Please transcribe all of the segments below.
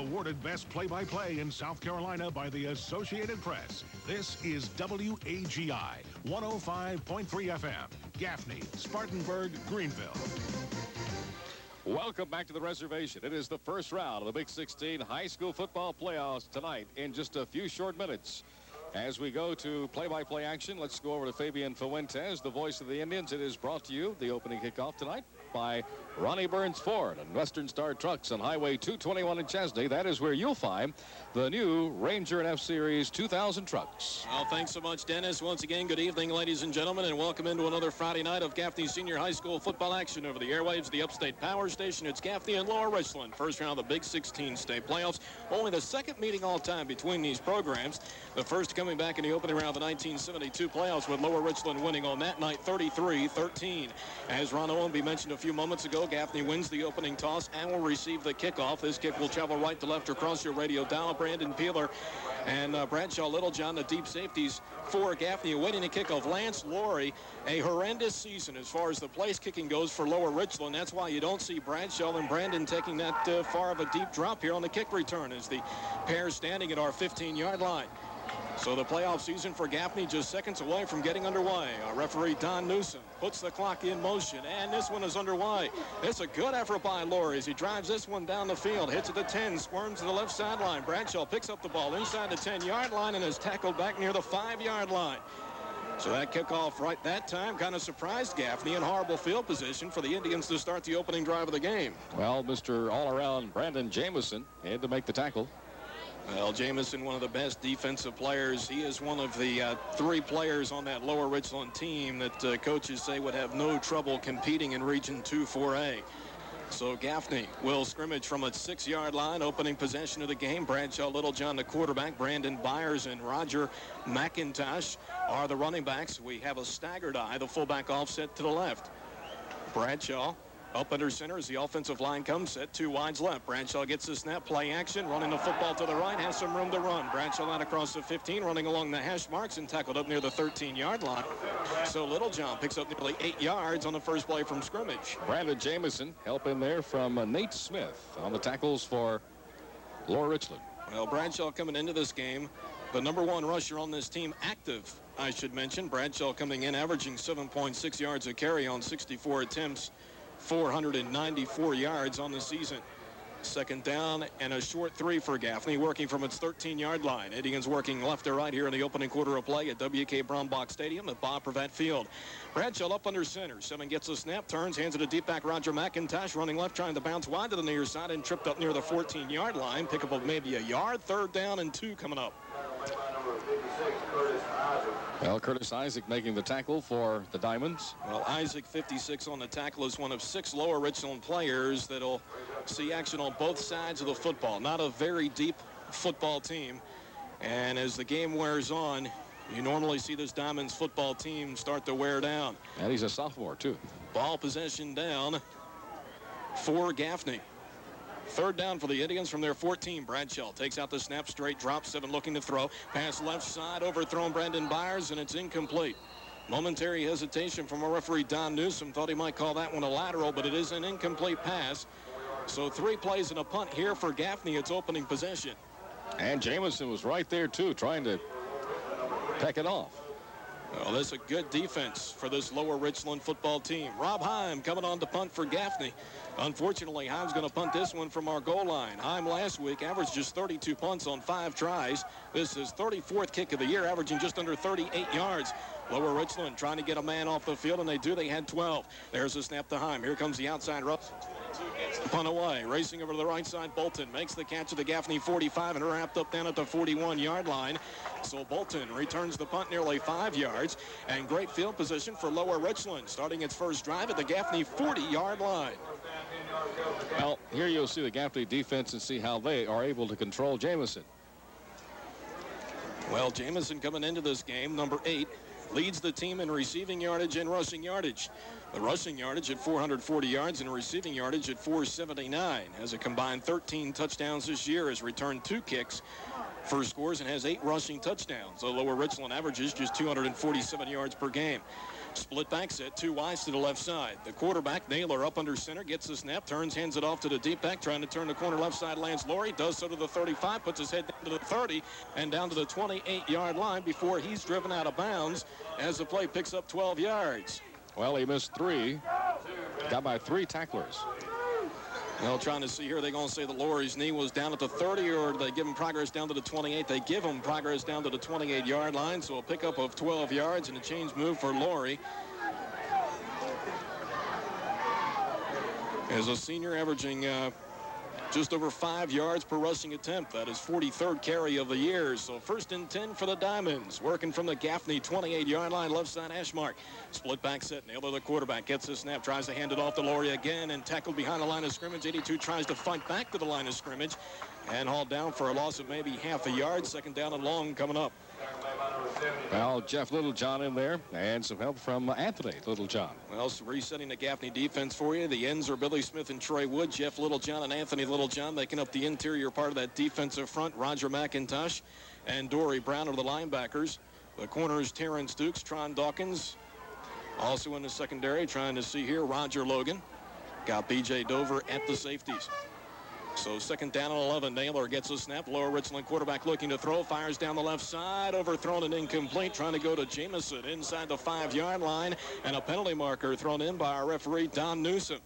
Awarded Best Play-by-Play in South Carolina by the Associated Press. This is WAGI 105.3 FM. Gaffney, Spartanburg, Greenville. Welcome back to the reservation. It is the first round of the Big 16 high school football playoffs tonight in just a few short minutes. As we go to play-by-play action, let's go over to Fabian Fuentes, the voice of the Indians. It is brought to you, the opening kickoff tonight, by Ronnie Burns Ford and Western Star Trucks on Highway 221 in Chesney. That is where you'll find the new Ranger and F-Series 2000 trucks. Well, thanks so much, Dennis. Once again, good evening, ladies and gentlemen, and welcome into another Friday night of Gaffney Senior High School football action over the airwaves of the Upstate Power Station. It's Gaffney and Lower Richland, first round of the Big 16 state playoffs. Only the second meeting all time between these programs. The first coming back in the opening round of the 1972 playoffs, with Lower Richland winning on that night 33-13. As Ron Owenby mentioned a few moments ago, Gaffney wins the opening toss and will receive the kickoff. This kick will travel right to left across your radio dial. Brandon Peeler and Bradshaw Littlejohn, the deep safeties for Gaffney, awaiting the kickoff. Lance Laurie, a horrendous season as far as the place kicking goes for Lower Richland. That's why you don't see Bradshaw and Brandon taking that far of a deep drop here on the kick return, as the pair standing at our 15-yard line. So the playoff season for Gaffney just seconds away from getting underway. Our referee, Don Newsom, puts the clock in motion, and this one is underway. It's a good effort by Laurie as he drives this one down the field, hits at the 10, squirms to the left sideline. Bradshaw picks up the ball inside the 10-yard line and is tackled back near the 5-yard line. So that kickoff right that time kind of surprised Gaffney, in horrible field position for the Indians to start the opening drive of the game. Well, Mr. All-Around Brandon Jamison had to make the tackle. Well, Jamison, one of the best defensive players. He is one of the 3 players on that Lower Richland team that coaches say would have no trouble competing in Region 2-4A. So Gaffney will scrimmage from its 6-yard line, opening possession of the game. Bradshaw Littlejohn, the quarterback. Brandon Byers and Roger McIntosh are the running backs. We have a staggered eye, the fullback offset to the left. Bradshaw up under center as the offensive line comes, set 2 wides left. Bradshaw gets the snap, play action, running the football to the right, has some room to run. Bradshaw out across the 15, running along the hash marks and tackled up near the 13-yard line. So Littlejohn picks up nearly 8 yards on the first play from scrimmage. Brandon Jamison help in there from Nate Smith on the tackles for Lower Richland. Well, Bradshaw coming into this game, the #1 rusher on this team, active, I should mention. Bradshaw coming in, averaging 7.6 yards a carry on 64 attempts. 494 yards on the season. Second down and a short 3 for Gaffney, working from its 13-yard line. Indians working left to right here in the opening quarter of play at WK Brumbach Stadium at Bob Prevet Field. Bradshaw up under center. 7 gets a snap, turns, hands it to deep back Roger McIntosh, running left, trying to bounce wide to the near side and tripped up near the 14-yard line. Pick up of maybe a yard. 3rd down and 2 coming up. Well, Curtis Isaac making the tackle for the Diamonds. Well, Isaac, 56 on the tackle, is one of 6 Lower Richland players that'll see action on both sides of the football. Not a very deep football team. And as the game wears on, you normally see this Diamonds football team start to wear down. And he's a sophomore, too. Ball possession down for Gaffney. 3rd down for the Indians from their 14. Bradshaw takes out the snap, straight drop, 7 looking to throw. Pass left side, overthrown Brandon Byers, and it's incomplete. Momentary hesitation from our referee, Don Newsom. Thought he might call that one a lateral, but it is an incomplete pass. So 3 plays and a punt here for Gaffney, its opening possession. And Jamison was right there, too, trying to peck it off. Well, that's a good defense for this Lower Richland football team. Rob Heim coming on to punt for Gaffney. Unfortunately, Heim's going to punt this one from our goal line. Heim last week averaged just 32 punts on 5 tries. This is 34th kick of the year, averaging just under 38 yards. Lower Richland trying to get a man off the field, and they do. They had 12. There's a snap to Heim. Here comes the outside rush. Punt away. Racing over to the right side, Bolton makes the catch at the Gaffney 45 and wrapped up down at the 41-yard line. So Bolton returns the punt nearly 5 yards, and great field position for Lower Richland, starting its first drive at the Gaffney 40-yard line. Well, here you'll see the Gaffney defense and see how they are able to control Jamison. Well, Jamison coming into this game, number 8, leads the team in receiving yardage and rushing yardage. The rushing yardage at 440 yards and receiving yardage at 479. Has a combined 13 touchdowns this year, has returned 2 kicks for scores, and has 8 rushing touchdowns. So Lower Richland averages just 247 yards per game. Split back set, 2 wides to the left side. The quarterback, Naylor, up under center, gets the snap, turns, hands it off to the deep back, trying to turn the corner left side, lands Laurie, does so to the 35, puts his head down to the 30, and down to the 28-yard line before he's driven out of bounds as the play picks up 12 yards. Well, he missed 3. Got by 3 tacklers. Well, trying to see here, they're going to say that Laurie's knee was down at the 30, or they give him progress down to the 28. They give him progress down to the 28-yard line, so a pickup of 12 yards and a change move for Laurie. As a senior, averaging just over 5 yards per rushing attempt. That is 43rd carry of the year. So 1st and 10 for the Diamonds. Working from the Gaffney 28-yard line, left side hash mark. Split back set. Naylor, the quarterback, gets the snap, tries to hand it off to Laurie again, and tackled behind the line of scrimmage. 82 tries to fight back to the line of scrimmage and hauled down for a loss of maybe half a yard. 2nd down and long coming up. Well, Jeff Littlejohn in there, and some help from Anthony Littlejohn. Well, so resetting the Gaffney defense for you. The ends are Billy Smith and Troy Wood. Jeff Littlejohn and Anthony Littlejohn making up the interior part of that defensive front. Roger McIntosh and Dory Brown are the linebackers. The corners, Terrence Dukes, Tron Dawkins. Also in the secondary, trying to see here, Roger Logan. Got B.J. Dover at the safeties. So 2nd down and 11. Naylor gets a snap. Lower Richland quarterback looking to throw. Fires down the left side. Overthrown and incomplete. Trying to go to Jamison inside the 5-yard line. And a penalty marker thrown in by our referee, Don Newsom.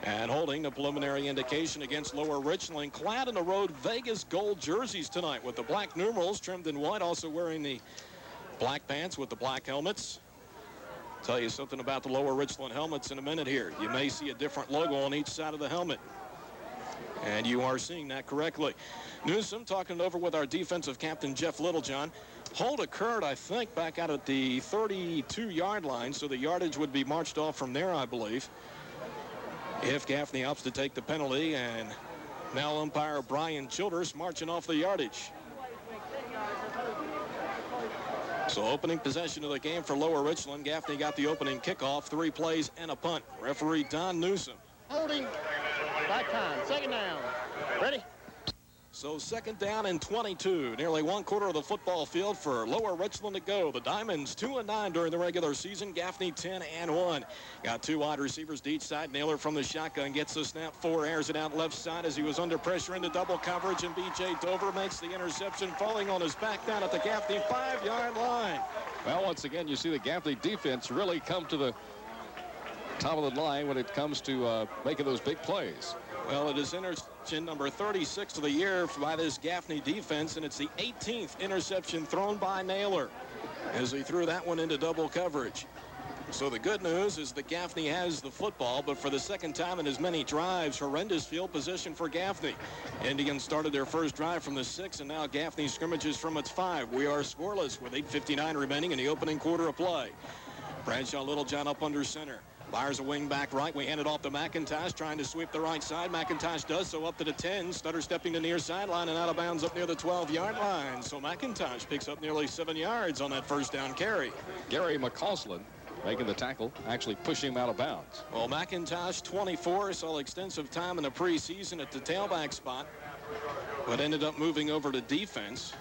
And holding the preliminary indication against Lower Richland. Clad in the Road Vegas gold jerseys tonight with the black numerals trimmed in white. Also wearing the black pants with the black helmets. Tell you something about the Lower Richland helmets in a minute here. You may see a different logo on each side of the helmet. And you are seeing that correctly. Newsom talking it over with our defensive captain, Jeff Littlejohn. Hold occurred, I think, back out at the 32-yard line, so the yardage would be marched off from there, I believe, if Gaffney opts to take the penalty. And now umpire Brian Childers marching off the yardage. So opening possession of the game for Lower Richland. Gaffney got the opening kickoff, 3 plays and a punt. Referee Don Newsom. Holding. Back time. 2nd down. Ready? So 2nd down and 22. Nearly 1/4 of the football field for Lower Richland to go. The Diamonds 2-9 during the regular season. Gaffney 10-1. Got 2 wide receivers to each side. Naylor from the shotgun gets the snap. 4 airs it out left side as he was under pressure into double coverage. And B.J. Dover makes the interception, falling on his back down at the Gaffney 5-yard line. Well, once again, you see the Gaffney defense really come to the top of the line when it comes to making those big plays. Well, it is interception number 36 of the year by this Gaffney defense, and it's the 18th interception thrown by Naylor as he threw that one into double coverage. So the good news is that Gaffney has the football, but for the 2nd time in as many drives, horrendous field position for Gaffney. Indians started their first drive from the 6, and now Gaffney scrimmages from its 5. We are scoreless with 8:59 remaining in the opening quarter of play. Bradshaw Littlejohn up under center. Fires a wing back right. We hand it off to McIntosh, trying to sweep the right side. McIntosh does so up to the 10. Stutter stepping to near sideline and out of bounds up near the 12-yard line. So McIntosh picks up nearly 7 yards on that 1st down carry. Gary McCausland making the tackle, actually pushing him out of bounds. Well, McIntosh, 24, saw extensive time in the preseason at the tailback spot, but ended up moving over to defense.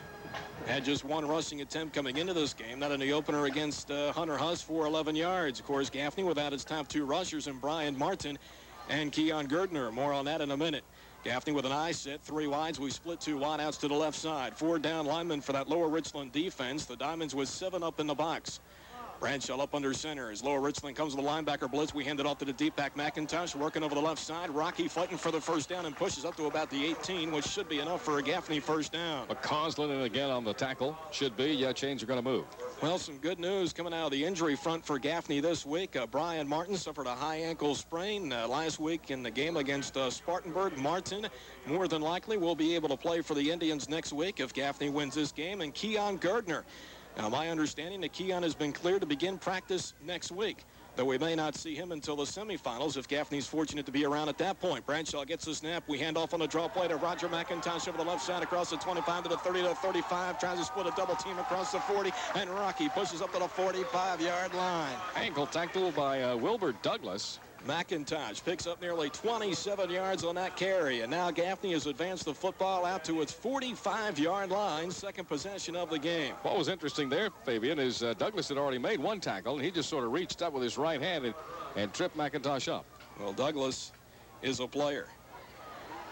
Had just 1 rushing attempt coming into this game. Not in the opener against Hunter Huss for 11 yards. Of course, Gaffney without its top 2 rushers in Brian Martin and Keon Girdner. More on that in a minute. Gaffney with an eye set. 3 wides. We split 2 wideouts to the left side. 4 down linemen for that Lower Richland defense. The Diamonds with 7 up in the box. Bradshaw up under center as Lower Richland comes with the linebacker blitz. We hand it off to the deep back McIntosh working over the left side. Rocky fighting for the 1st down and pushes up to about the 18, which should be enough for a Gaffney 1st down. McCausland again on the tackle. Should be. Yeah, chains are going to move. Well, some good news coming out of the injury front for Gaffney this week. Brian Martin suffered a high ankle sprain last week in the game against Spartanburg. Martin, more than likely, will be able to play for the Indians next week if Gaffney wins this game. And Keon Girdner. Now, my understanding that Keon has been cleared to begin practice next week, though we may not see him until the semifinals if Gaffney's fortunate to be around at that point. Bradshaw gets the snap. We hand off on the draw play to Roger McIntosh over the left side across the 25 to the 30 to the 35. Tries to split a double team across the 40, and Rocky pushes up to the 45-yard line. Ankle tackle by Wilbur Douglas. McIntosh picks up nearly 27 yards on that carry, and now Gaffney has advanced the football out to its 45-yard line, second possession of the game. What was interesting there, Fabian, is Douglas had already made one tackle, and he just sort of reached up with his right hand and tripped McIntosh up. Well, Douglas is a player.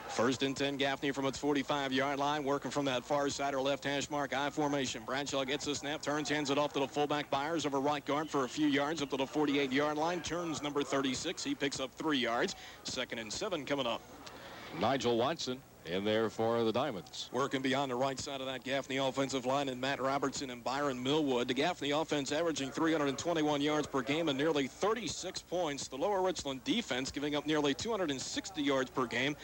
First and 10, Gaffney from its 45-yard line, working from that far side or left hash mark I formation. Bradshaw gets the snap, turns, hands it off to the fullback Byers over right guard for a few yards up to the 48-yard line. Turns number 36. He picks up 3 yards. 2nd and 7 coming up. Nigel Watson in there for the Diamonds. Working beyond the right side of that Gaffney offensive line, and Matt Robertson and Byron Millwood. The Gaffney offense averaging 321 yards per game and nearly 36 points. The Lower Richland defense giving up nearly 260 yards per game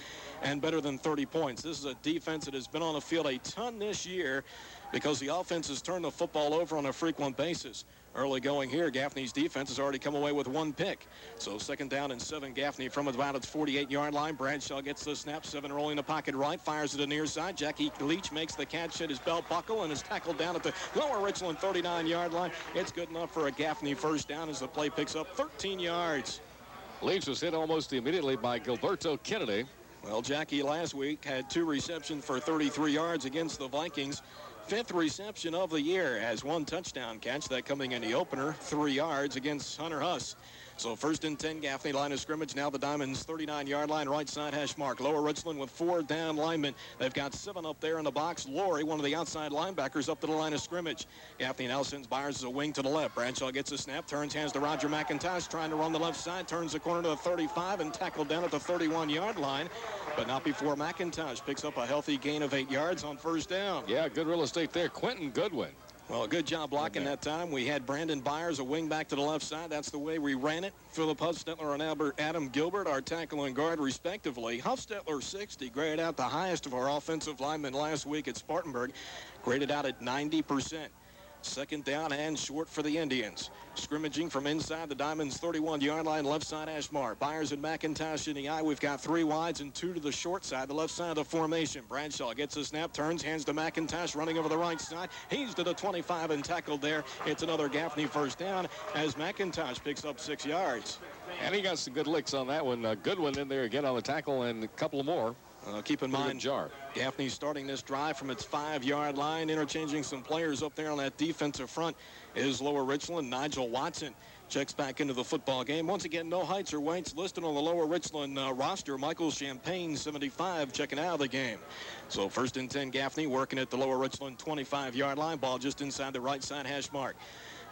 and better than 30 points. This is a defense that has been on the field a ton this year because the offense has turned the football over on a frequent basis. Early going here, Gaffney's defense has already come away with 1 pick. So 2nd down and 7, Gaffney from about its 48-yard line. Bradshaw gets the snap, 7 rolling the pocket right, fires it to the near side. Jackie Leach makes the catch at his belt buckle and is tackled down at the Lower Richland 39-yard line. It's good enough for a Gaffney first down as the play picks up 13 yards. Leach was hit almost immediately by Gilberto Kennedy. Well, Jackie last week had 2 receptions for 33 yards against the Vikings. 5th reception of the year, has 1 touchdown catch, that coming in the opener, 3 yards against Hunter Huss. So 1st and 10, Gaffney line of scrimmage. Now the Diamonds 39-yard line, right side hash mark. Lower Richland with 4 down linemen. They've got 7 up there in the box. Laurie, one of the outside linebackers, up to the line of scrimmage. Gaffney now sends Byers as a wing to the left. Bradshaw gets a snap, turns, hands to Roger McIntosh, trying to run the left side, turns the corner to the 35 and tackled down at the 31-yard line, but not before McIntosh picks up a healthy gain of 8 yards on first down. Yeah, good real estate there. Quentin Goodwin. Well, good job blocking that time. We had Brandon Byers, a wing back to the left side. That's the way we ran it. Philip Huffstetler and Adam Gilbert, our tackle and guard, respectively. Huffstetler, 60, graded out the highest of our offensive linemen last week at Spartanburg, graded out at 90%. 2nd down and short for the Indians. Scrimmaging from inside the Diamonds 31-yard line, left side hash mark. Byers and McIntosh in the eye. We've got 3 wides and 2 to the short side, the left side of the formation. Bradshaw gets a snap, turns, hands to McIntosh, running over the right side. He's to the 25 and tackled there. It's another Gaffney first down as McIntosh picks up 6 yards. And he got some good licks on that one. Goodwin in there again on the tackle and a couple more. Keep in mind, Gaffney's starting this drive from its 5-yard line, interchanging some players up there on that defensive front is Lower Richland. Nigel Watson checks back into the football game. Once again, no heights or weights listed on the Lower Richland roster. Michael Champagne, 75, checking out of the game. So 1st and 10, Gaffney working at the Lower Richland 25-yard line. Ball just inside the right side hash mark.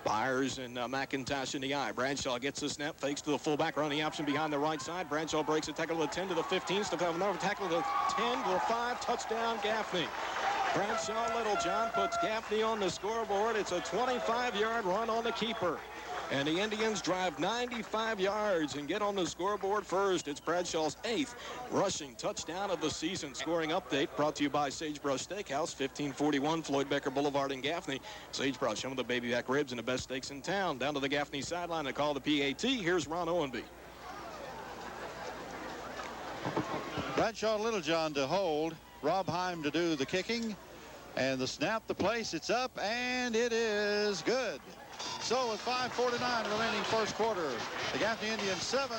Byers and McIntosh in the eye. Bradshaw gets the snap, fakes to the fullback, running option behind the right side. Bradshaw breaks a tackle to the 10 to the 15. Still have another tackle to the 10 to the 5. Touchdown, Gaffney. Bradshaw Littlejohn puts Gaffney on the scoreboard. It's a 25-yard run on the keeper. And the Indians drive 95 yards and get on the scoreboard first. It's Bradshaw's 8th rushing touchdown of the season. Scoring update brought to you by Sagebrush Steakhouse, 1541 Floyd Becker Boulevard in Gaffney. Sagebrush, home of the baby back ribs and the best steaks in town. Down to the Gaffney sideline to call the PAT. Here's Ron Owenby. Bradshaw Littlejohn to hold. Rob Heim to do the kicking. And the snap, the place, it's up, and it is good. So with 5:49 remaining first quarter, the Gaffney Indians 7,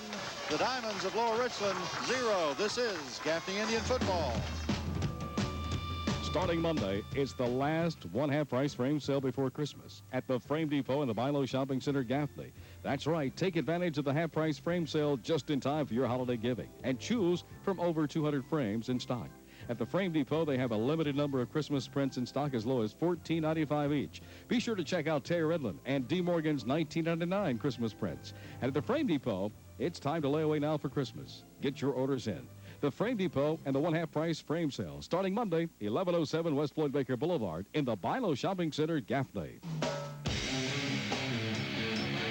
the Diamonds of Lower Richland 0. This is Gaffney Indian football. Starting Monday, it's the last one-half price frame sale before Christmas at the Frame Depot in the Bilo Shopping Center, Gaffney. That's right. Take advantage of the half-price frame sale just in time for your holiday giving and choose from over 200 frames in stock. At the Frame Depot, they have a limited number of Christmas prints in stock as low as $14.95 each. Be sure to check out Terry Redland and D. Morgan's $19.99 Christmas prints. And at the Frame Depot, it's time to lay away now for Christmas. Get your orders in. The Frame Depot and the one-half price frame sale starting Monday, 1107 West Floyd Baker Boulevard in the Bilo Shopping Center, Gaffney.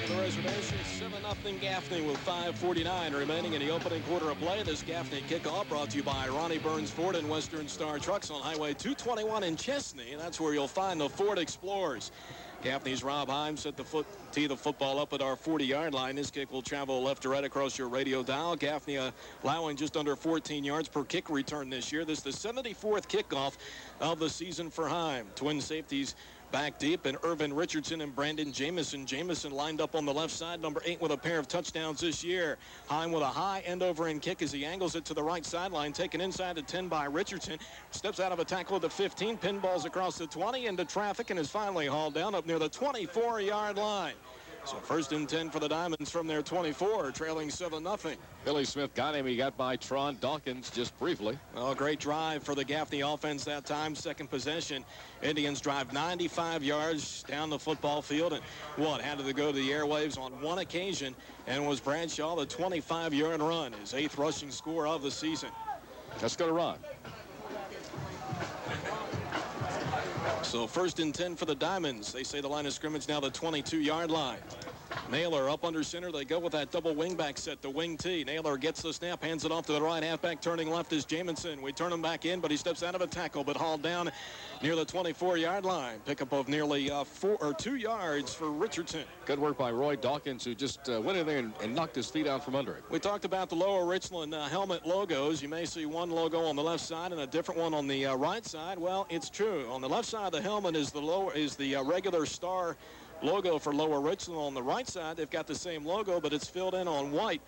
The Reservation 7-0 Gaffney with 5:49 remaining in the opening quarter of play. This Gaffney kickoff brought to you by Ronnie Burns Ford and Western Star Trucks on Highway 221 in Chesney. That's where you'll find the Ford Explorers. Gaffney's Rob Heim set tee the football up at our 40-yard line. This kick will travel left to right across your radio dial. Gaffney allowing just under 14 yards per kick return this year. This is the 74th kickoff of the season for Heim. Twin safeties Back deep, and Irvin Richardson and Brandon Jamison. Jamison lined up on the left side, number 8 with a pair of touchdowns this year. Heim with a high end over end kick as he angles it to the right sideline, taken inside the 10 by Richardson. Steps out of a tackle at the 15, pinballs across the 20 into traffic, and is finally hauled down up near the 24-yard line. So first and 10 for the Diamonds from their 24, trailing 7-0. Billy Smith got him. He got by Tron Dawkins just briefly. Well, great drive for the Gaffney offense that time. Second possession. Indians drive 95 yards down the football field. And had to go to the airwaves on one occasion. And was Bradshaw the 25-yard run, his 8th rushing score of the season. Let's go to Ron. So first and 10 for the Diamonds. They say the line of scrimmage now the 22-yard line. Naylor up under center. They go with that double wingback set, the wing T. Naylor gets the snap, hands it off to the right halfback. Turning left is Jamison. We turn him back in, but he steps out of a tackle, but hauled down near the 24-yard line. Pickup of nearly 2 yards for Richardson. Good work by Roy Dawkins, who just went in there and knocked his feet out from under it. We talked about the Lower Richland helmet logos. You may see one logo on the left side and a different one on the right side. Well, it's true. On the left side of the helmet is the regular star logo for Lower Richland. On the right side, they've got the same logo, but it's filled in on white.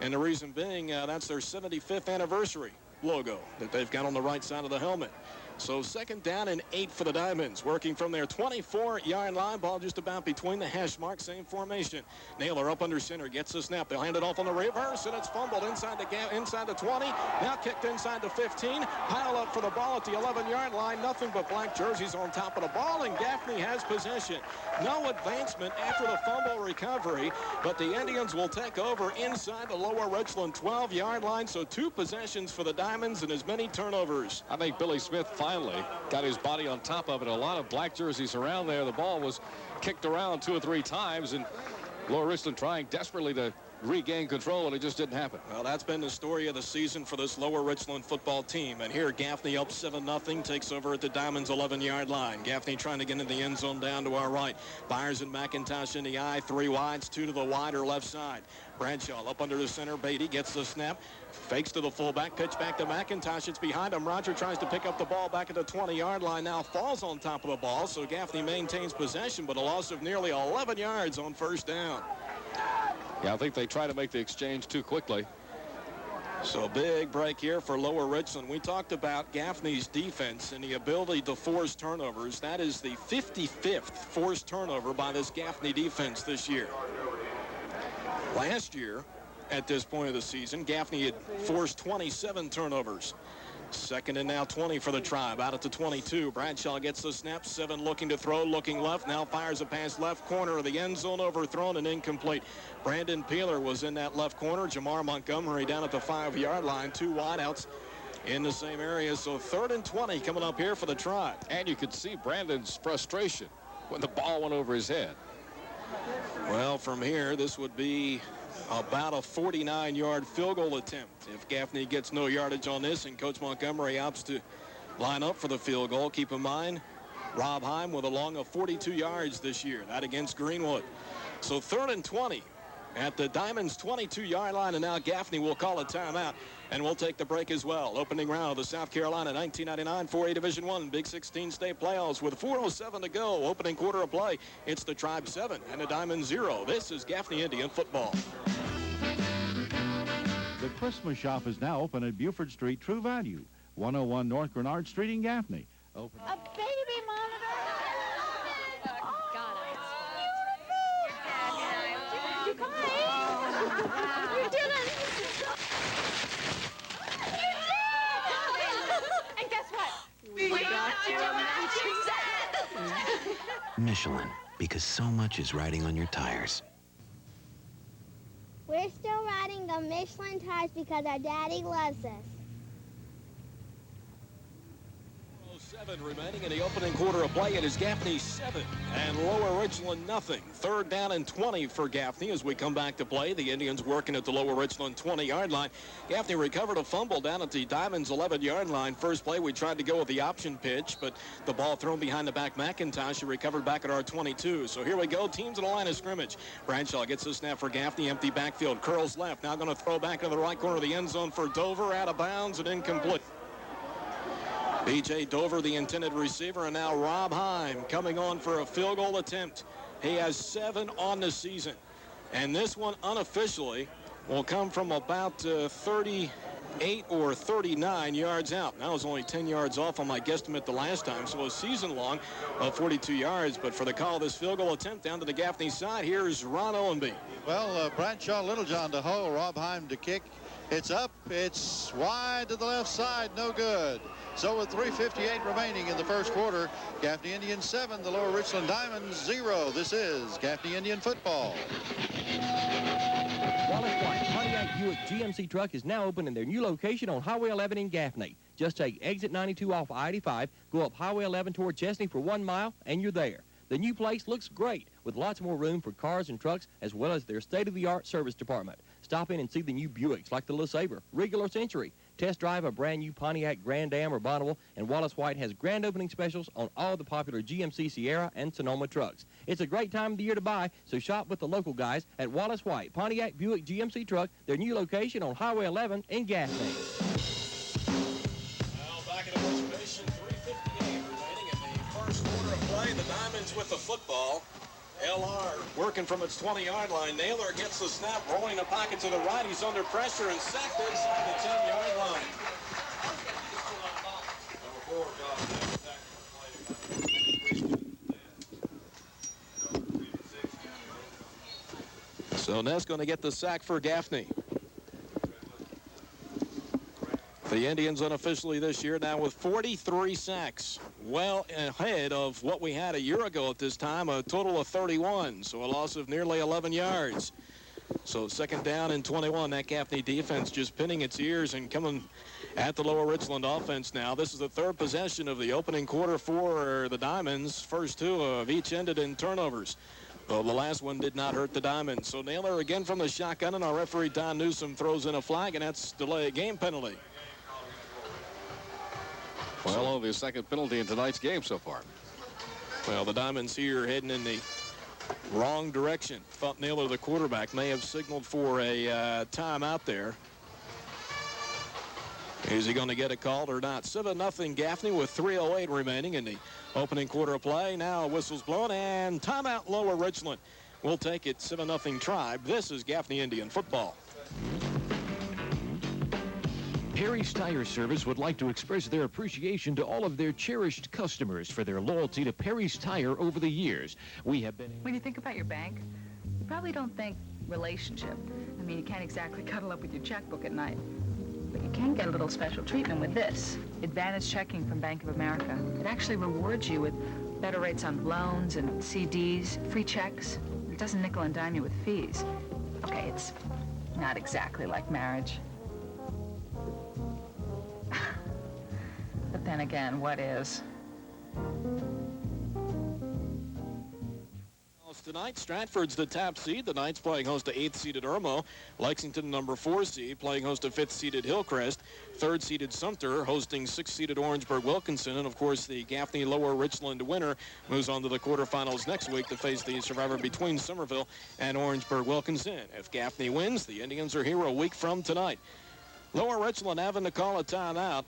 And the reason being, that's their 75th anniversary logo that they've got on the right side of the helmet. So second down and 8 for the Diamonds, working from their 24-yard line. Ball just about between the hash marks, same formation. Naylor up under center, gets the snap. They'll hand it off on the reverse, and it's fumbled inside the 20. Now kicked inside the 15. Pile up for the ball at the 11-yard line. Nothing but black jerseys on top of the ball, and Gaffney has possession. No advancement after the fumble recovery, but the Indians will take over inside the Lower Richland 12-yard line. So 2 possessions for the Diamonds and as many turnovers. I think Billy Smith finally got his body on top of it. A lot of black jerseys around there. The ball was kicked around 2 or 3 times, and Lower Richland trying desperately to regain control, and it just didn't happen. Well, that's been the story of the season for this Lower Richland football team. And here, Gaffney up 7-0, takes over at the Diamonds' 11-yard line. Gaffney trying to get into the end zone down to our right. Byers and McIntosh in the eye, 3 wides, 2 to the wider left side. Bradshaw up under the center. Beatty gets the snap, fakes to the fullback, pitch back to McIntosh. It's behind him. Roger tries to pick up the ball back at the 20-yard line. Now falls on top of the ball, so Gaffney maintains possession, but a loss of nearly 11 yards on first down. Yeah, I think they try to make the exchange too quickly. So big break here for Lower Richland. We talked about Gaffney's defense and the ability to force turnovers. That is the 55th forced turnover by this Gaffney defense this year. Last year, at this point of the season, Gaffney had forced 27 turnovers. Second and now 20 for the Tribe. Out at the 22. Bradshaw gets the snap. 7 looking to throw, looking left. Now fires a pass left corner of the end zone, overthrown and incomplete. Brandon Peeler was in that left corner. Jamar Montgomery down at the 5-yard line. 2 wideouts in the same area. So 3rd and 20 coming up here for the Tribe. And you could see Brandon's frustration when the ball went over his head. Well, from here, this would be about a 49-yard field goal attempt if Gaffney gets no yardage on this and Coach Montgomery opts to line up for the field goal. Keep in mind, Rob Heim with a long of 42 yards this year, that against Greenwood. So 3rd and 20 at the Diamonds' 22-yard line, and now Gaffney will call a timeout, and we'll take the break as well. Opening round of the South Carolina 1999 4A Division I Big 16 state playoffs with 4:07 to go. Opening quarter of play. It's the Tribe 7 and the Diamonds 0. This is Gaffney Indian football. The Christmas shop is now open at Buford Street, True Value, 101 North Grenard Street in Gaffney. Open. A baby monitor. Oh, God, it's beautiful. You guys, you did it. You did. And guess what? We got you a matching set. Michelin, because so much is riding on your tires. We're still riding the Michelin tires because our daddy loves us. 7 remaining in the opening quarter of play. It is Gaffney 7 and Lower Richland nothing. 3rd down and 20 for Gaffney as we come back to play. The Indians working at the Lower Richland 20-yard line. Gaffney recovered a fumble down at the Diamonds 11-yard line. First play, we tried to go with the option pitch, but the ball thrown behind the back. McIntosh, who recovered back at our 22. So here we go. Teams in the line of scrimmage. Bradshaw gets the snap for Gaffney. Empty backfield. Curls left. Now going to throw back into the right corner of the end zone for Dover. Out of bounds and incomplete. B.J. Dover, the intended receiver, and now Rob Heim coming on for a field goal attempt. He has 7 on the season. And this one unofficially will come from about 38 or 39 yards out. That was only 10 yards off on my guesstimate the last time, so a season long of 42 yards. But for the call of this field goal attempt down to the Gaffney side, here's Ron Owenby. Well, Bradshaw Littlejohn to hold, Rob Heim to kick. It's up, it's wide to the left side, no good. So with 3:58 remaining in the first quarter, Gaffney Indians 7, the Lower Richland Diamonds 0. This is Gaffney Indian football. Wallace White Pontiac Buick GMC truck is now open in their new location on Highway 11 in Gaffney. Just take exit 92 off I-85, go up Highway 11 toward Chesney for 1 mile, and you're there. The new place looks great, with lots more room for cars and trucks, as well as their state-of-the-art service department. Stop in and see the new Buicks like the LeSabre, Regal, or Century. Test drive a brand new Pontiac Grand Am or Bonneville, and Wallace White has grand opening specials on all the popular GMC Sierra and Sonoma trucks. It's a great time of the year to buy, so shop with the local guys at Wallace White Pontiac Buick GMC truck, their new location on Highway 11 in Gaffney. Well, back at the reservation, 3:58 remaining in the first quarter of play. The Diamonds with the football. LR working from its 20-yard line. Naylor gets the snap, rolling the pocket to the right. He's under pressure and sacked inside the 10-yard line. So Ness going to get the sack for Gaffney. The Indians unofficially this year now with 43 sacks, well ahead of what we had a year ago at this time, a total of 31, so a loss of nearly 11 yards. So second down and 21, that Gaffney defense just pinning its ears and coming at the Lower Richland offense now. This is the third possession of the opening quarter for the Diamonds. First 2 of each ended in turnovers. Well, the last one did not hurt the Diamonds. So Naylor again from the shotgun, and our referee Don Newsom throws in a flag, and that's delay game penalty. Well, only the second penalty in tonight's game so far. Well, the Diamonds here heading in the wrong direction. Thought Naylor, the quarterback, may have signaled for a timeout there. Is he going to get it called or not? 7-0 Gaffney with 3:08 remaining in the opening quarter of play. Now whistle's blown and timeout Lower Richland. We'll take it 7-0 Tribe. This is Gaffney Indian football. Perry's Tire Service would like to express their appreciation to all of their cherished customers for their loyalty to Perry's Tire over the years. We have been... When you think about your bank, you probably don't think relationship. I mean, you can't exactly cuddle up with your checkbook at night. But you can get a little special treatment with this. Advantage checking from Bank of America. It actually rewards you with better rates on loans and CDs, free checks. It doesn't nickel and dime you with fees. Okay, it's not exactly like marriage. But then again, what is? Tonight, Stratford's the top seed. The Knights playing host to 8th-seeded Irmo. Lexington, number 4 seed, playing host to 5th-seeded Hillcrest. 3rd-seeded Sumter hosting 6th-seeded Orangeburg-Wilkinson. And, of course, the Gaffney Lower Richland winner moves on to the quarterfinals next week to face the survivor between Somerville and Orangeburg-Wilkinson. If Gaffney wins, the Indians are here a week from tonight. Lower Richland having to call a timeout.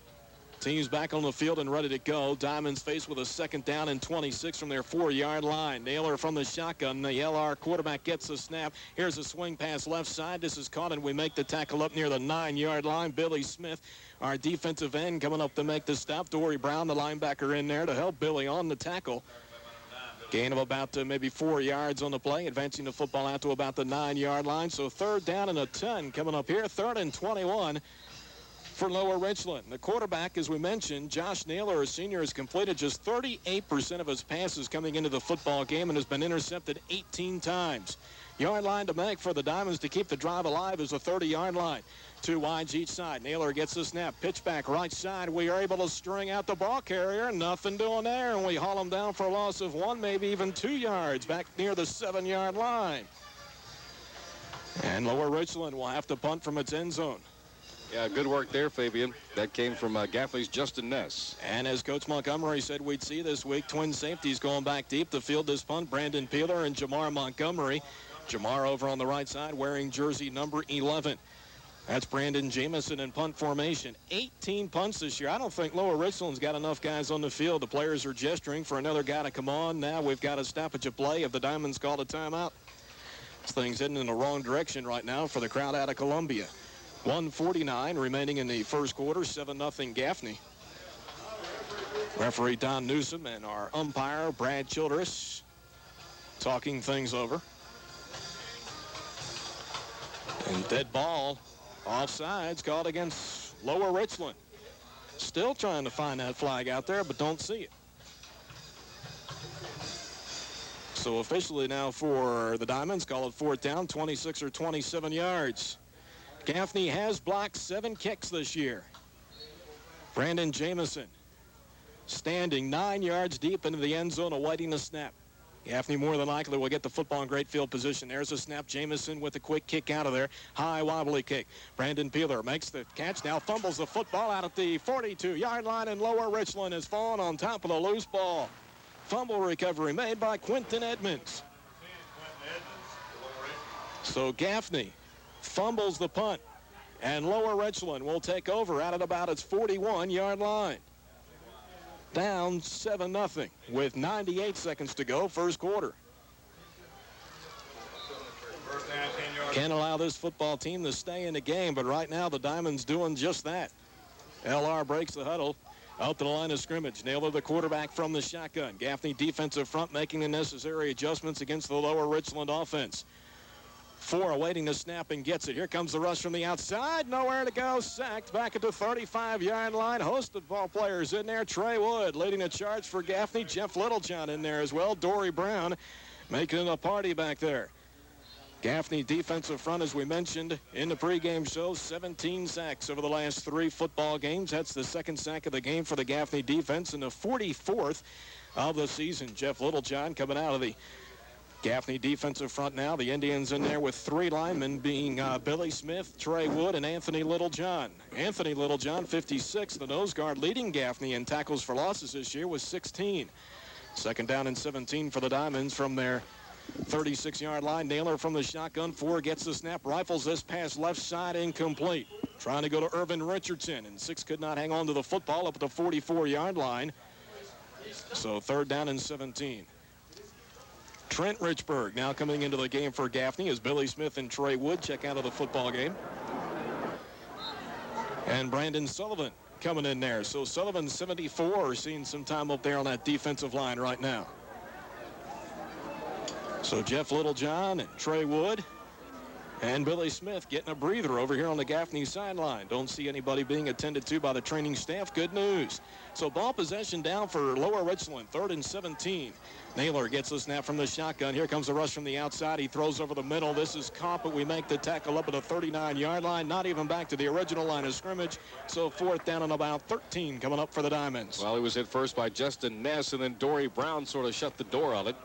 Teams back on the field and ready to go. Diamonds faced with a second down and 26 from their 4-yard line. Naylor from the shotgun. The LR quarterback gets the snap. Here's a swing pass left side. This is caught, and we make the tackle up near the 9-yard line. Billy Smith, our defensive end, coming up to make the stop. Dory Brown, the linebacker, in there to help Billy on the tackle. Gain of about maybe 4 yards on the play, advancing the football out to about the 9-yard line. So third down and a 10 coming up here. 3rd and 21. For Lower Richland. The quarterback, as we mentioned, Josh Naylor, a senior, has completed just 38% of his passes coming into the football game and has been intercepted 18 times. Yard line to make for the Diamonds to keep the drive alive is a 30-yard line. 2 wides each side. Naylor gets the snap. Pitch back right side. We are able to string out the ball carrier. Nothing doing there, and we haul him down for a loss of 1, maybe even 2 yards back near the 7-yard line. And Lower Richland will have to punt from its end zone. Yeah, good work there, Fabian. That came from Gaffney's Justin Ness. And as Coach Montgomery said we'd see this week, twin safeties going back deep to field this punt. Brandon Peeler and Jamar Montgomery. Jamar over on the right side wearing jersey number 11. That's Brandon Jamison in punt formation. 18 punts this year. I don't think Lower Richland's got enough guys on the field. The players are gesturing for another guy to come on. Now we've got a stoppage of play if the Diamonds called a timeout. This thing's heading in the wrong direction right now for the crowd out of Columbia. 1:49 remaining in the first quarter. 7-0 Gaffney. Referee Don Newsom and our umpire Brad Childress talking things over. And dead ball. Offsides called against Lower Richland. Still trying to find that flag out there, but don't see it. So officially now for the Diamonds, call it 4th down, 26 or 27 yards. Gaffney has blocked 7 kicks this year. Brandon Jamison standing 9 yards deep into the end zone awaiting the snap. Gaffney more than likely will get the football in great field position. There's a snap. Jamison with a quick kick out of there. High wobbly kick. Brandon Peeler makes the catch. Now fumbles the football out at the 42-yard line, and Lower Richland has fallen on top of the loose ball. Fumble recovery made by Quentin Edmonds. So Gaffney fumbles the punt, and Lower Richland will take over out at about its 41-yard line. Down 7-0 with 98 seconds to go, first quarter. Can't allow this football team to stay in the game, but right now the Diamonds doing just that. LR breaks the huddle. Out to the line of scrimmage. Naylor, the quarterback from the shotgun. Gaffney defensive front making the necessary adjustments against the Lower Richland offense. 4 awaiting the snap and gets it. Here comes the rush from the outside. Nowhere to go. Sacked back at the 35-yard line. Host of ball players in there. Trey Wood leading the charge for Gaffney. Jeff Littlejohn in there as well. Dory Brown making it a party back there. Gaffney defensive front, as we mentioned in the pregame show, 17 sacks over the last 3 football games. That's the 2nd sack of the game for the Gaffney defense and the 44th of the season. Jeff Littlejohn coming out of the Gaffney defensive front now. The Indians in there with 3 linemen being Billy Smith, Trey Wood, and Anthony Littlejohn. Anthony Littlejohn, 56, the nose guard, leading Gaffney in tackles for losses this year with 16. 2nd down and 17 for the Diamonds from their 36-yard line. Naylor from the shotgun. 4 gets the snap, rifles this pass left side, incomplete. Trying to go to Irvin Richardson, and 6 could not hang on to the football up at the 44-yard line. So 3rd down and 17. Trent Richburg now coming into the game for Gaffney as Billy Smith and Trey Wood check out of the football game. And Brandon Sullivan coming in there. So Sullivan, 74, seeing some time up there on that defensive line right now. So Jeff Littlejohn and Trey Wood and Billy Smith getting a breather over here on the Gaffney sideline. Don't see anybody being attended to by the training staff. Good news. So ball possession down for Lower Richland, 3rd and 17. Naylor gets the snap from the shotgun. Here comes the rush from the outside. He throws over the middle. This is caught, but we make the tackle up at the 39-yard line. Not even back to the original line of scrimmage. So 4th down and about 13 coming up for the Diamonds. Well, he was hit first by Justin Ness, and then Dory Brown sort of shut the door on it.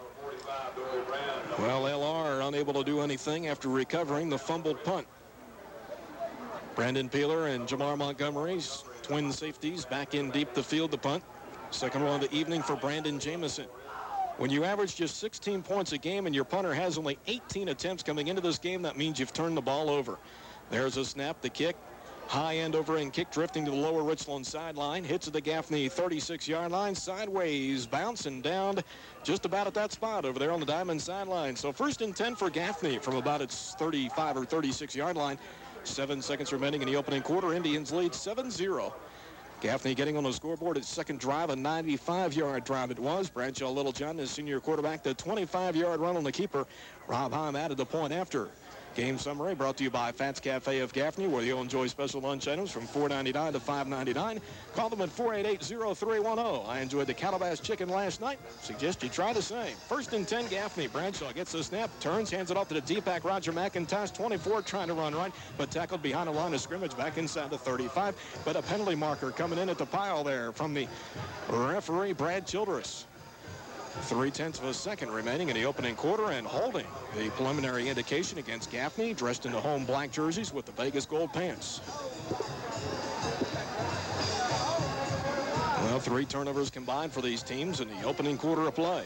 Well, LR unable to do anything after recovering the fumbled punt. Brandon Peeler and Jamar Montgomery's twin safeties back in deep to field the punt. Second one of the evening for Brandon Jamison. When you average just 16 points a game and your punter has only 18 attempts coming into this game, that means you've turned the ball over. There's a snap, the kick. High end over and kick drifting to the Lower Richland sideline. Hits at the Gaffney 36-yard line. Sideways bouncing down just about at that spot over there on the Diamond sideline. So 1st and 10 for Gaffney from about its 35 or 36-yard line. 7 seconds remaining in the opening quarter. Indians lead 7-0. Gaffney getting on the scoreboard its 2nd drive, a 95-yard drive it was. Bradshaw Littlejohn, his senior quarterback, the 25-yard run on the keeper. Rob Heim added the point after. Game summary brought to you by Fats Cafe of Gaffney, where you'll enjoy special lunch items from $4.99 to $5.99. Call them at 488-0310. I enjoyed the Calabash chicken last night. Suggest you try the same. 1st and 10, Gaffney. Bradshaw gets the snap, turns, hands it off to the D-back Roger McIntosh, 24, trying to run right, but tackled behind the line of scrimmage back inside the 35. But a penalty marker coming in at the pile there from the referee, Brad Childress. 0.3 of a second remaining in the opening quarter, and holding the preliminary indication against Gaffney, dressed in the home black jerseys with the Vegas gold pants. Well, 3 turnovers combined for these teams in the opening quarter of play.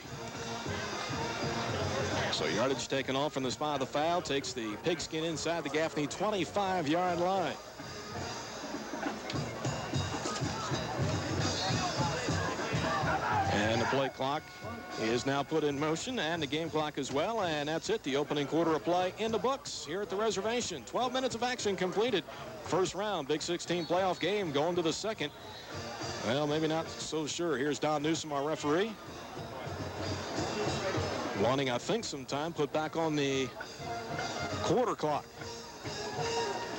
So yardage taken off from the spot of the foul. Takes the pigskin inside the Gaffney 25-yard line. And the play clock is now put in motion, and the game clock as well, and that's it. The opening quarter of play in the books here at the Reservation. 12 minutes of action completed. First round, Big 16 playoff game going to the second. Well, maybe not so sure. Here's Don Newsom, our referee. Wanting, I think, some time put back on the quarter clock.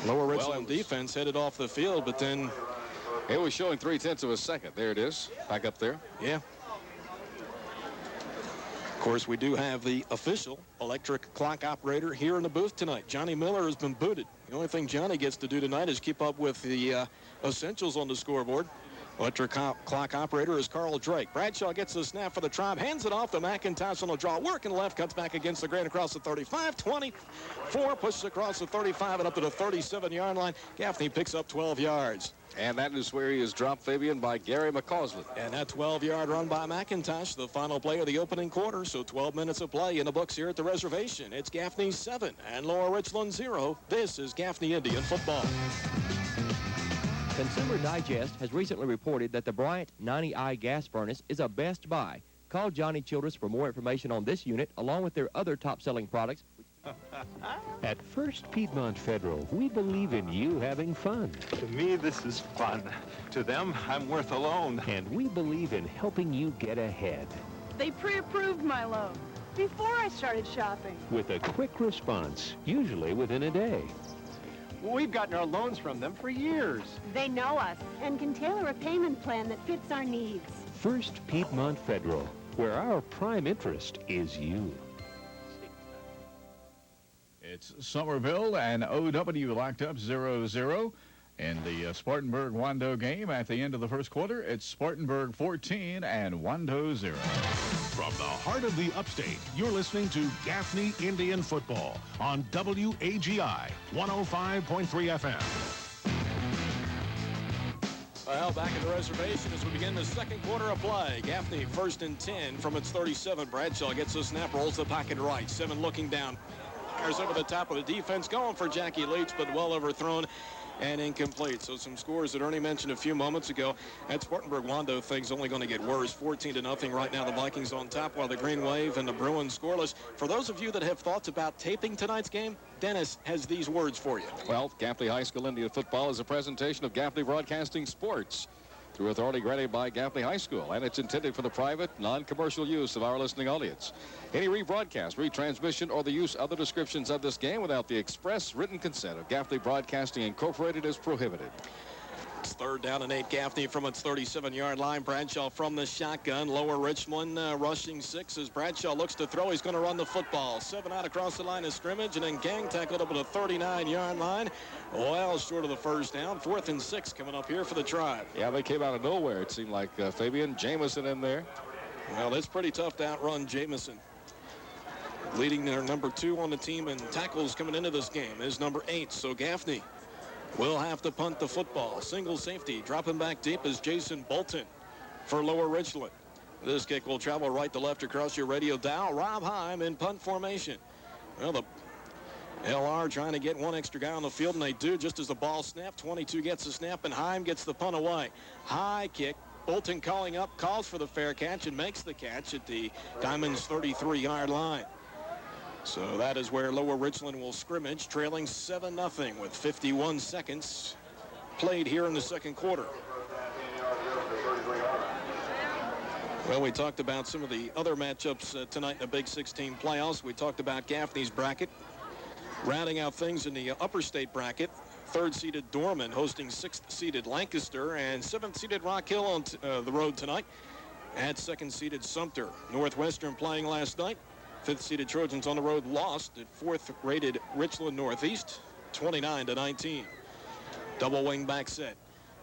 Lower Richland defense headed off the field, but then it was showing 0.3 of a second. There it is, back up there. Yeah. Of course, we do have the official electric clock operator here in the booth tonight. Johnny Miller has been booted. The only thing Johnny gets to do tonight is keep up with the essentials on the scoreboard. Electric clock operator is Carl Drake. Bradshaw gets the snap for the Tribe, hands it off to McIntosh on the draw. Working left, cuts back against the grain across the 35, 24, pushes across the 35 and up to the 37-yard line. Gaffney picks up 12 yards. And that is where he is dropped, Fabian, by Gary McCausland. And that 12-yard run by McIntosh, the final play of the opening quarter. So 12 minutes of play in the books here at the Reservation. It's Gaffney 7 and Lower Richland 0. This is Gaffney Indian football. Consumer Digest has recently reported that the Bryant 90i gas furnace is a best buy. Call Johnny Childress for more information on this unit, along with their other top-selling products. At First Piedmont Federal, we believe in you having fun. To me, this is fun. To them, I'm worth a loan. And we believe in helping you get ahead. They pre-approved my loan before I started shopping. With a quick response, usually within a day. We've gotten our loans from them for years. They know us and can tailor a payment plan that fits our needs. First Piedmont Federal, where our prime interest is you. It's Somerville and OW locked up 0-0 in the Spartanburg-Wando game. At the end of the first quarter, it's Spartanburg 14 and Wando 0. From the heart of the upstate, you're listening to Gaffney Indian Football on WAGI 105.3 FM. Well, back at the Reservation as we begin the second quarter of play. Gaffney 1st and 10 from its 37. Bradshaw gets the snap, rolls the pocket right. 7 looking down. Fires over the top of the defense, going for Jackie Leach, but well overthrown and incomplete. So some scores that Ernie mentioned a few moments ago. At Spartanburg-Wando, things only going to get worse. 14-0 right now. The Vikings on top while the Green Wave and the Bruins scoreless. For those of you that have thoughts about taping tonight's game, Dennis has these words for you. Well, Gaffney High School Indian Football is a presentation of Gaffney Broadcasting Sports through authority granted by Gaffney High School, and it's intended for the private, non-commercial use of our listening audience. Any rebroadcast, retransmission, or the use of other descriptions of this game without the express written consent of Gaffney Broadcasting Incorporated is prohibited. It's 3rd down and 8. Gaffney from its 37-yard line. Bradshaw from the shotgun. Lower Richland rushing 6 as Bradshaw looks to throw. He's going to run the football. 7 out across the line of scrimmage, and then gang tackled up at the 39-yard line. Well short of the first down. 4th and 6 coming up here for the Tribe. Yeah, they came out of nowhere, it seemed like. Fabian Jamison in there. Well, it's pretty tough to outrun Jamison. Leading their number 2 on the team in tackles coming into this game is number 8. So Gaffney will have to punt the football. Single safety. Dropping back deep is Jason Bolton for Lower Richland. This kick will travel right to left across your radio dial. Rob Heim in punt formation. Well, the LR trying to get one extra guy on the field, and they do just as the ball snapped. 22 gets the snap, and Heim gets the punt away. High kick. Bolton calling up, calls for the fair catch, and makes the catch at the Diamond's 33-yard line. So that is where Lower Richland will scrimmage, trailing 7-0 with 51 seconds played here in the second quarter. Well, we talked about some of the other matchups tonight in the Big 16 playoffs. We talked about Gaffney's bracket. Rounding out things in the upper state bracket, 3rd-seeded Dorman hosting 6th-seeded Lancaster, and 7th-seeded Rock Hill on the road tonight at 2nd-seeded Sumter. Northwestern playing last night. 5th-seeded Trojans on the road lost at 4th-rated Richland Northeast, 29-19. Double wing back set.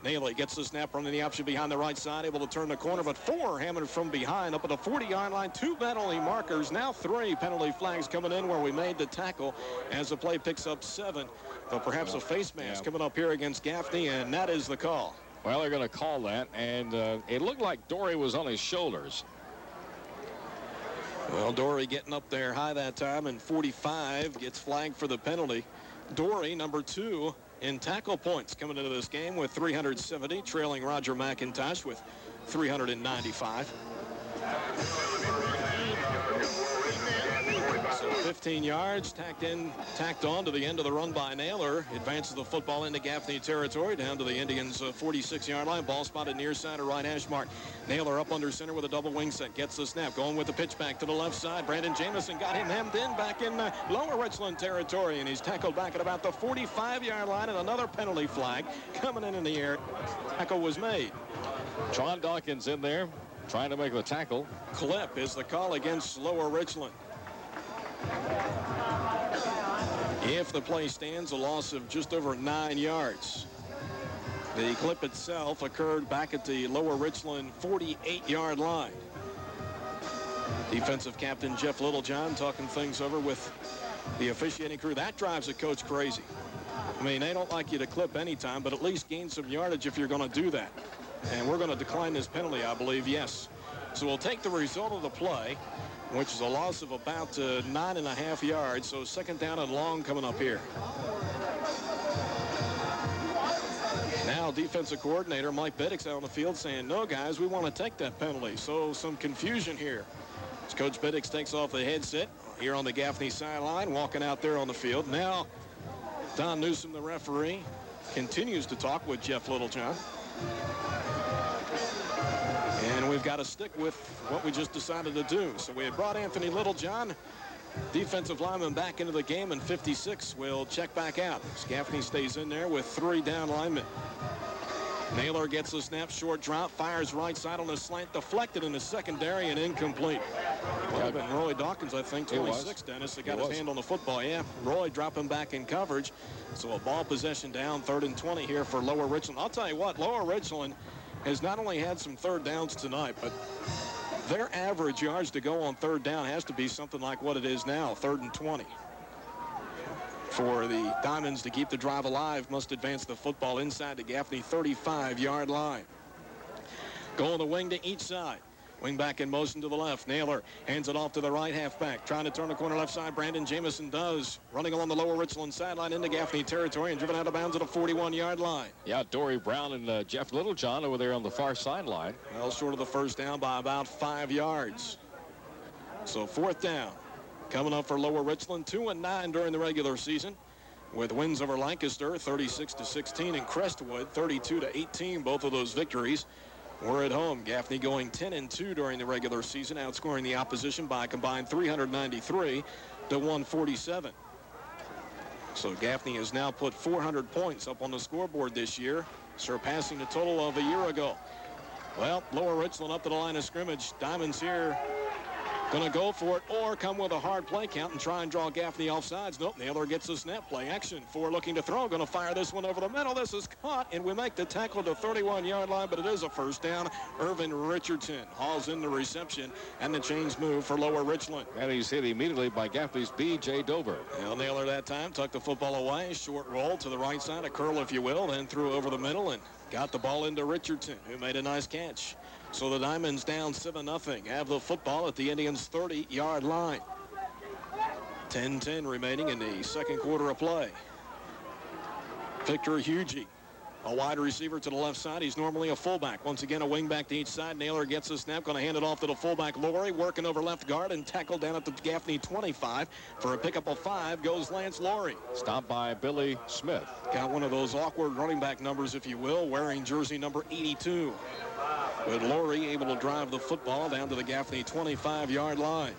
Naylor gets the snap running the option behind the right side, able to turn the corner, but 4 hammered from behind up at the 40-yard line. 2 penalty markers, now 3 penalty flags coming in where we made the tackle as the play picks up 7. But perhaps a face mask coming up here against Gaffney, and that is the call. Well, they're going to call that, and it looked like Dory was on his shoulders. Well, Dory getting up there high that time, and 45 gets flagged for the penalty. Dory, number 2 in tackle points coming into this game with 370, trailing Roger McIntosh with 395. So 15 yards tacked on to the end of the run by Naylor. Advances the football into Gaffney territory down to the Indians' 46-yard line. Ball spotted near side of right hash mark. Naylor up under center with a double wing set. Gets the snap. Going with the pitch back to the left side. Brandon Jamison got him hemmed in back in lower Richland territory, and he's tackled back at about the 45-yard line, and another penalty flag coming in the air. Tackle was made. John Dawkins in there trying to make the tackle. Clip is the call against lower Richland. If the play stands, a loss of just over 9 yards. The clip itself occurred back at the lower Richland 48-yard line. Defensive captain Jeff Littlejohn talking things over with the officiating crew. That drives a coach crazy. I mean, they don't like you to clip anytime, but at least gain some yardage if you're going to do that. And we're going to decline this penalty, I believe, yes. So we'll take the result of the play, which is a loss of about 9.5 yards. So second down and long coming up here. Now defensive coordinator Mike Biddick's out on the field saying, no, guys, we want to take that penalty. So some confusion here. As Coach Biddick takes off the headset here on the Gaffney sideline, walking out there on the field. Now Don Newsom, the referee, continues to talk with Jeff Littlejohn. And we've got to stick with what we just decided to do. So we had brought Anthony Littlejohn, defensive lineman, back into the game, and 56 will check back out. Gaffney stays in there with 3 down linemen. Naylor gets the snap, short drop, fires right side on the slant, deflected in the secondary and incomplete. Well, been Roy Dawkins, I think, 26, Dennis, that got his hand on the football. Yeah, Roy dropping back in coverage. So a ball possession down, 3rd and 20 here for Lower Richland. I'll tell you what, Lower Richland has not only had some third downs tonight, but their average yards to go on 3rd down has to be something like what it is now, 3rd and 20. For the Diamonds to keep the drive alive, must advance the football inside the Gaffney 35-yard line. Going the wing to each side. Wing back in motion to the left. Naylor hands it off to the right halfback. Trying to turn the corner left side. Brandon Jamison does. Running along the lower Richland sideline into Gaffney territory and driven out of bounds at a 41-yard line. Yeah, Dory Brown and Jeff Littlejohn over there on the far sideline. Well, short of the first down by about 5 yards. So 4th down. Coming up for Lower Richland, 2-9 during the regular season, with wins over Lancaster 36-16 and Crestwood 32-18. Both of those victories were at home. Gaffney going 10-2 during the regular season, outscoring the opposition by a combined 393-147. So Gaffney has now put 400 points up on the scoreboard this year, surpassing the total of a year ago. Well, Lower Richland up to the line of scrimmage. Diamonds here going to go for it or come with a hard play count and try and draw Gaffney off sides. Nope, Naylor gets the snap. Play action. 4 looking to throw. Going to fire this one over the middle. This is caught, and we make the tackle to the 31-yard line, but it is a first down. Irvin Richardson hauls in the reception, and the chains move for Lower Richland. And he's hit immediately by Gaffney's B.J. Dover. Well, Naylor that time tucked the football away. Short roll to the right side, a curl, if you will, then threw over the middle and got the ball into Richardson, who made a nice catch. So the Diamonds down 7-0, have the football at the Indians' 30-yard line. 10-10 remaining in the second quarter of play. Victor Hugie, a wide receiver to the left side. He's normally a fullback. Once again, a wing back to each side. Naylor gets the snap, going to hand it off to the fullback, Laurie, working over left guard and tackled down at the Gaffney 25. For a pickup of 5 goes Lance Laurie. Stopped by Billy Smith. Got one of those awkward running back numbers, if you will, wearing jersey number 82. But Laurie able to drive the football down to the Gaffney 25-yard line.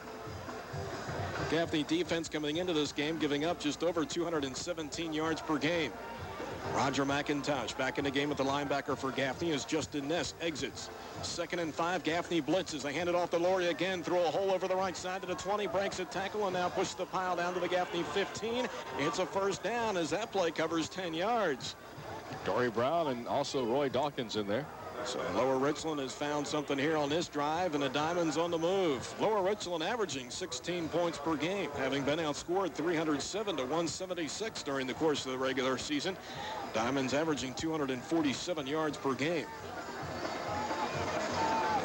Gaffney defense coming into this game giving up just over 217 yards per game. Roger McIntosh back in the game with the linebacker for Gaffney as Justin Ness exits. 2nd and 5, Gaffney blitzes. They hand it off to Laurie again, throw a hole over the right side to the 20, breaks a tackle, and now push the pile down to the Gaffney 15. It's a first down as that play covers 10 yards. Dory Brown and also Roy Dawkins in there. So Lower Richland has found something here on this drive, and the Diamonds on the move. Lower Richland averaging 16 points per game, having been outscored 307-176 during the course of the regular season. Diamonds averaging 247 yards per game.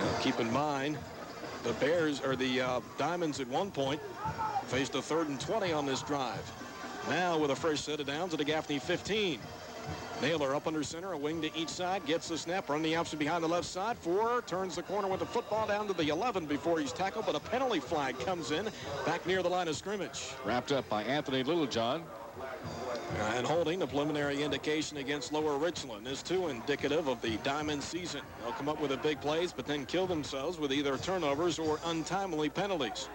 Now, keep in mind, The Bears, or the Diamonds at one point, faced a 3rd and 20 on this drive. Now with a fresh set of downs at the Gaffney 15. Naylor up under center, a wing to each side, gets the snap, run the option behind the left side. 4, turns the corner with the football down to the 11 before he's tackled, but a penalty flag comes in back near the line of scrimmage. Wrapped up by Anthony Littlejohn. And holding, the preliminary indication against Lower Richland is too indicative of the Diamond season. They'll come up with the big plays, but then kill themselves with either turnovers or untimely penalties.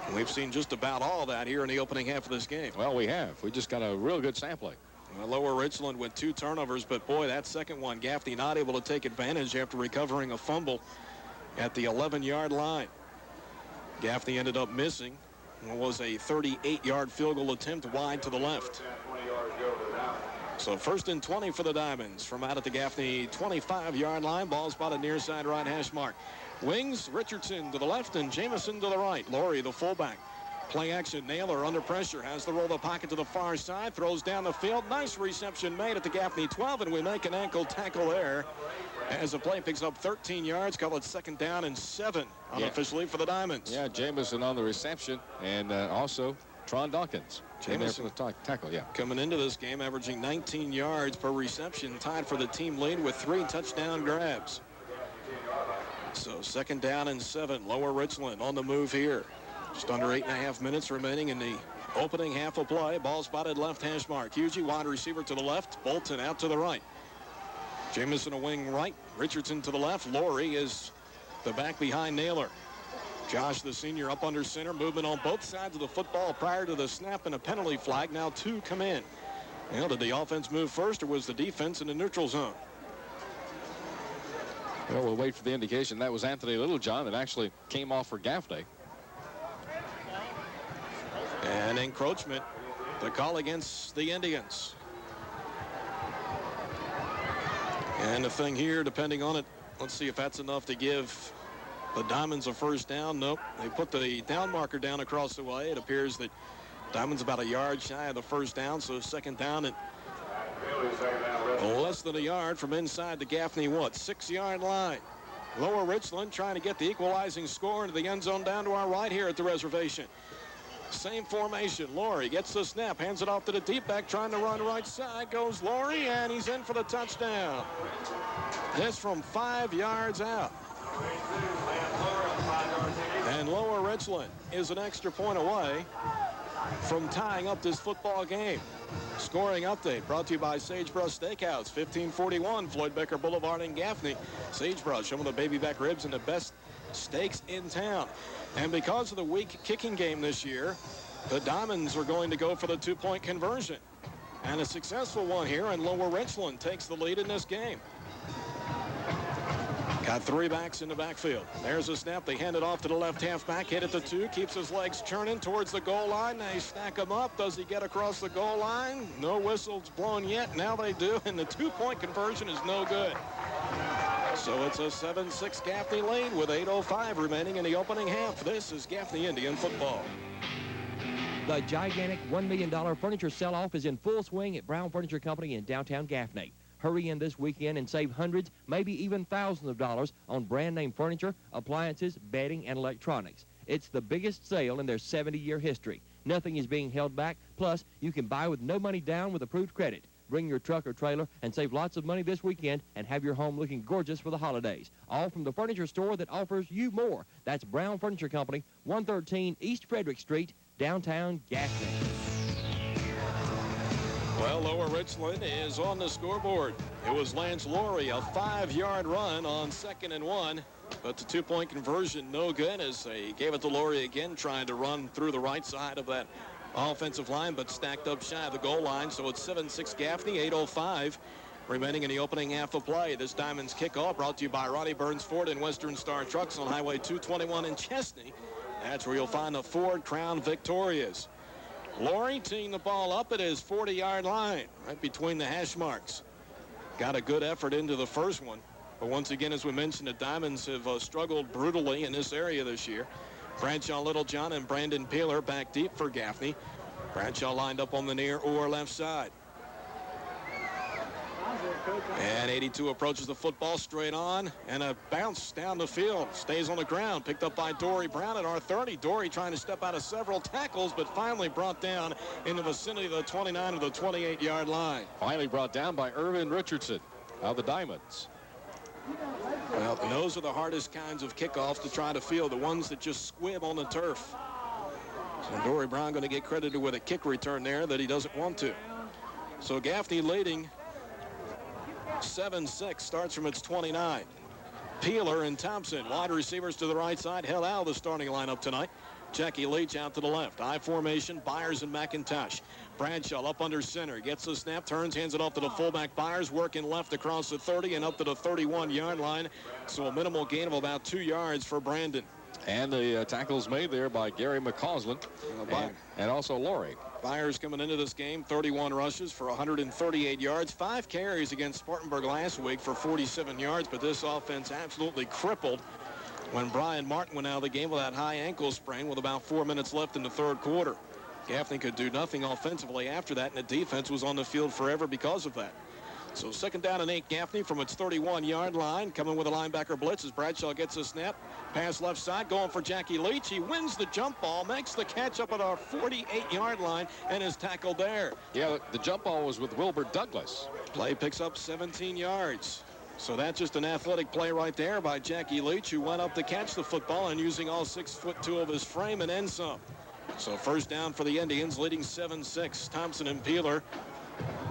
And we've seen just about all that here in the opening half of this game. Well, we have. We just got a real good sampling. Well, Lower Richland with 2 turnovers, but boy, that second one, Gaffney not able to take advantage after recovering a fumble at the 11-yard line. Gaffney ended up missing. It was a 38-yard field goal attempt wide to the left. So 1st and 20 for the Diamonds from out at the Gaffney 25-yard line. Ball spotted near side right hash mark. Wings, Richardson to the left and Jamison to the right. Laurie, the fullback. Play action, Naylor under pressure, has the roll of the pocket to the far side, throws down the field. Nice reception made at the Gaffney 12, and we make an ankle tackle there as the play picks up 13 yards. Call it 2nd down and 7 unofficially for the Diamonds. Yeah, Jamison on the reception, and also Tron Dawkins. Jamison for the tackle, yeah. Coming into this game, averaging 19 yards per reception, tied for the team lead with 3 touchdown grabs. So 2nd down and 7. Lower Richland on the move here. Just under 8.5 minutes remaining in the opening half of play. Ball spotted left hash mark. Hugie, wide receiver to the left. Bolton out to the right. Jamison a wing right. Richardson to the left. Laurie is the back behind Naylor. Josh, the senior, up under center. Movement on both sides of the football prior to the snap and a penalty flag. Now 2 come in. Well, did the offense move first, or was the defense in the neutral zone? Well, we'll wait for the indication. That was Anthony Littlejohn that actually came off for Gaffney. And encroachment, the call against the Indians. And the thing here, depending on it, let's see if that's enough to give the Diamonds a 1st down. Nope, they put the down marker down across the way. It appears that Diamonds about a yard shy of the 1st down, so 2nd down at less than a yard from inside the Gaffney, 6-yard line. Lower Richland trying to get the equalizing score into the end zone down to our right here at the reservation. Same formation. Laurie gets the snap, hands it off to the deep back, trying to run right side. Goes Laurie, and he's in for the touchdown. This from 5 yards out. And Lower Richland is an extra point away from tying up this football game. Scoring update brought to you by Sagebrush Steakhouse, 1541 Floyd Becker Boulevard in Gaffney. Sagebrush, some of the baby back ribs and the best steaks in town. And because of the weak kicking game this year, the Diamonds are going to go for the 2-point conversion. And a successful one here, and Lower Richland takes the lead in this game. Got 3 backs in the backfield. There's a snap. They hand it off to the left halfback. Hit at the 2. Keeps his legs churning towards the goal line. They stack him up. Does he get across the goal line? No whistles blown yet. Now they do, and the 2-point conversion is no good. So it's a 7-6 Gaffney lead with 8:05 remaining in the opening half. This is Gaffney Indian football. The gigantic $1 million furniture sell-off is in full swing at Brown Furniture Company in downtown Gaffney. Hurry in this weekend and save hundreds, maybe even thousands of dollars on brand-name furniture, appliances, bedding, and electronics. It's the biggest sale in their 70-year history. Nothing is being held back. Plus, you can buy with no money down with approved credit. Bring your truck or trailer and save lots of money this weekend and have your home looking gorgeous for the holidays. All from the furniture store that offers you more. That's Brown Furniture Company, 113 East Frederick Street, downtown Gaffney. Well, Lower Richland is on the scoreboard. It was Lance Laurie, a 5-yard run on 2nd and 1. But the 2-point conversion, no good, as they gave it to Laurie again, trying to run through the right side of that offensive line, but stacked up shy of the goal line. So it's 7-6 Gaffney, 8:05 remaining in the opening half of play. This Diamonds kickoff brought to you by Ronnie Burns Ford and Western Star Trucks on Highway 221 in Chesney. That's where you'll find the Ford Crown Victorias. Laurie teeing the ball up at his 40-yard line, right between the hash marks. Got a good effort into the first one. But once again, as we mentioned, the Diamonds have struggled brutally in this area this year. Bradshaw Littlejohn and Brandon Peeler back deep for Gaffney. Bradshaw lined up on the near or left side. And 82 approaches the football straight on, and a bounce down the field. Stays on the ground, picked up by Dory Brown at our 30. Dory trying to step out of several tackles, but finally brought down in the vicinity of the 29 of the 28-yard line. Finally brought down by Irvin Richardson of the Diamonds. Well, those are the hardest kinds of kickoffs to try to field, the ones that just squib on the turf. So Dory Brown going to get credited with a kick return there that he doesn't want to. So Gaffney leading 7-6, starts from its 29. Peeler and Thompson, wide receivers to the right side, held out of the starting lineup tonight. Jackie Leach out to the left. I formation, Byers and McIntosh. Bradshaw up under center, gets the snap, turns, hands it off to the fullback. Byers working left across the 30 and up to the 31-yard line. So a minimal gain of about 2 yards for Brandon. And the tackles made there by Gary McCausland and also Laurie. Byers coming into this game, 31 rushes for 138 yards, 5 carries against Spartanburg last week for 47 yards, but this offense absolutely crippled when Brian Martin went out of the game with that high ankle sprain with about 4 minutes left in the third quarter. Gaffney could do nothing offensively after that, and the defense was on the field forever because of that. So 2nd down and 8, Gaffney from its 31-yard line, coming with a linebacker blitz as Bradshaw gets a snap. Pass left side, going for Jackie Leach. He wins the jump ball, makes the catch up at our 48-yard line, and is tackled there. Yeah, the jump ball was with Wilbert Douglas. Play picks up 17 yards. So that's just an athletic play right there by Jackie Leach, who went up to catch the football and using all 6'2" of his frame and then some. So 1st down for the Indians, leading 7-6. Thompson and Peeler.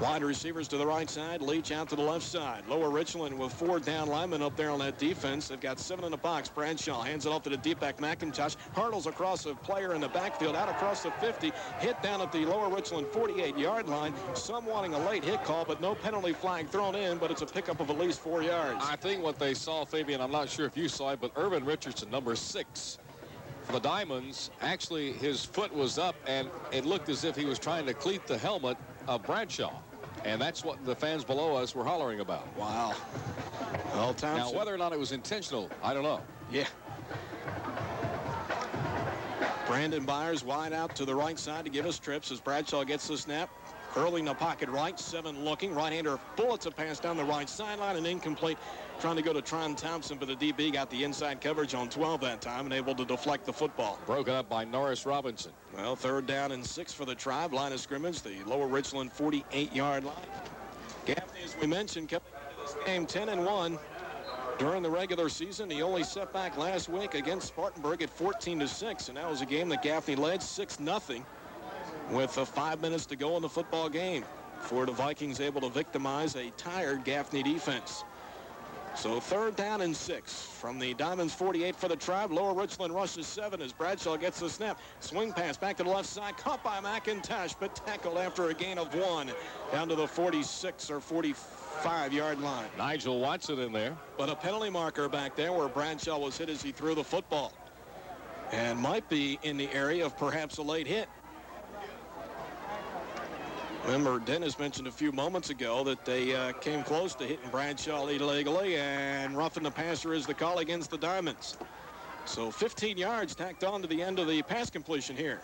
Wide receivers to the right side, Leach out to the left side. Lower Richland with 4 down linemen up there on that defense. They've got 7 in the box. Bradshaw hands it off to the deep back McIntosh. Hurdles across a player in the backfield, out across the 50. Hit down at the Lower Richland 48-yard line. Some wanting a late hit call, but no penalty flag thrown in, but it's a pickup of at least 4 yards. I think what they saw, Fabian, I'm not sure if you saw it, but Irvin Richardson, number 6, for the Diamonds, actually his foot was up, and it looked as if he was trying to cleat the helmet of Bradshaw. And that's what the fans below us were hollering about. Wow. Well, now, whether or not it was intentional, I don't know. Yeah. Brandon Byers wide out to the right side to give us trips as Bradshaw gets the snap. Curling the pocket right, 7 looking. Right-hander bullets a pass down the right sideline and incomplete. Trying to go to Tron Thompson, but the DB got the inside coverage on 12 that time and able to deflect the football. Broken up by Norris Robinson. Well, 3rd down and 6 for the Tribe. Line of scrimmage, the Lower Richland 48-yard line. Gaffney, as we mentioned, kept this game 10-1 during the regular season. He only set back last week against Spartanburg at 14-6, and that was a game that Gaffney led 6-0 with 5 minutes to go in the football game before the Vikings able to victimize a tired Gaffney defense. So 3rd down and 6 from the Diamonds 48 for the Tribe. Lower Richland rushes 7 as Bradshaw gets the snap. Swing pass back to the left side, caught by McIntosh, but tackled after a gain of 1 down to the 46 or 45-yard line. Nigel Watson in there. But a penalty marker back there where Bradshaw was hit as he threw the football. And might be in the area of perhaps a late hit. Remember, Dennis mentioned a few moments ago that they came close to hitting Bradshaw illegally, and roughing the passer is the call against the Diamonds. So 15 yards tacked on to the end of the pass completion here.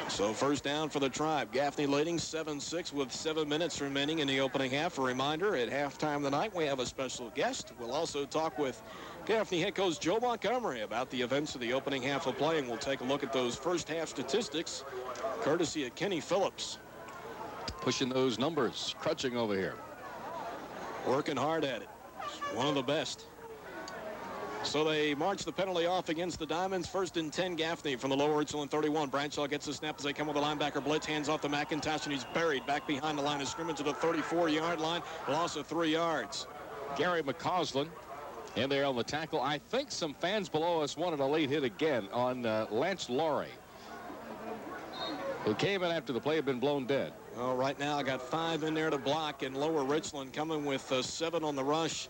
So 1st down for the Tribe. Gaffney leading 7-6 with 7 minutes remaining in the opening half. A reminder, at halftime tonight, we have a special guest. We'll also talk with Gaffney head coach Joe Montgomery about the events of the opening half of play, and we'll take a look at those first half statistics, courtesy of Kenny Phillips. Pushing those numbers, crutching over here. Working hard at it. One of the best. So they march the penalty off against the Diamonds. 1st and 10, Gaffney from the Lower Richland 31. Bradshaw gets the snap as they come with a linebacker blitz. Hands off to McIntosh, and he's buried back behind the line of scrimmage at the 34-yard line. Loss of 3 yards. Gary McCausland in there on the tackle. I think some fans below us wanted a late hit again on Lance Laurie, who came in after the play had been blown dead. Well, right now I got 5 in there to block, and Lower Richland coming with 7 on the rush.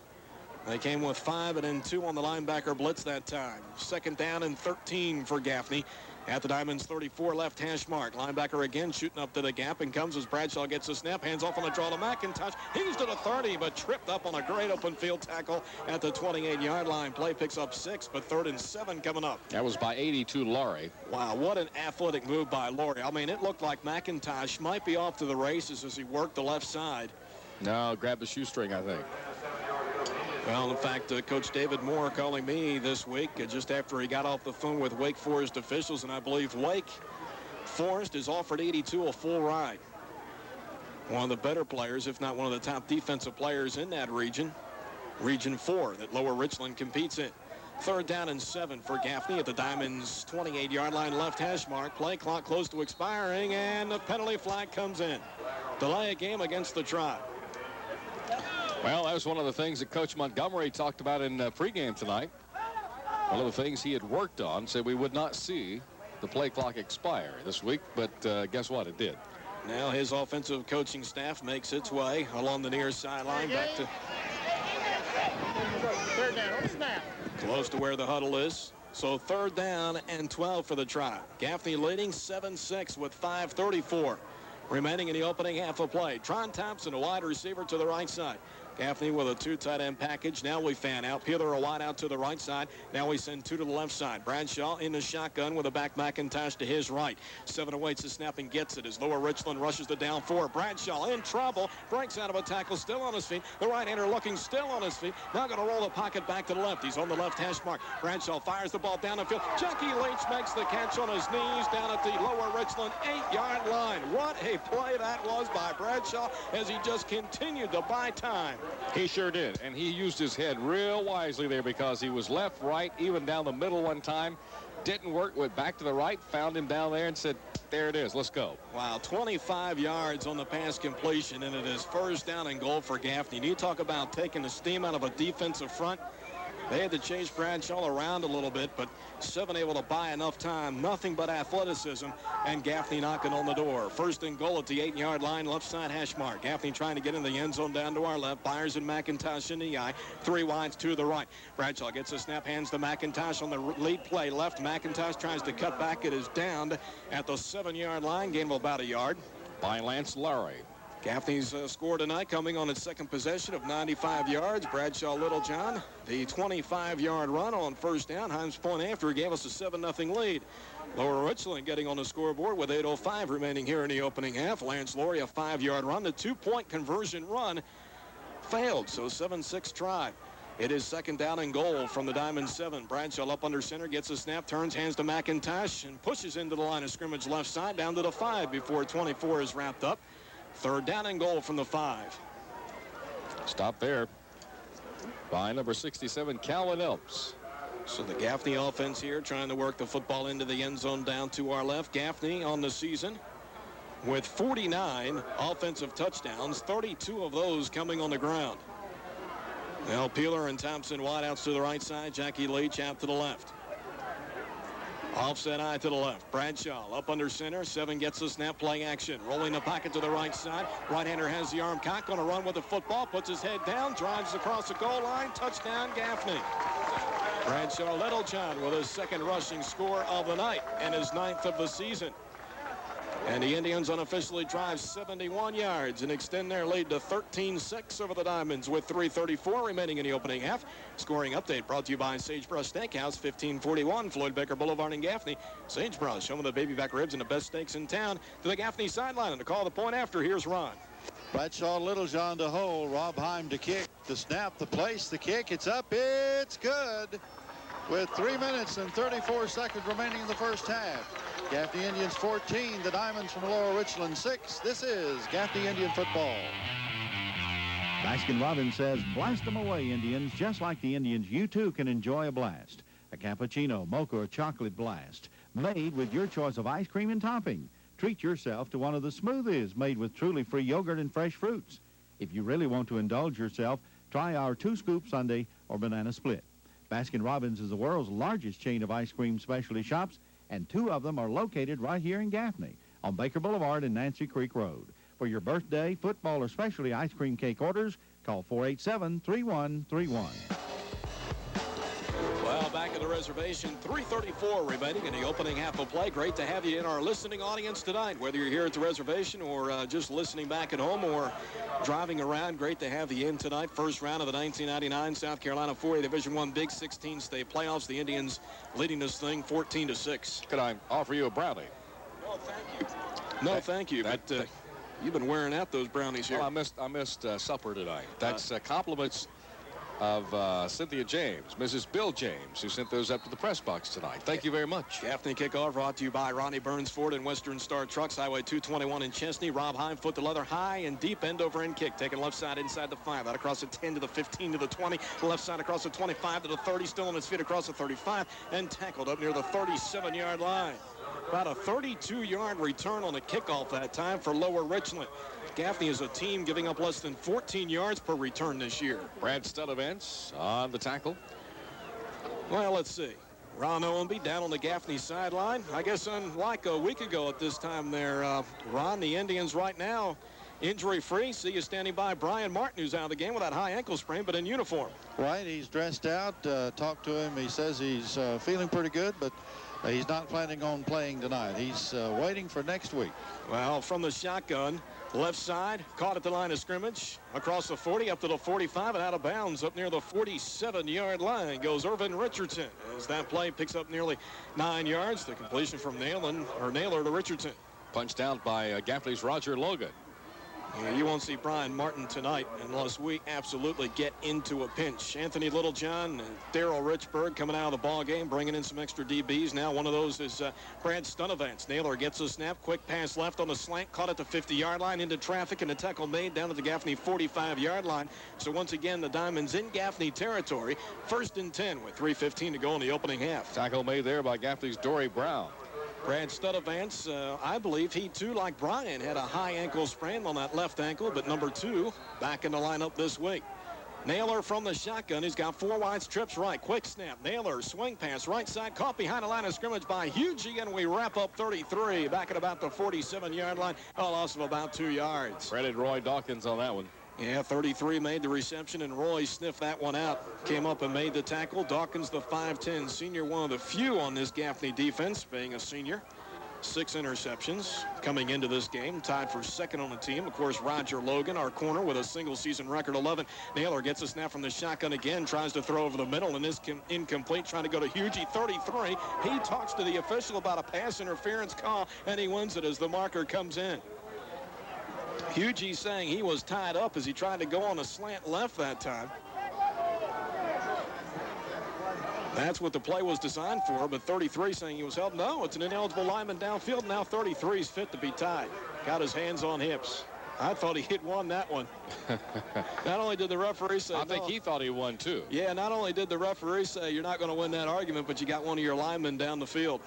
They came with 5 and then 2 on the linebacker blitz that time. 2nd down and 13 for Gaffney. At the Diamond's 34 left hash mark. Linebacker again shooting up to the gap and comes as Bradshaw gets a snap. Hands off on the draw to McIntosh. He's to the 30, but tripped up on a great open field tackle at the 28-yard line. Play picks up 6, but 3rd and 7 coming up. That was by 82 Laurie. Wow, what an athletic move by Laurie. I mean, it looked like McIntosh might be off to the races as he worked the left side. No, grabbed the shoestring, I think. Well, in fact, Coach David Moore calling me this week just after he got off the phone with Wake Forest officials, and I believe Wake Forest has offered 82 a full ride. One of the better players, if not one of the top defensive players in that region, Region 4, that Lower Richland competes in. 3rd down and 7 for Gaffney at the Diamond's 28-yard line left hash mark. Play clock close to expiring, and the penalty flag comes in. Delay a game against the Tribe. Well, that was one of the things that Coach Montgomery talked about in pregame tonight. One of the things he had worked on, said we would not see the play clock expire this week, but guess what? It did. Now his offensive coaching staff makes its way along the near sideline back to 3rd down on the snap. Close to where the huddle is. So 3rd down and 12 for the Tribe. Gaffney leading 7-6 with 5:34 remaining in the opening half of play. Tron Thompson, a wide receiver to the right side. Gaffney with a 2 tight end package. Now we fan out. Peeler a wide out to the right side. Now we send 2 to the left side. Bradshaw in the shotgun with a back McIntosh to his right. 7 awaits the snap and gets it as Lower Richland rushes the down 4. Bradshaw in trouble. Breaks out of a tackle, still on his feet. The right-hander looking still on his feet. Now going to roll the pocket back to the left. He's on the left hash mark. Bradshaw fires the ball down the field. Jackie Leach makes the catch on his knees down at the Lower Richland 8-yard line. What a play that was by Bradshaw as he just continued to buy time. He sure did, and he used his head real wisely there because he was left, right, even down the middle one time. Didn't work, went back to the right, found him down there and said, there it is, let's go. Wow, 25 yards on the pass completion, and it is 1st down and goal for Gaffney. You talk about taking the steam out of a defensive front. They had to chase Bradshaw around a little bit, but 7 able to buy enough time. Nothing but athleticism, and Gaffney knocking on the door. 1st and goal at the 8-yard line, left side hash mark. Gaffney trying to get in the end zone down to our left. Byers and McIntosh in the eye. 3 wides to the right. Bradshaw gets a snap, hands to McIntosh on the lead play left. McIntosh tries to cut back. It is downed at the 7-yard line, gain of about a yard. By Lance Laurie. Gaffney's score tonight coming on its 2nd possession of 95 yards. Bradshaw Littlejohn, the 25-yard run on 1st down. Himes Point after gave us a 7-0 lead. Lower Richland getting on the scoreboard with 8:05 remaining here in the opening half. Lance Laurie, a 5-yard run. The 2-point conversion run failed, so 7-6 Tribe. It is 2nd down and goal from the Diamond 7. Bradshaw up under center, gets a snap, turns, hands to McIntosh, and pushes into the line of scrimmage left side down to the 5 before 24 is wrapped up. 3rd down and goal from the 5. Stop there by number 67, Calvin Elps. So the Gaffney offense here trying to work the football into the end zone down to our left. Gaffney on the season with 49 offensive touchdowns, 32 of those coming on the ground. Now Peeler and Thompson wide outs to the right side. Jackie Leach out to the left. Offset eye to the left. Bradshaw up under center. 7 gets the snap, play action. Rolling the pocket to the right side. Right-hander has the arm cocked, going to run with the football. Puts his head down, drives across the goal line. Touchdown, Gaffney. Bradshaw Littlejohn with his 2nd rushing score of the night and his 9th of the season. And the Indians unofficially drive 71 yards and extend their lead to 13-6 over the Diamonds with 3:34 remaining in the opening half. Scoring update brought to you by Sagebrush Steakhouse, 1541 Floyd Baker Boulevard in Gaffney. Sagebrush, home of the baby back ribs and the best steaks in town. To the Gaffney sideline, and to call the point after, here's Ron. Bradshaw Littlejohn to hold. Rob Heim to kick. The snap, the place, the kick. It's up. It's good. With 3 minutes and 34 seconds remaining in the 1st half. Gaffney Indians 14, the Diamonds from Lower Richland 6. This is Gaffney Indian football. Baskin-Robbins says, blast them away, Indians. Just like the Indians, you too can enjoy a blast. A cappuccino, mocha, or chocolate blast. Made with your choice of ice cream and topping. Treat yourself to one of the smoothies made with truly free yogurt and fresh fruits. If you really want to indulge yourself, try our 2-scoop sundae or banana split. Baskin-Robbins is the world's largest chain of ice cream specialty shops, and 2 of them are located right here in Gaffney on Baker Boulevard and Nancy Creek Road. For your birthday, football, or specialty ice cream cake orders, call 487-3131. Well, back at the reservation. 3:34 remaining in the opening half of play. Great to have you in our listening audience tonight, whether you're here at the reservation or just listening back at home or driving around. Great to have you in tonight. First round of the 1999 South Carolina 4A Division I Big 16 state playoffs. The Indians leading this thing 14-6. Could I offer you a brownie? No, thank you. No, thank you. But you've been wearing out those brownies here. Well, I missed supper tonight. That's compliments of Cynthia James, Mrs. Bill James, who sent those up to the press box tonight. Thank you very much. Gaffney kickoff brought to you by Ronnie Burns Ford and Western Star Trucks, Highway 221 in Chesney. Rob Heim, foot to leather, high and deep, end over end kick, taking left side inside the 5, out across the 10 to the 15 to the 20, left side across the 25 to the 30, still on his feet across the 35, and tackled up near the 37-yard line. About a 32-yard return on the kickoff that time for Lower Richland. Gaffney is a team giving up less than 14 yards per return this year. Brad Studevants on the tackle. Well, let's see. Ron Owenby down on the Gaffney sideline. I guess unlike a week ago at this time there, Ron, the Indians right now injury-free. See you standing by Brian Martin, who's out of the game with that high ankle sprain, but in uniform. Right, he's dressed out. Talked to him. He says he's feeling pretty good, but he's not planning on playing tonight. He's waiting for next week. Well, from the shotgun, left side, caught at the line of scrimmage, across the 40, up to the 45, and out of bounds up near the 47-yard line goes Irvin Richardson. As that play picks up nearly 9 yards, the completion from Naylor to Richardson. Punched out by Gaffney's Roger Logan. Yeah, you won't see Brian Martin tonight unless we absolutely get into a pinch. Anthony Littlejohn and Darrell Richburg coming out of the ball game, bringing in some extra DBs. Now one of those is Brad Studevants. Naylor gets a snap, quick pass left on the slant, caught at the 50-yard line into traffic, and a tackle made down at the Gaffney 45-yard line. So once again, the Diamonds in Gaffney territory. 1st and 10 with 3:15 to go in the opening half. Tackle made there by Gaffney's Dory Brown. Brad Studevants, I believe he too, like Brian, had a high ankle sprain on that left ankle, but number 2 back in the lineup this week. Naylor from the shotgun. He's got 4 wide strips right. Quick snap. Naylor swing pass right side. Caught behind the line of scrimmage by Hugie, and we wrap up 33 back at about the 47-yard line. A loss of about 2 yards. Credit Roy Dawkins on that one. Yeah, 33 made the reception, and Roy sniffed that one out. Came up and made the tackle. Dawkins, the 5'10 senior, one of the few on this Gaffney defense, being a senior. 6 interceptions coming into this game, tied for 2nd on the team. Of course, Roger Logan, our corner, with a single-season record 11. Naylor gets a snap from the shotgun again, tries to throw over the middle, and is incomplete, trying to go to Hugie, 33. He talks to the official about a pass interference call, and he wins it as the marker comes in. Hugie saying he was tied up as he tried to go on a slant left that time. That's what the play was designed for, but 33 saying he was held. No, it's an ineligible lineman downfield. Now 33 is fit to be tied. Got his hands on hips. I thought he had won that one. Not only did the referee say, I think he thought he won too. Yeah, not only did the referee say you're not going to win that argument, but you got one of your linemen down the field.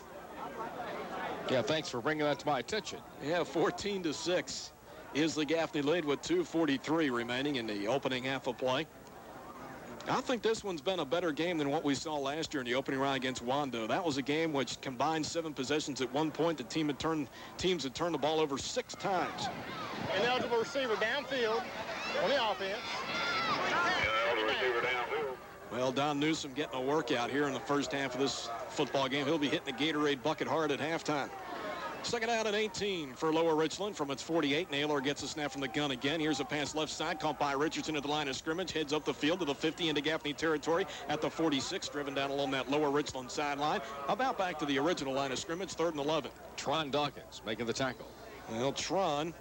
Yeah, thanks for bringing that to my attention. Yeah, 14-6 is the Gaffney lead with 2:43 remaining in the opening half of play. I think this one's been a better game than what we saw last year in the opening round against Wando. That was a game which combined 7 possessions at one point. The teams had turned the ball over 6 times. Ineligible receiver downfield on the offense. Well, Don Newsom getting a workout here in the first half of this football game. He'll be hitting the Gatorade bucket hard at halftime. 2nd down and 18 for Lower Richland from its 48. Naylor gets a snap from the gun again. Here's a pass left side, caught by Richardson at the line of scrimmage. Heads up the field to the 50 into Gaffney territory at the 46. Driven down along that Lower Richland sideline. About back to the original line of scrimmage, 3rd and 11. Tron Dawkins making the tackle. Well, Tron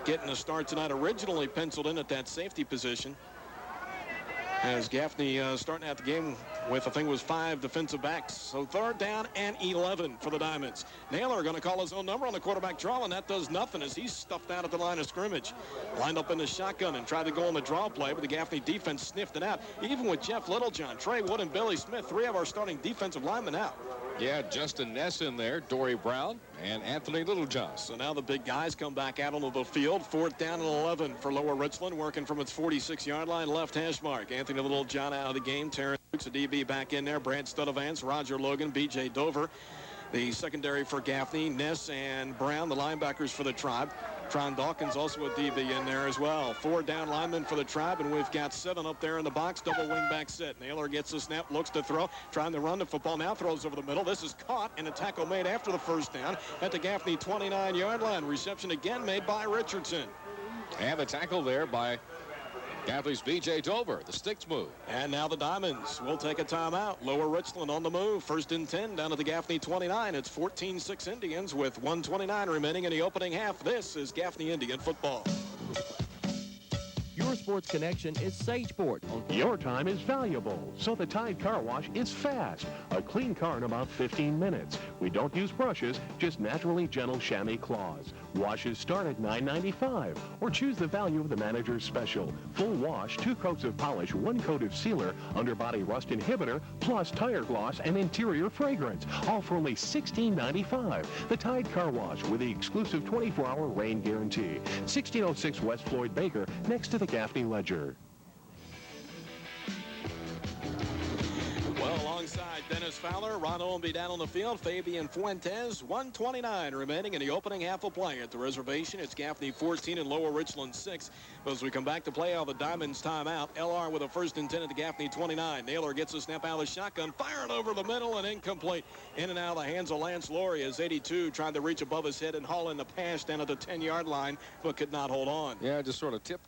getting a start tonight. Originally penciled in at that safety position. As Gaffney starting out the game with, I think it was 5 defensive backs. So 3rd down and 11 for the Diamonds. Naylor going to call his own number on the quarterback draw, and that does nothing as he's stuffed out at the line of scrimmage. Lined up in the shotgun and tried to go on the draw play, but the Gaffney defense sniffed it out. Even with Jeff Littlejohn, Trey Wood, and Billy Smith, 3 of our starting defensive linemen out. Yeah, Justin Ness in there, Dory Brown, and Anthony Littlejohn. So now the big guys come back out onto the field. 4th down and 11 for Lower Richland, working from its 46-yard line, left hash mark. Anthony Littlejohn out of the game. Terrence Dukes, a DB, back in there. Brad Studevants, Roger Logan, B.J. Dover. The secondary for Gaffney, Ness and Brown, the linebackers for the Tribe. Tron Dawkins also a DB in there as well. 4 down linemen for the Tribe, and we've got 7 up there in the box. Double wing back set. Naylor gets the snap, looks to throw, trying to run the football. Now throws over the middle. This is caught, and a tackle made after the first down at the Gaffney 29-yard line. Reception again made by Richardson. And the tackle there by Gaffney's B.J. Dover. The sticks move. And now the Diamonds will take a timeout. Lower Richland on the move. 1st and 10 down to the Gaffney 29. It's 14-6 Indians with 1:29 remaining in the opening half. This is Gaffney Indian football. Your sports connection is Sageport. Your time is valuable, so the Tide Car Wash is fast. A clean car in about 15 minutes. We don't use brushes, just naturally gentle chamois cloths. Washes start at $9.95, or choose the value of the manager's special. Full wash, 2 coats of polish, 1 coat of sealer, underbody rust inhibitor, plus tire gloss and interior fragrance. All for only $16.95. The Tide Car Wash with the exclusive 24-hour rain guarantee. 1606 West Floyd Baker, next to the Gaffney Ledger. Well, alongside Dennis Fowler, Ron Owenby down on the field, Fabian Fuentes, 1:29 remaining in the opening half of play at the Reservation. It's Gaffney 14 and Lower Richland 6. As we come back to play out the Diamonds timeout, LR with a 1st and 10 at the Gaffney 29. Naylor gets a snap out of the shotgun, firing over the middle and incomplete. In and out of the hands of Lance Laurie as 82 tried to reach above his head and haul in the pass down at the 10-yard line, but could not hold on. Yeah, just sort of tip.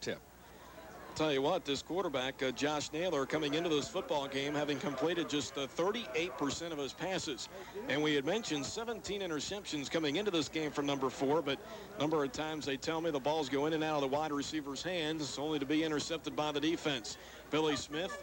Tell you what, this quarterback, Josh Naylor, coming into this football game, having completed just 38% of his passes. And we had mentioned 17 interceptions coming into this game for number 4, but a number of times they tell me the balls go in and out of the wide receiver's hands, only to be intercepted by the defense. Billy Smith,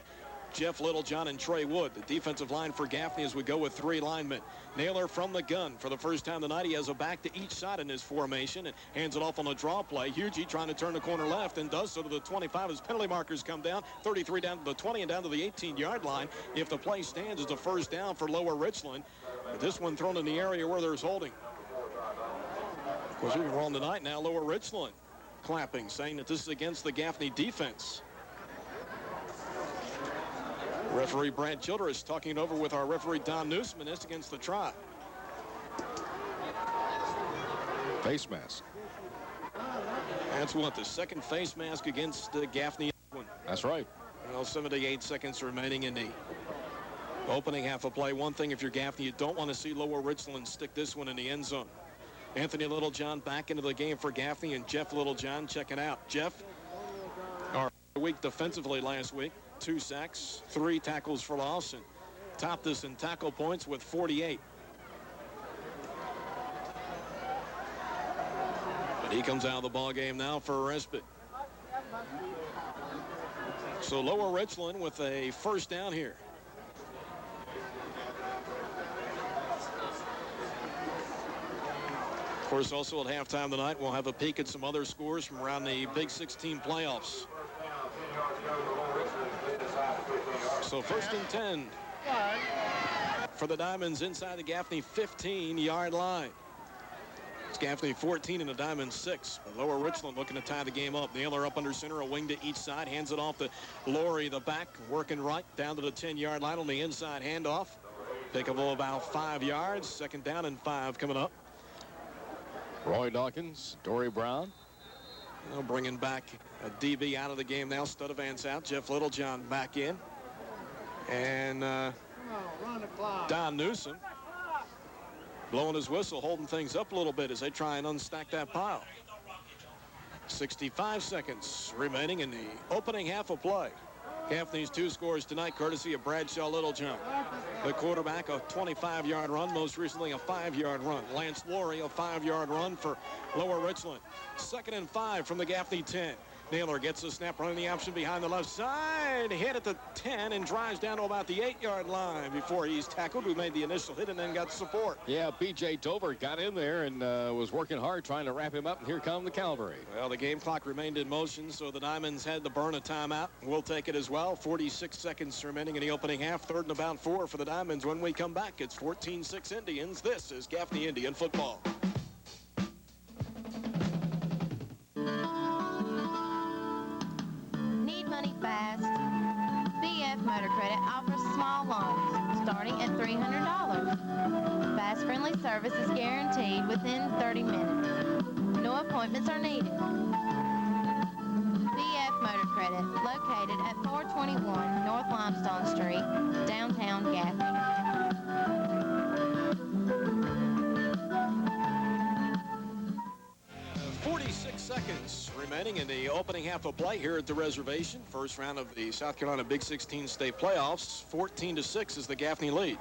Jeff Littlejohn, and Trey Wood. The defensive line for Gaffney as we go with 3 linemen. Naylor from the gun for the first time tonight. He has a back to each side in his formation and hands it off on a draw play. Hugie trying to turn the corner left and does so to the 25 as penalty markers come down. 33 down to the 20 and down to the 18-yard line. If the play stands, it's a 1st down for Lower Richland. But this one thrown in the area where there's holding. Of course, we're on tonight now. Lower Richland clapping, saying that this is against the Gaffney defense. Referee Brad Childress talking it over with our referee Don Newsman. This against the Tribe. Face mask. That's what, the 2nd face mask against Gaffney. That's right. Well, 78 seconds remaining in the opening half of play. One thing, if you're Gaffney, you don't want to see Lower Richland stick this one in the end zone. Anthony Littlejohn back into the game for Gaffney, and Jeff Littlejohn checking out. Jeff, our week defensively last week. 2 sacks, 3 tackles for loss, and topped this in tackle points with 48. But he comes out of the ball game now for a respite. So Lower Richland with a 1st down here. Of course, also at halftime tonight, we'll have a peek at some other scores from around the Big 16 playoffs. So 1st and 10 for the Diamonds inside the Gaffney 15-yard line. It's Gaffney 14 and the Diamonds 6. But Lower Richland looking to tie the game up. Naylor up under center, a wing to each side, hands it off to Laurie, the back, working right down to the 10-yard line on the inside handoff. Pickup of about 5 yards. 2nd down and 5 coming up. Roy Dawkins, Dory Brown. Now bringing back a DB out of the game now. Studevant's out. Jeff Littlejohn back in. And Don Newsom blowing his whistle, holding things up a little bit as they try and unstack that pile. 65 seconds remaining in the opening half of play. Gaffney's 2 scores tonight, courtesy of Bradshaw Littlejohn. The quarterback, a 25-yard run, most recently a 5-yard run. Lance Laurie, a 5-yard run for Lower Richland. 2nd and 5 from the Gaffney 10. Naylor gets the snap, running the option behind the left side. Hit at the 10 and drives down to about the 8-yard line before he's tackled. Who made the initial hit and then got support. Yeah, B.J. Dover got in there and was working hard trying to wrap him up, and here come the cavalry. Well, the game clock remained in motion, so the Diamonds had to burn a timeout. We'll take it as well. 46 seconds remaining in the opening half. 3rd and about 4 for the Diamonds. When we come back, it's 14-6 Indians. This is Gaffney Indian football. Money fast. BF Motor Credit offers small loans starting at $300. Fast friendly service is guaranteed within 30 minutes. No appointments are needed. BF Motor Credit, located at 421 North Limestone Street, downtown Gaffney. 46 seconds remaining in the opening half of play here at the reservation. First round of the South Carolina Big 16 state playoffs. 14-6 is the Gaffney lead.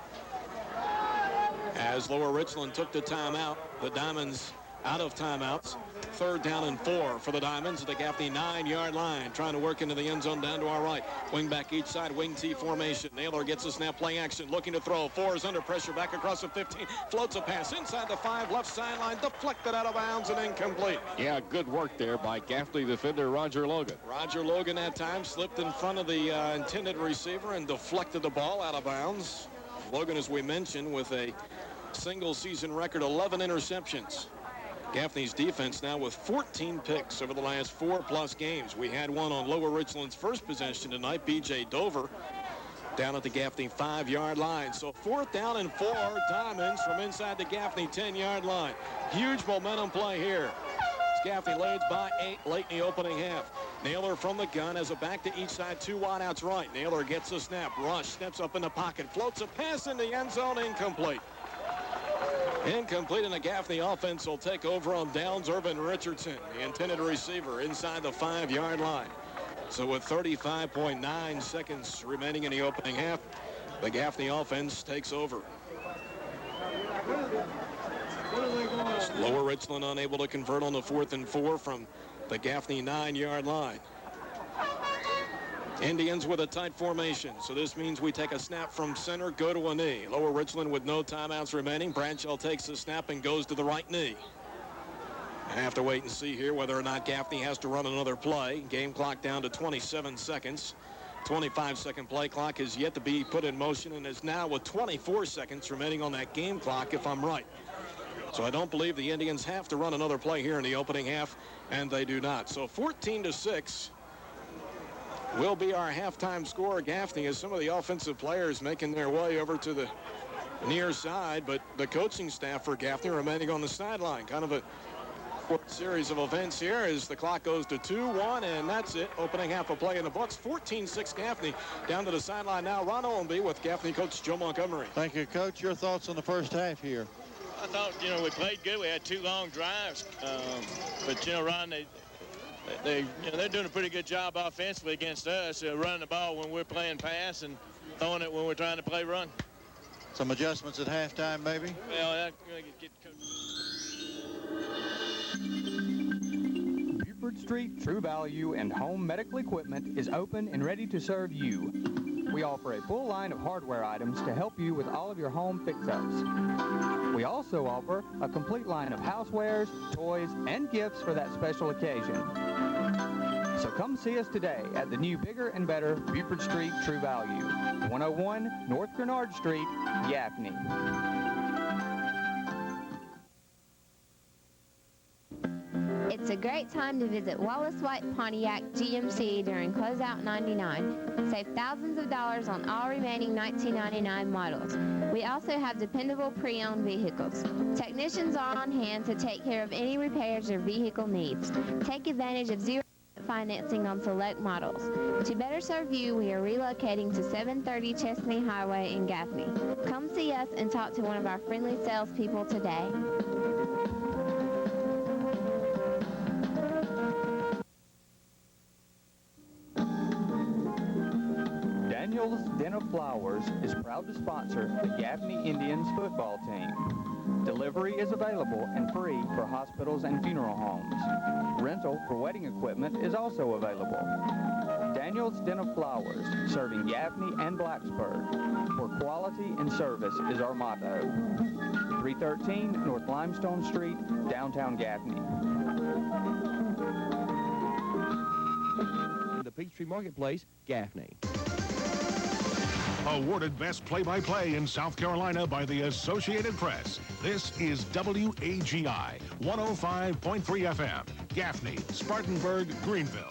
As Lower Richland took the timeout, the Diamonds out of timeouts. 3rd down and 4 for the Diamonds at the Gaffney 9-yard line, trying to work into the end zone down to our right. Wing back each side, wing T formation. Naylor gets a snap, play action, looking to throw. 4 is under pressure, back across the 15, floats a pass inside the 5, left sideline, deflected out of bounds and incomplete. Yeah, good work there by Gaffney defender Roger Logan. Roger Logan at times slipped in front of the intended receiver and deflected the ball out of bounds. Logan, as we mentioned, with a single season record, 11 interceptions. Gaffney's defense now with 14 picks over the last 4+ games. We had one on Lower Richland's first possession tonight, B.J. Dover, down at the Gaffney 5-yard line. So 4th down and 4, Diamonds from inside the Gaffney 10-yard line. Huge momentum play here. Gaffney leads by 8 late in the opening half. Naylor from the gun has a back to each side, 2 wideouts right. Naylor gets a snap, rush, steps up in the pocket, floats a pass in the end zone, incomplete. Incomplete, and the Gaffney offense will take over on downs. Irvin Richardson, the intended receiver, inside the 5-yard line. So with 35.9 seconds remaining in the opening half, the Gaffney offense takes over. Lower Richland unable to convert on the 4th and 4 from the Gaffney 9-yard line. Indians with a tight formation, so this means we take a snap from center, go to a knee. Lower Richland with no timeouts remaining. Bradshaw takes the snap and goes to the right knee. I have to wait and see here whether or not Gaffney has to run another play. Game clock down to 27 seconds. 25-second play clock is yet to be put in motion and is now with 24 seconds remaining on that game clock, if I'm right. So I don't believe the Indians have to run another play here in the opening half, and they do not. So 14-6 will be our halftime score. Gaffney, as some of the offensive players making their way over to the near side, but the coaching staff for Gaffney remaining on the sideline. Kind of a series of events here as the clock goes to 2-1, and that's it. Opening half of play in the books. 14-6 Gaffney. Down to the sideline now, Ron Owenby with Gaffney coach Joe Montgomery. Thank you, Coach. Your thoughts on the first half here? I thought, we played good. We had 2 long drives, but Ron, they're doing a pretty good job offensively against us, running the ball when we're playing pass and throwing it when we're trying to play run. Some adjustments at halftime, maybe? Well, that's going to get Buford Street True Value and Home Medical Equipment is open and ready to serve you. We offer a full line of hardware items to help you with all of your home fix-ups. We also offer a complete line of housewares, toys, and gifts for that special occasion. So come see us today at the new, bigger and better Buford Street True Value, 101 North Grenard Street, Gaffney. It's a great time to visit Wallace White Pontiac GMC during Closeout 99. Save thousands of dollars on all remaining 1999 models. We also have dependable pre-owned vehicles. Technicians are on hand to take care of any repairs your vehicle needs. Take advantage of 0% financing on select models. To better serve you, we are relocating to 730 Chesney Highway in Gaffney. Come see us and talk to one of our friendly salespeople today. Daniel's Den of Flowers is proud to sponsor the Gaffney Indians football team. Delivery is available and free for hospitals and funeral homes. Rental for wedding equipment is also available. Daniel's Den of Flowers, serving Gaffney and Blacksburg. For quality and service is our motto. 313 North Limestone Street, downtown Gaffney. The Peachtree Marketplace, Gaffney. Awarded Best Play-by-Play in South Carolina by the Associated Press. This is WAGI 105.3 FM, Gaffney, Spartanburg, Greenville.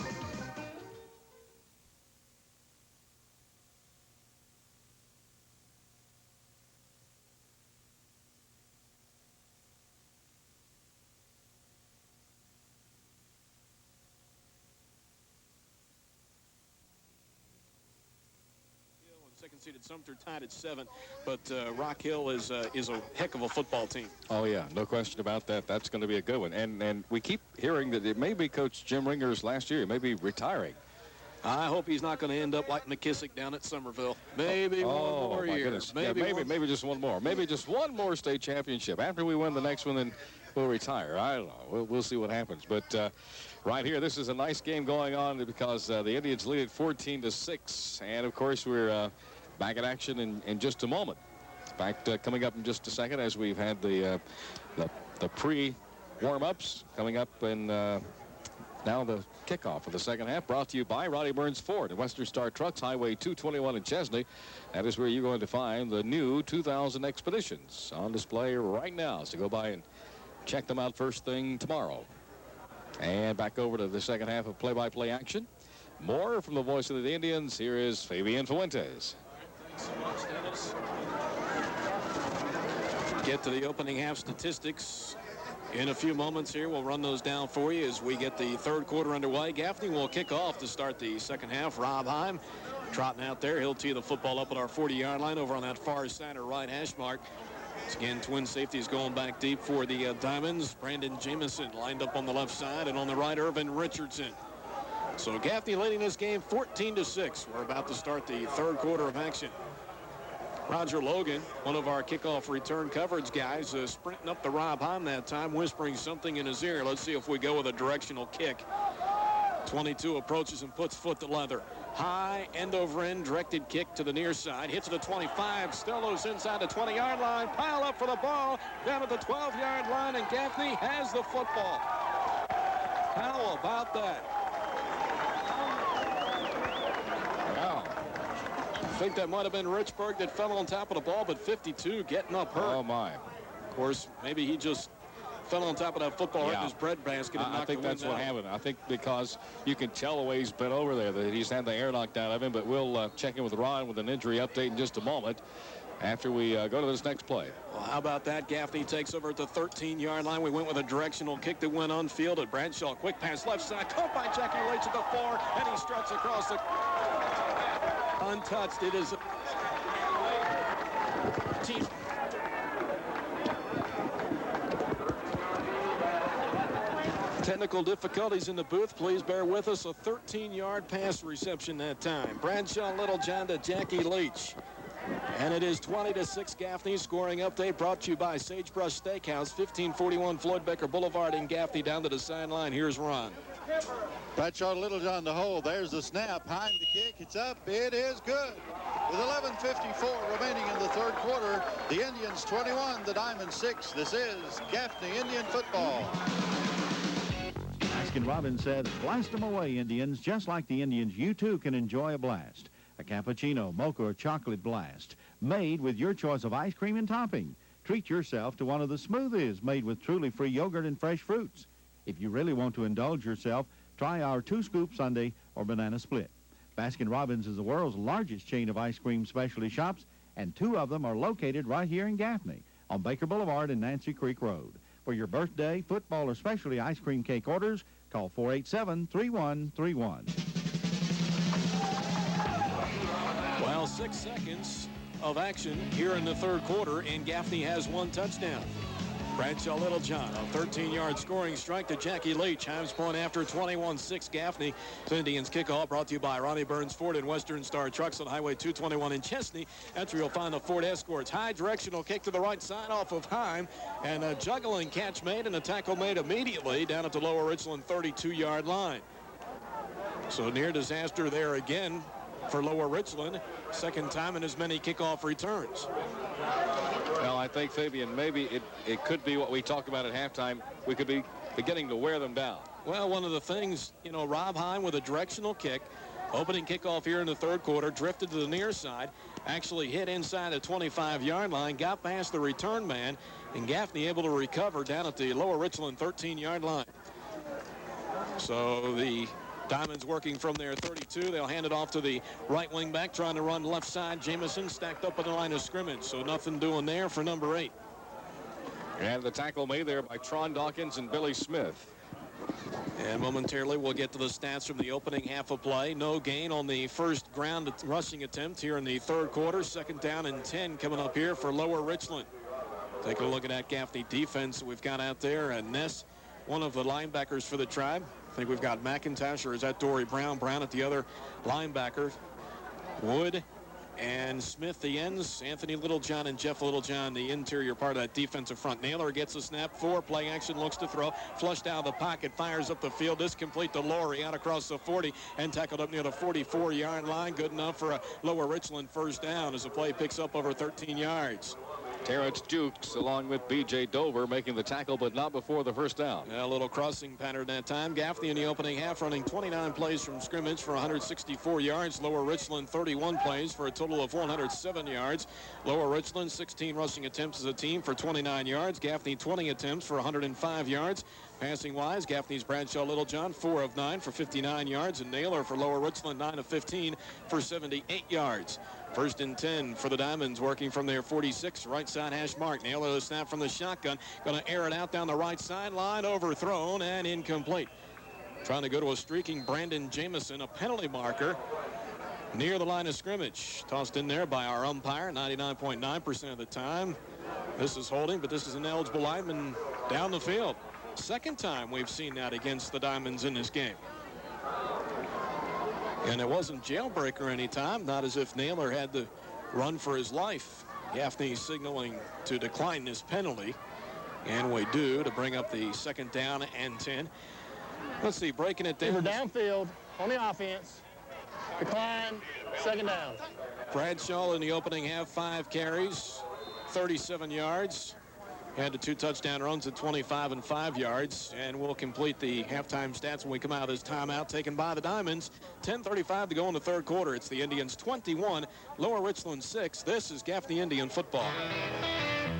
seeded. Sumter tied at 7, but Rock Hill is a heck of a football team. Oh, yeah, no question about that. That's going to be a good one. And we keep hearing that it may be Coach Jim Ringer's last year. He may be retiring. I hope he's not going to end up like McKissick down at Somerville. Maybe one more year. Goodness. Maybe just one more. Maybe just one more state championship. After we win the next one, then we'll retire. I don't know. We'll see what happens. But right here, this is a nice game going on because the Indians lead it 14-6. And, of course, we're back in action in just a moment. In fact, coming up in just a second as we've had the pre-warm-ups coming up in now the kickoff of the second half, brought to you by Roddy Burns Ford and Western Star Trucks, Highway 221 in Chesney. That is where you're going to find the new 2000 Expeditions on display right now. So go by and check them out first thing tomorrow. And back over to the second half of play-by-play action. More from the voice of the Indians. Here is Fabian Fuentes. Get to the opening half statistics in a few moments here. We'll run those down for you as we get the third quarter underway. Gaffney will kick off to start the second half. Rob Heim trotting out there. He'll tee the football up at our 40-yard line over on that far side or right hash mark. Once again, twin safeties going back deep for the Diamonds. Brandon Jamison lined up on the left side, and on the right, Irvin Richardson. So Gaffney leading this game 14-6. We're about to start the third quarter of action. Roger Logan, one of our kickoff return coverage guys, sprinting up to Rob Heim that time, whispering something in his ear. Let's see if we go with a directional kick. 22 approaches and puts foot to leather. High, end over end, directed kick to the near side. Hits the 25, still loose inside the 20-yard line. Pile up for the ball, down at the 12-yard line, and Gaffney has the football. How about that? Wow. I think that might have been Richburg that fell on top of the ball, but 52 getting up hurt. Oh, my. Of course, maybe he just fell on top of that football in his breadbasket. I think that's what happened. I think because you can tell the way he's been over there that he's had the air knocked out of him, but we'll check in with Ron with an injury update in just a moment after we go to this next play. Well, how about that? Gaffney takes over at the 13-yard line. We went with a directional kick that went unfielded. Bradshaw, quick pass left side, caught by Jackie Leach at the 4, and he struts across the untouched. It is team. Technical difficulties in the booth. Please bear with us. A 13-yard pass reception that time. Bradshaw Littlejohn to Jackie Leach. And it is 20-6 Gaffney. Scoring update brought to you by Sagebrush Steakhouse, 1541 Floyd Becker Boulevard in Gaffney. Down to the sideline. Here's Ron. Bradshaw Littlejohn to hold. There's the snap. Heim the kick. It's up. It is good. With 11:54 remaining in the third quarter, the Indians 21, the Diamonds 6. This is Gaffney Indian football. Baskin-Robbins said, blast them away, Indians. Just like the Indians, you too can enjoy a blast. A cappuccino, mocha, or chocolate blast, made with your choice of ice cream and topping. Treat yourself to one of the smoothies made with truly free yogurt and fresh fruits. If you really want to indulge yourself, try our 2-scoop sundae or banana split. Baskin-Robbins is the world's largest chain of ice cream specialty shops, and 2 of them are located right here in Gaffney on Baker Boulevard and Nancy Creek Road. For your birthday, football, or specialty ice cream cake orders, call 487-3131. Well, 6 seconds of action here in the third quarter, and Gaffney has 1 touchdown. Bradshaw Littlejohn, a 13-yard scoring strike to Jackie Leach. Himes point after 21-6 Gaffney. The Indians kickoff brought to you by Ronnie Burns Ford and Western Star Trucks on Highway 221 in Chesney. That's where you'll find the Ford Escorts. High directional kick to the right side off of Heim, and a juggling catch made and a tackle made immediately down at the Lower Richland 32-yard line. So near disaster there again for Lower Richland. Second time in as many kickoff returns. Well, I think, Fabian, maybe it could be what we talked about at halftime. We could be beginning to wear them down. Well, one of the things, you know, Rob Heim with a directional kick, opening kickoff here in the third quarter, drifted to the near side, actually hit inside the 25-yard line, got past the return man, and Gaffney able to recover down at the Lower Richland 13-yard line. So the Diamonds working from their 32. They'll hand it off to the right wing back, trying to run left side. Jamison stacked up on the line of scrimmage, so nothing doing there for number 8. And the tackle made there by Tron Dawkins and Billy Smith. And momentarily, we'll get to the stats from the opening half of play. No gain on the first ground rushing attempt here in the third quarter. Second down and 10 coming up here for Lower Richland. Take a look at that Gaffney defense we've got out there. And Ness, one of the linebackers for the Tribe. I think we've got McIntosh, or is that Dory Brown? Brown at the other linebacker. Wood and Smith, the ends. Anthony Littlejohn and Jeff Littlejohn, the interior part of that defensive front. Naylor gets a snap. Play action, looks to throw. Flushed out of the pocket, fires up the field. This complete to Laurie out across the 40 and tackled up near the 44-yard line. Good enough for a Lower Richland first down as the play picks up over 13 yards. Terrence Jukes along with B.J. Dover making the tackle, but not before the first down. A little crossing pattern that time. Gaffney in the opening half running 29 plays from scrimmage for 164 yards. Lower Richland 31 plays for a total of 107 yards. Lower Richland 16 rushing attempts as a team for 29 yards. Gaffney 20 attempts for 105 yards. Passing wise, Gaffney's Bradshaw Littlejohn 4 of 9 for 59 yards, and Naylor for Lower Richland 9 of 15 for 78 yards. First and 10 for the Diamonds, working from their 46, right side hash mark. Naylor the snap from the shotgun, going to air it out down the right sideline, overthrown and incomplete. Trying to go to a streaking Brandon Jamison, a penalty marker near the line of scrimmage. Tossed in there by our umpire 99.9% of the time. This is holding, but this is an eligible lineman down the field. Second time we've seen that against the Diamonds in this game. And it wasn't jailbreaker any time, not as if Naylor had to run for his life. Gaffney signaling to decline this penalty. And we do to bring up the second down and 10. Let's see, breaking it down. We're downfield on the offense. Decline, second down. Bradshaw in the opening half, 5 carries, 37 yards. Had the 2 touchdown runs at 25 and 5 yards. And we'll complete the halftime stats when we come out of this timeout taken by the Diamonds. 10:35 to go in the third quarter. It's the Indians 21, Lower Richland 6. This is Gaffney Indian football.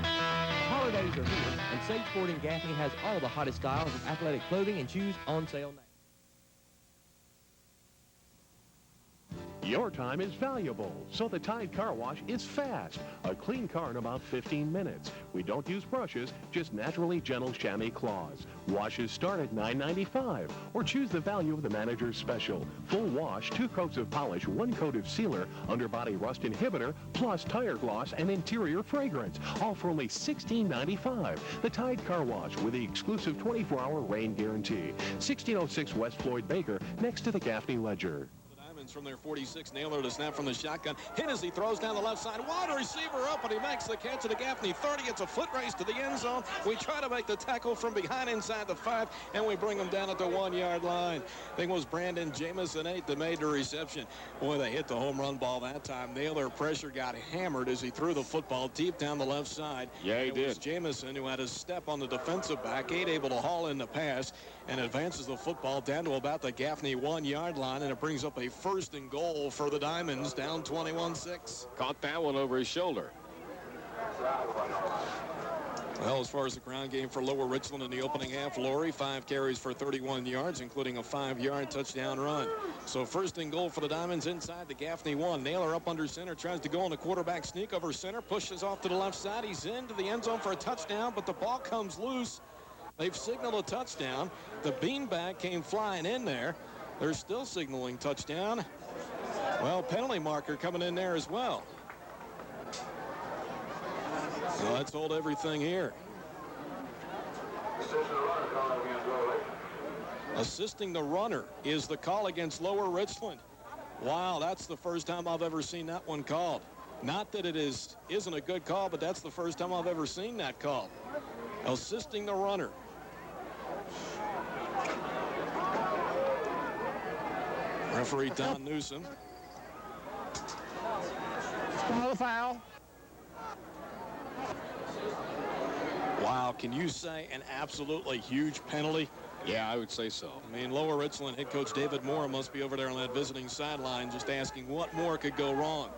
Holidays are here, and Sage Sporting Gaffney has all the hottest styles of athletic clothing and shoes on sale now. Your time is valuable, so the Tide Car Wash is fast. A clean car in about 15 minutes. We don't use brushes, just naturally gentle chamois cloths. Washes start at $9.95, or choose the value of the manager's special. Full wash, 2 coats of polish, 1 coat of sealer, underbody rust inhibitor, plus tire gloss and interior fragrance. All for only $16.95. The Tide Car Wash with the exclusive 24-hour rain guarantee. 1606 West Floyd Baker, next to the Gaffney Ledger. From their 46, Naylor to snap from the shotgun. Hit as he throws down the left side. Wide receiver up, and he makes the catch at the Gaffney 30. It's a foot race to the end zone. We try to make the tackle from behind inside the 5, and we bring him down at the 1-yard line. I think it was Brandon Jamison 8 that made the reception. Boy, they hit the home run ball that time. Naylor pressure got hammered as he threw the football deep down the left side. Yeah, he did. It was Jamison who had a step on the defensive back. 8 able to haul in the pass and advances the football down to about the Gaffney 1-yard line, and it brings up a first and goal for the Diamonds, down 21-6. Caught that one over his shoulder. Well, as far as the ground game for Lower Richland in the opening half, Laurie, 5 carries for 31 yards, including a 5-yard touchdown run. So first and goal for the Diamonds inside the Gaffney 1. Naylor up under center, tries to go on a quarterback sneak over center, pushes off to the left side. He's into the end zone for a touchdown, but the ball comes loose. They've signaled a touchdown. The beanbag came flying in there. They're still signaling touchdown. Well, penalty marker coming in there as well. So let's hold everything here. Assisting the runner is the call against Lower Richland. Wow, that's the first time I've ever seen that one called. Not that it isn't a good call, but that's the first time I've ever seen that call. Assisting the runner. Referee Don Newsom. Call a foul. Wow, can you say an absolutely huge penalty? Yeah, I would say so. I mean, Lower Richland head coach David Moore must be over there on that visiting sideline just asking what more could go wrong.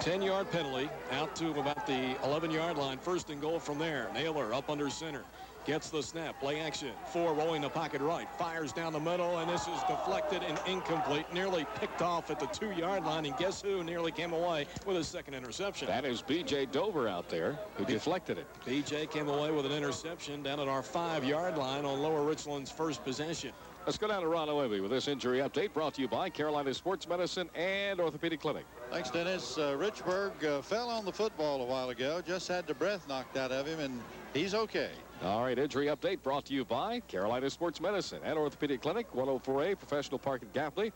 10-yard penalty out to about the 11-yard line. First and goal from there. Naylor up under center. gets the snap. Play action. 4 rolling the pocket right. Fires down the middle, and this is deflected and incomplete. Nearly picked off at the 2-yard line, and guess who nearly came away with his second interception? That is B.J. Dover out there who deflected it. B.J. came away with an interception down at our 5-yard line on Lower Richland's first possession. Let's go down to Ron Oebe with this injury update brought to you by Carolina Sports Medicine and Orthopedic Clinic. Thanks, Dennis. Richburg fell on the football a while ago, just had the breath knocked out of him, and he's okay. All right, injury update brought to you by Carolina Sports Medicine and Orthopedic Clinic, 104A Professional Park in Gaffney.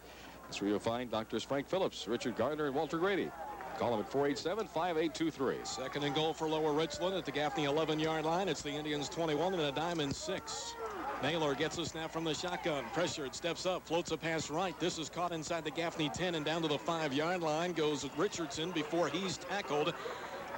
That's where you'll find Doctors Frank Phillips, Richard Gardner, and Walter Grady. Call them at 487-5823. Second and goal for Lower Richland at the Gaffney 11-yard line. It's the Indians 21 and the Diamonds 6. Naylor gets a snap from the shotgun. Pressured, steps up, floats a pass right. This is caught inside the Gaffney 10 and down to the 5-yard line goes Richardson before he's tackled.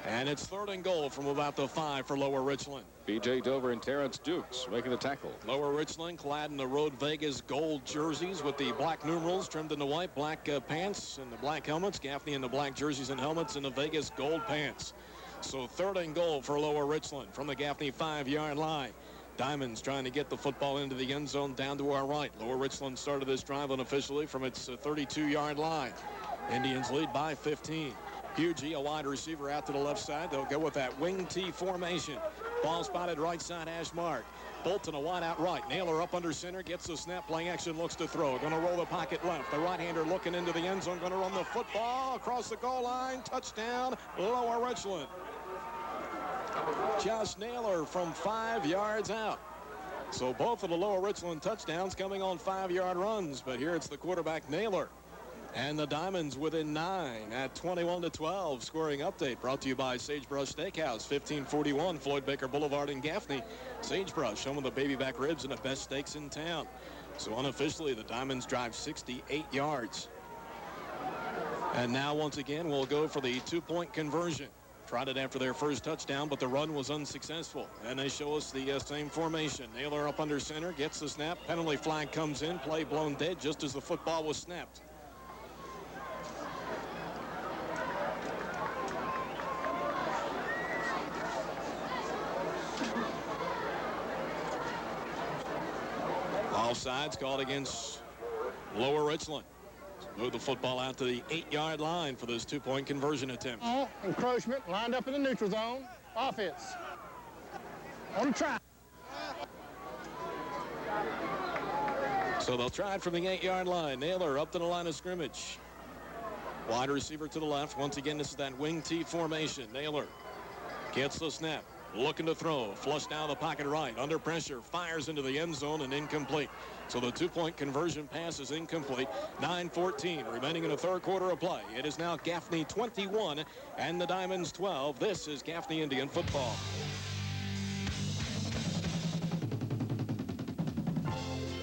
And it's third and goal from about the 5 for Lower Richland. B.J. Dover and Terrence Dukes making the tackle. Lower Richland clad in the Road Vegas gold jerseys with the black numerals trimmed in the white, black pants and the black helmets. Gaffney in the black jerseys and helmets and the Vegas gold pants. So third and goal for Lower Richland from the Gaffney 5-yard line. Diamonds trying to get the football into the end zone down to our right. Lower Richland started this drive unofficially from its 32-yard line. Indians lead by 15. Hughie, a wide receiver out to the left side. They'll go with that wing T formation. Ball spotted right side hash mark. Bolton a wide out right. Naylor up under center. Gets the snap. Playing action. Looks to throw. Going to roll the pocket left. The right-hander looking into the end zone. Going to run the football across the goal line. Touchdown, Lower Richland. Josh Naylor from 5 yards out. So both of the Lower Richland touchdowns coming on 5-yard runs. But here it's the quarterback Naylor. And the Diamonds within 9 at 21-12. Scoring update brought to you by Sagebrush Steakhouse, 1541 Floyd Baker Boulevard in Gaffney. Sagebrush, home of the baby back ribs and the best steaks in town. So unofficially, the Diamonds drive 68 yards. And now once again, we'll go for the 2-point conversion. Tried it after their first touchdown, but the run was unsuccessful. And they show us the same formation. Naylor up under center, gets the snap. Penalty flag comes in, play blown dead just as the football was snapped. Offsides called against Lower Richland. Move the football out to the 8-yard line for this 2-point conversion attempt. Encroachment, lined up in the neutral zone. Offense. On the try. So they'll try it from the 8-yard line. Naylor up to the line of scrimmage. Wide receiver to the left. Once again, this is that wing T formation. Naylor gets the snap. Looking to throw. Flush down the pocket right. Under pressure. Fires into the end zone and incomplete. So the 2-point conversion pass is incomplete. 9:14 remaining in the third quarter of play. It is now Gaffney 21 and the Diamonds 12. This is Gaffney Indian football.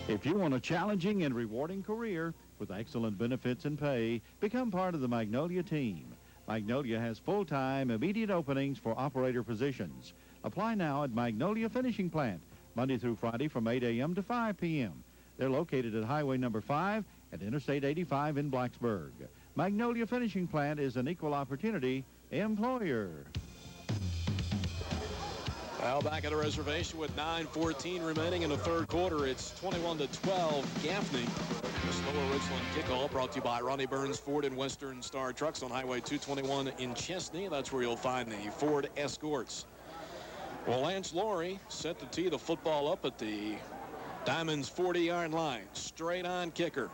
If you want a challenging and rewarding career with excellent benefits and pay, become part of the Magnolia team. Magnolia has full-time, immediate openings for operator positions. Apply now at Magnolia Finishing Plant, Monday through Friday from 8 a.m. to 5 p.m. They're located at Highway number 5 at Interstate 85 in Blacksburg. Magnolia Finishing Plant is an equal opportunity employer. Well, back at the reservation with 9:14 remaining in the third quarter. It's 21-12 Gaffney. This Lower Richland kickoff brought to you by Ronnie Burns Ford and Western Star Trucks on Highway 221 in Chesney. That's where you'll find the Ford Escorts. Well, Lance Laurie set to tee the football up at the Diamonds 40-yard line. Straight on kicker,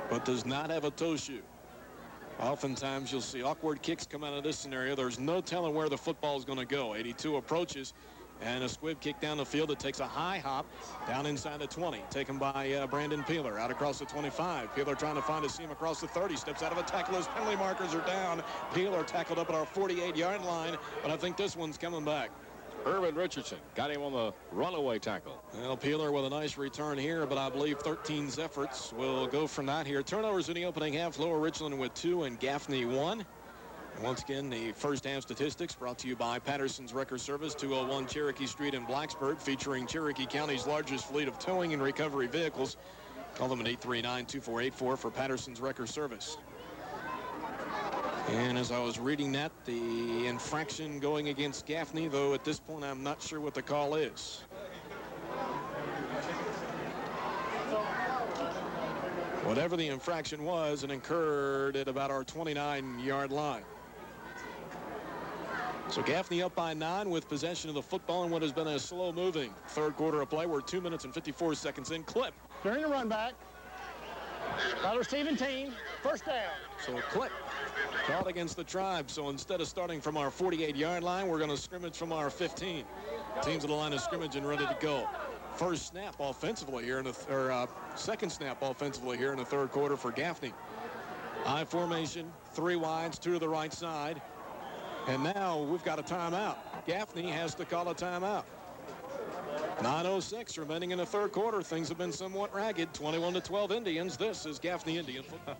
but does not have a toe shoe. Oftentimes you'll see awkward kicks come out of this scenario. There's no telling where the football is going to go. 82 approaches and a squib kick down the field. It takes a high hop down inside the 20. Taken by Brandon Peeler out across the 25. Peeler trying to find a seam across the 30. Steps out of a tackle. His penalty markers are down. Peeler tackled up at our 48-yard line, but I think this one's coming back. Irvin Richardson got him on the runaway tackle. Well, Peeler with a nice return here, but I believe 13's efforts will go from that here. Turnovers in the opening half. Lower Richland with 2 and Gaffney 1. And once again, the first half statistics brought to you by Patterson's Wrecker Service, 201 Cherokee Street in Blacksburg, featuring Cherokee County's largest fleet of towing and recovery vehicles. Call them at 839-2484 for Patterson's Wrecker Service. And as I was reading that, the infraction going against Gaffney, though at this point I'm not sure what the call is. Whatever the infraction was, it occurred at about our 29-yard line. So Gaffney up by 9 with possession of the football in what has been a slow-moving third quarter of play. We're 2 minutes and 54 seconds in. Clip. During the run back. By the receiving team. First down. So Clip caught against the Tribe. So instead of starting from our 48-yard line, we're going to scrimmage from our 15. Teams at the line of scrimmage and ready to go. First snap offensively here in the second snap offensively here in the third quarter for Gaffney. I formation, 3 wides, 2 to the right side. And now we've got a timeout. Gaffney has to call a timeout. 9:06 remaining in the third quarter. Things have been somewhat ragged. 21-12 Indians. This is Gaffney Indian football.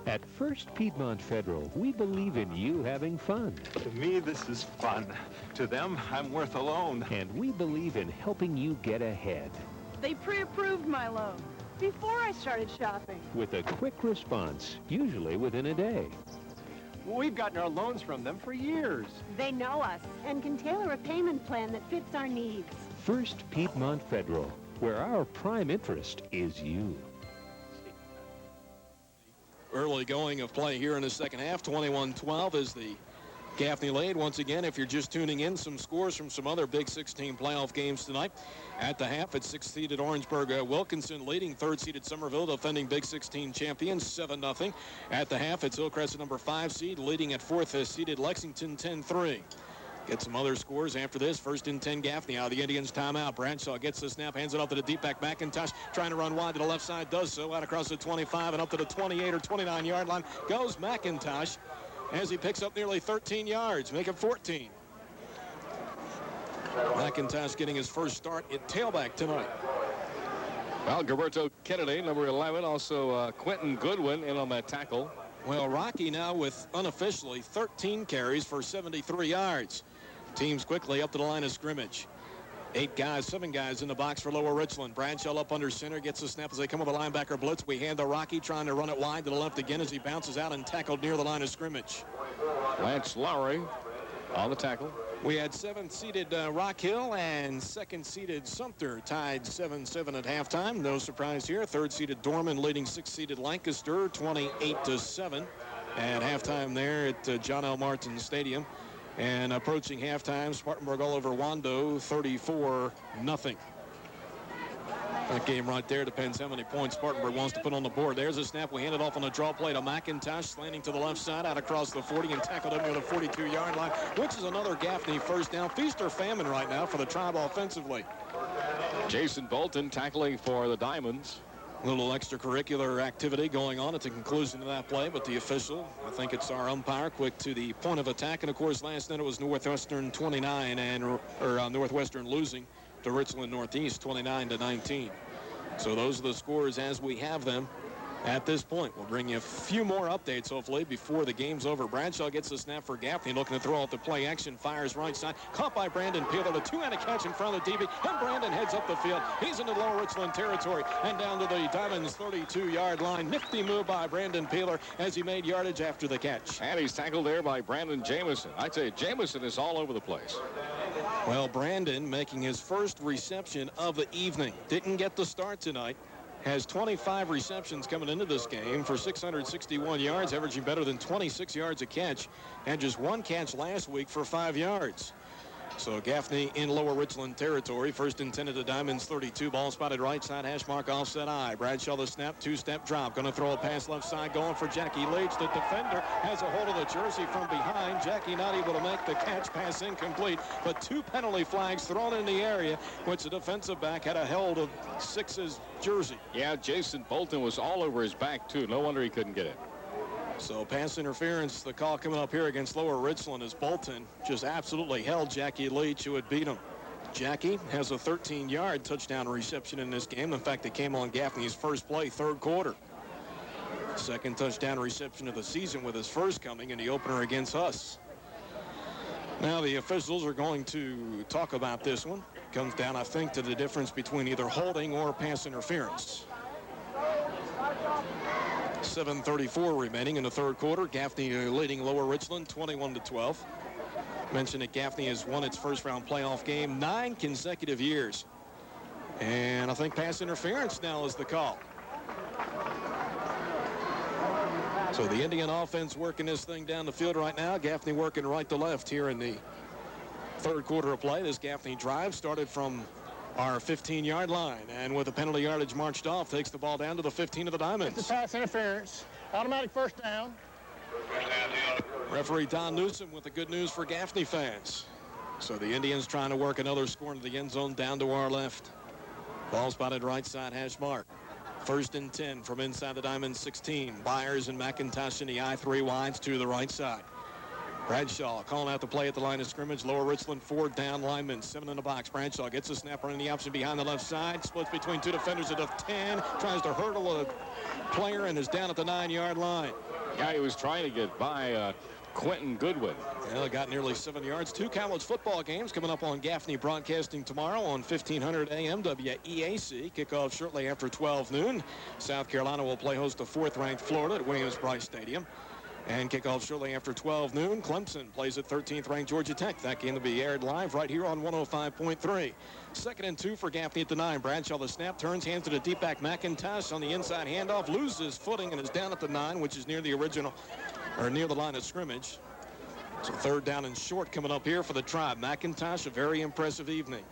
At First Piedmont Federal, we believe in you having fun. To me, this is fun. To them, I'm worth a loan. And we believe in helping you get ahead. They pre-approved my loan before I started shopping. With a quick response, usually within a day. We've gotten our loans from them for years. They know us and can tailor a payment plan that fits our needs. First Piedmont Federal, where our prime interest is you. Early going of play here in the second half. 21-12 is the Gaffney lead. Once again, if you're just tuning in, some scores from some other Big 16 playoff games tonight. At the half, it's 6th-seeded Orangeburg Wilkinson leading 3rd-seeded Somerville, defending Big 16 champions, 7-0. At the half, it's Hillcrest, number 5 seed, leading at 4th-seeded Lexington, 10-3. Get some other scores after this. 1st and 10 Gaffney out of the Indians timeout. Bradshaw gets the snap, hands it off to the deep back. McIntosh trying to run wide to the left side, does so. Out across the 25 and up to the 28 or 29-yard line goes McIntosh as he picks up nearly 13 yards, make it 14. McIntosh getting his first start at tailback tonight. Well, Gilberto Kennedy, number 11, also Quentin Goodwin in on that tackle. Well, Rocky now with unofficially 13 carries for 73 yards. Teams quickly up to the line of scrimmage. 7 guys in the box for Lower Richland. Bradshaw up under center, gets the snap as they come with a linebacker blitz. We hand to Rocky, trying to run it wide to the left again as he bounces out and tackled near the line of scrimmage. Lance Lowry on the tackle. We had 7th-seeded Rock Hill and 2nd-seeded Sumter tied 7-7 at halftime. No surprise here. 3rd-seeded Dorman leading 6th-seeded Lancaster 28-7 at halftime there at John L. Martin Stadium. And approaching halftime, Spartanburg all over Wando, 34-0. That game right there depends how many points Spartanburg wants to put on the board. There's a snap. We hand it off on a draw play to McIntosh, slanting to the left side, out across the 40 and tackled up near the 42-yard line, which is another Gaffney first down. Feast or famine right now for the Tribe offensively. Jason Bolton tackling for the Diamonds. A little extracurricular activity going on at the conclusion of that play, but the official, I think it's our umpire, quick to the point of attack. And, of course, last night it was Northwestern 29 and Northwestern losing to Richland Northeast 29-19. So those are the scores as we have them at this point. We'll bring you a few more updates, hopefully, before the game's over. Bradshaw gets the snap for Gaffney, looking to throw out the play action, fires right side, caught by Brandon Peeler. The two-handed catch in front of the DB, and Brandon heads up the field. He's into Lower Richland territory and down to the Diamonds 32-yard line. Nifty move by Brandon Peeler as he made yardage after the catch. And he's tackled there by Brandon Jamison. I'd say Jamison is all over the place. Well, Brandon making his first reception of the evening. Didn't get the start tonight. Has 25 receptions coming into this game for 661 yards, averaging better than 26 yards a catch, and just 1 catch last week for 5 yards. So Gaffney in Lower Richland territory. 1st and 10 at the Diamonds 32. Ball spotted right side, hash mark offset I. Bradshaw the snap, 2-step drop. Going to throw a pass left side, going for Jackie Leach. The defender has a hold of the jersey from behind. Jackie not able to make the catch, pass incomplete. But 2 penalty flags thrown in the area, which the defensive back had a hold of 6's jersey. Yeah, Jason Bolton was all over his back, too. No wonder he couldn't get it. So pass interference, the call coming up here against Lower Richland as Bolton just absolutely held Jackie Leach, who had beat him. Jackie has a 13-yard touchdown reception in this game. In fact, it came on Gaffney's first play, third quarter. Second touchdown reception of the season, with his first coming in the opener against us. Now the officials are going to talk about this one. Comes down, I think, to the difference between either holding or pass interference. 7:34 remaining in the third quarter. Gaffney leading Lower Richland 21-12. Mentioned that Gaffney has won its first-round playoff game 9 consecutive years. And I think pass interference now is the call. So the Indian offense working this thing down the field right now. Gaffney working right to left here in the third quarter of play. This Gaffney drive started from our 15-yard line, and with the penalty yardage marched off, takes the ball down to the 15 of the Diamonds. It's a pass interference. Automatic first down. Referee Don Newsom with the good news for Gaffney fans. So the Indians trying to work another score into the end zone down to our left. Ball spotted right side hash mark. 1st and 10 from inside the Diamonds 16. Byers and McIntosh in the I-3 wides to the right side. Bradshaw calling out the play at the line of scrimmage. Lower Richland 4 down linemen, 7 in the box. Bradshaw gets a snap running the option behind the left side. Splits between 2 defenders at the 10. Tries to hurdle a player and is down at the 9-yard line. Yeah, he was trying to get by Quentin Goodwin. Well, got nearly 7 yards. 2 college football games coming up on Gaffney Broadcasting tomorrow on 1500 AM WEAC. Kickoff shortly after 12 noon. South Carolina will play host to 4th-ranked Florida at Williams-Brice Stadium. And kickoff shortly after 12 noon. Clemson plays at 13th-ranked Georgia Tech. That game will be aired live right here on 105.3. 2nd and 2 for Gaffney at the 9. Bradshaw the snap, turns, hands to the deep back McIntosh on the inside handoff, loses footing and is down at the 9, which is near the original, or near the line of scrimmage. So 3rd down and short coming up here for the Tribe. McIntosh, a very impressive evening.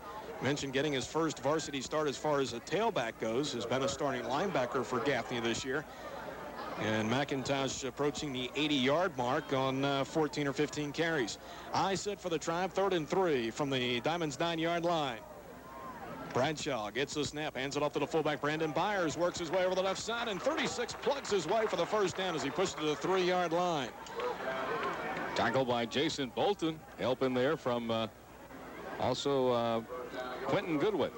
Mentioned getting his first varsity start as far as a tailback goes. Has been a starting linebacker for Gaffney this year. And McIntosh approaching the 80-yard mark on 14 or 15 carries. I set for the Tribe, 3rd and 3 from the Diamonds 9-yard line. Bradshaw gets the snap, hands it off to the fullback. Brandon Byers works his way over the left side, and 36 plugs his way for the first down as he pushes to the 3-yard line. Tackled by Jason Bolton. Helping there from also Quentin Goodwin.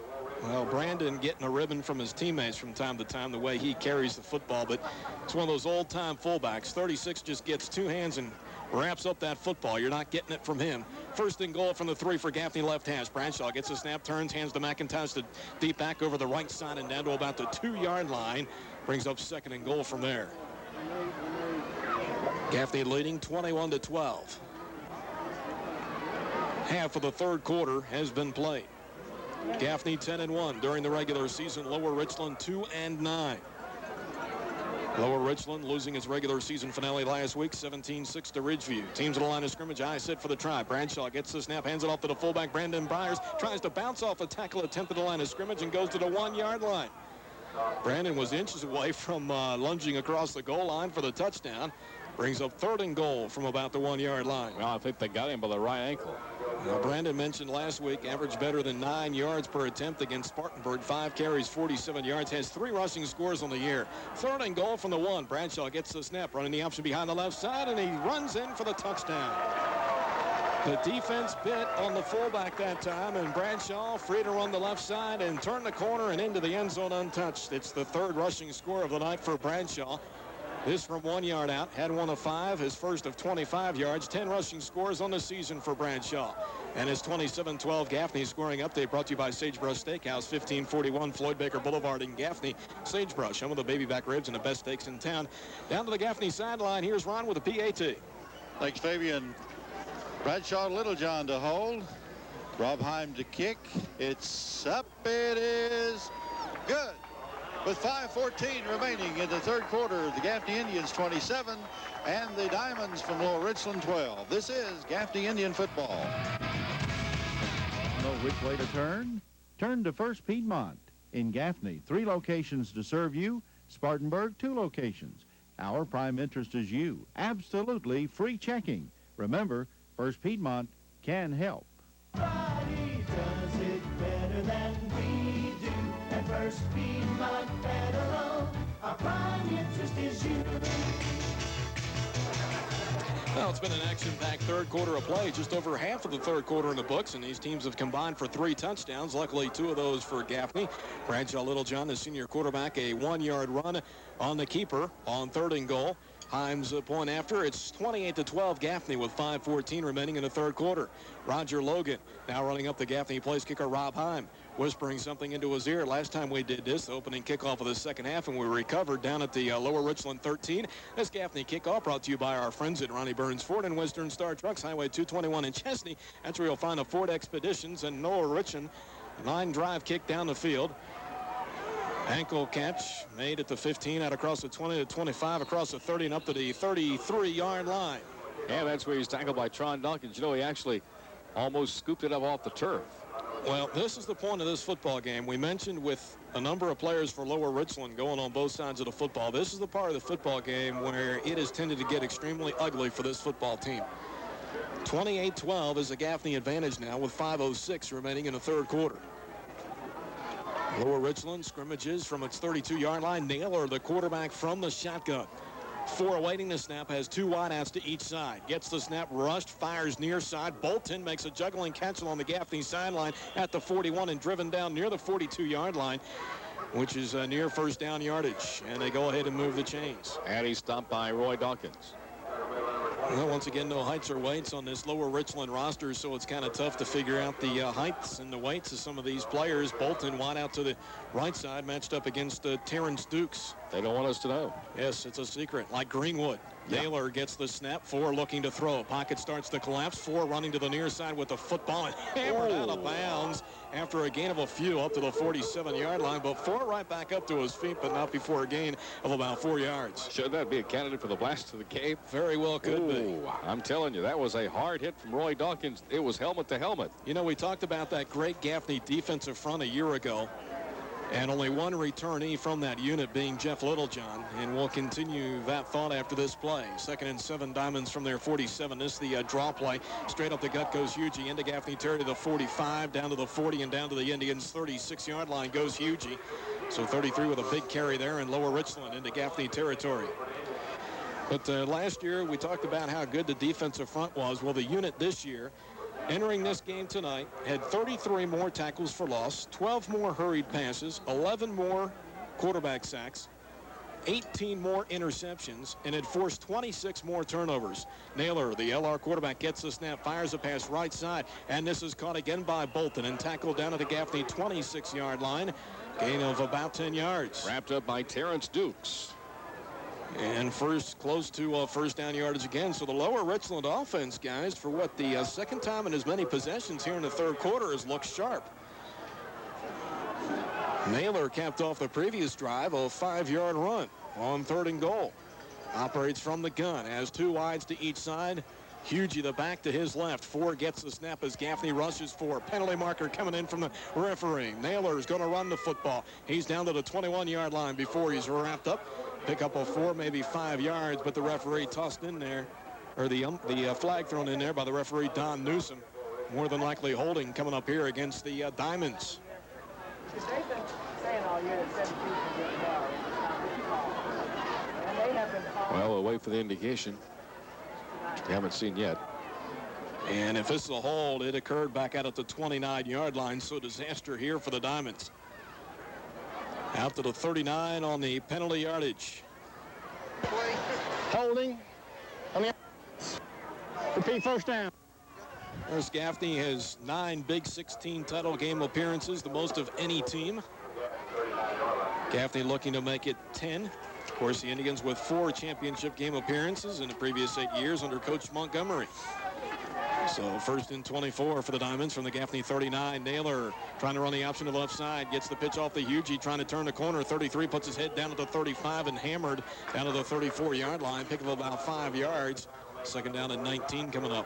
Well, Brandon getting a ribbon from his teammates from time to time, the way he carries the football, but it's one of those old-time fullbacks. 36 just gets 2 hands and wraps up that football. You're not getting it from him. 1st and goal from the 3 for Gaffney left hash. Bradshaw gets a snap, turns, hands to McIntosh, the deep back over the right side and down to about the 2-yard line. Brings up 2nd and goal from there. Gaffney leading 21-12. Half of the third quarter has been played. Gaffney 10-1 during the regular season. Lower Richland 2-9. Lower Richland losing its regular season finale last week, 17-6 to Ridgeview. Teams at the line of scrimmage. I sit for the Tribe. Bradshaw gets the snap, hands it off to the fullback Brandon Byers. Tries to bounce off a tackle attempt at the line of scrimmage and goes to the 1-yard line. Brandon was inches away from lunging across the goal line for the touchdown. Brings up 3rd and goal from about the 1-yard line. Well, I think they got him by the right ankle. Brandon mentioned last week, averaged better than 9 yards per attempt against Spartanburg. 5 carries, 47 yards, has 3 rushing scores on the year. 3rd and goal from the 1. Bradshaw gets the snap, running the option behind the left side, and he runs in for the touchdown. The defense bit on the fullback that time, and Bradshaw free to run the left side and turn the corner and into the end zone untouched. It's the 3rd rushing score of the night for Bradshaw. This from 1 yard out, had 1 of 5, his first of 25 yards, 10 rushing scores on the season for Bradshaw. And his 27-12 Gaffney scoring update brought to you by Sagebrush Steakhouse, 1541 Floyd Baker Boulevard in Gaffney. Sagebrush, home of the baby back ribs and the best steaks in town. Down to the Gaffney sideline, here's Ron with the PAT. Thanks, Fabian. Bradshaw Littlejohn to hold. Rob Heim to kick. It's up. It is good. With 5:14 remaining in the third quarter, the Gaffney Indians 27 and the Diamonds from Lower Richland 12. This is Gaffney Indian football. Know which way to turn? Turn to First Piedmont. In Gaffney, 3 locations to serve you. Spartanburg, 2 locations. Our prime interest is you. Absolutely free checking. Remember, First Piedmont can help. Nobody does it better than we do. At First Piedmont Federal, our prime interest is you. Well, it's been an action-packed third quarter of play. Just over half of the third quarter in the books, and these teams have combined for 3 touchdowns. Luckily, 2 of those for Gaffney. Bradshaw Littlejohn, the senior quarterback, a 1-yard run on the keeper on 3rd and goal. Himes a point after. It's 28-12 Gaffney with 5:14 remaining in the third quarter. Roger Logan now running up the Gaffney place kicker Rob Heim. whispering something into his ear. Last time we did this, the opening kickoff of the second half, and we recovered down at the Lower Richland 13. This Gaffney kickoff brought to you by our friends at Ronnie Burns Ford and Western Star Trucks, Highway 221 in Chesney. That's where you'll find the Ford Expeditions and Lower Richland. Line drive kick down the field. Ankle catch made at the 15, out across the 20 to 25, across the 30, and up to the 33-yard line. And that's where he's tackled by Tron Dawkins. You know, he actually almost scooped it up off the turf. Well, this is the point of this football game. We mentioned with a number of players for Lower Richland going on both sides of the football. This is the part of the football game where it has tended to get extremely ugly for this football team. 28-12 is the Gaffney advantage now with 5:06 remaining in the third quarter. Lower Richland scrimmages from its 32-yard line. Naylor, the quarterback from the shotgun. 4 awaiting the snap, has 2 wideouts to each side. Gets the snap, rushed, fires near side. Bolton makes a juggling catch along the Gaffney sideline at the 41 and driven down near the 42-yard line, which is near first down yardage. And they go ahead and move the chains. And he's stopped by Roy Dawkins. Well, once again, no heights or weights on this Lower Richland roster, so it's kind of tough to figure out the heights and the weights of some of these players. Bolton wide out to the right side, matched up against Terrence Dukes. They don't want us to know. Yes, it's a secret, like Greenwood. Yeah. Naylor gets the snap, 4 looking to throw. Pocket starts to collapse, 4 running to the near side with the football and hammered out of bounds after a gain of a few up to the 47-yard line, but 4 right back up to his feet, but not before a gain of about 4 yards. Should that be a candidate for the blast of the game? Very well could be. I'm telling you, that was a hard hit from Roy Dawkins. It was helmet to helmet. You know, we talked about that great Gaffney defensive front a year ago, and only one returnee from that unit being Jeff Littlejohn, and we'll continue that thought after this play. 2nd and 7, Diamonds from their 47. This is the draw play. Straight up the gut goes Hugie into Gaffney territory to the 45, down to the 40, and down to the Indians' 36-yard line goes Hugie. So 33 with a big carry there, and Lower Richland into Gaffney territory. But last year we talked about how good the defensive front was. Well, the unit this year, entering this game tonight, had 33 more tackles for loss, 12 more hurried passes, 11 more quarterback sacks, 18 more interceptions, and had forced 26 more turnovers. Naylor, the LR quarterback, gets the snap, fires a pass right side, and this is caught again by Bolton and tackled down at the Gaffney 26-yard line. Gain of about 10 yards. Wrapped up by Terrence Dukes. And close to first down yardage again. So the Lower Richland offense, guys, for what the second time in as many possessions here in the third quarter, has looked sharp. Naylor capped off the previous drive, a 5-yard run on 3rd and goal. Operates from the gun, has 2 wides to each side. Hugie, the back to his left. 4 gets the snap as Gaffney rushes for. Penalty marker coming in from the referee. Naylor is going to run the football. He's down to the 21-yard line before he's wrapped up. Pick up a 4, maybe 5 yards, but the referee tossed in there, or the flag thrown in there by the referee, Don Newsom. More than likely holding coming up here against the Diamonds. They've been saying all year that 17 can get more. And they have been well, we'll wait for the indication. We haven't seen yet. And if this is a hold, it occurred back out at the 29-yard line, so disaster here for the Diamonds. Out to the 39 on the penalty yardage. Holding. Repeat, first down. First, Gaffney has 9 Big 16 title game appearances, the most of any team. Gaffney looking to make it 10. Of course, the Indians with 4 championship game appearances in the previous 8 years under Coach Montgomery. So 1st and 24 for the Diamonds from the Gaffney 39. Naylor trying to run the option to the left side. Gets the pitch off the Hugie, trying to turn the corner. 33 puts his head down at the 35 and hammered down to the 34-yard line. Pick of about 5 yards. 2nd down and 19 coming up.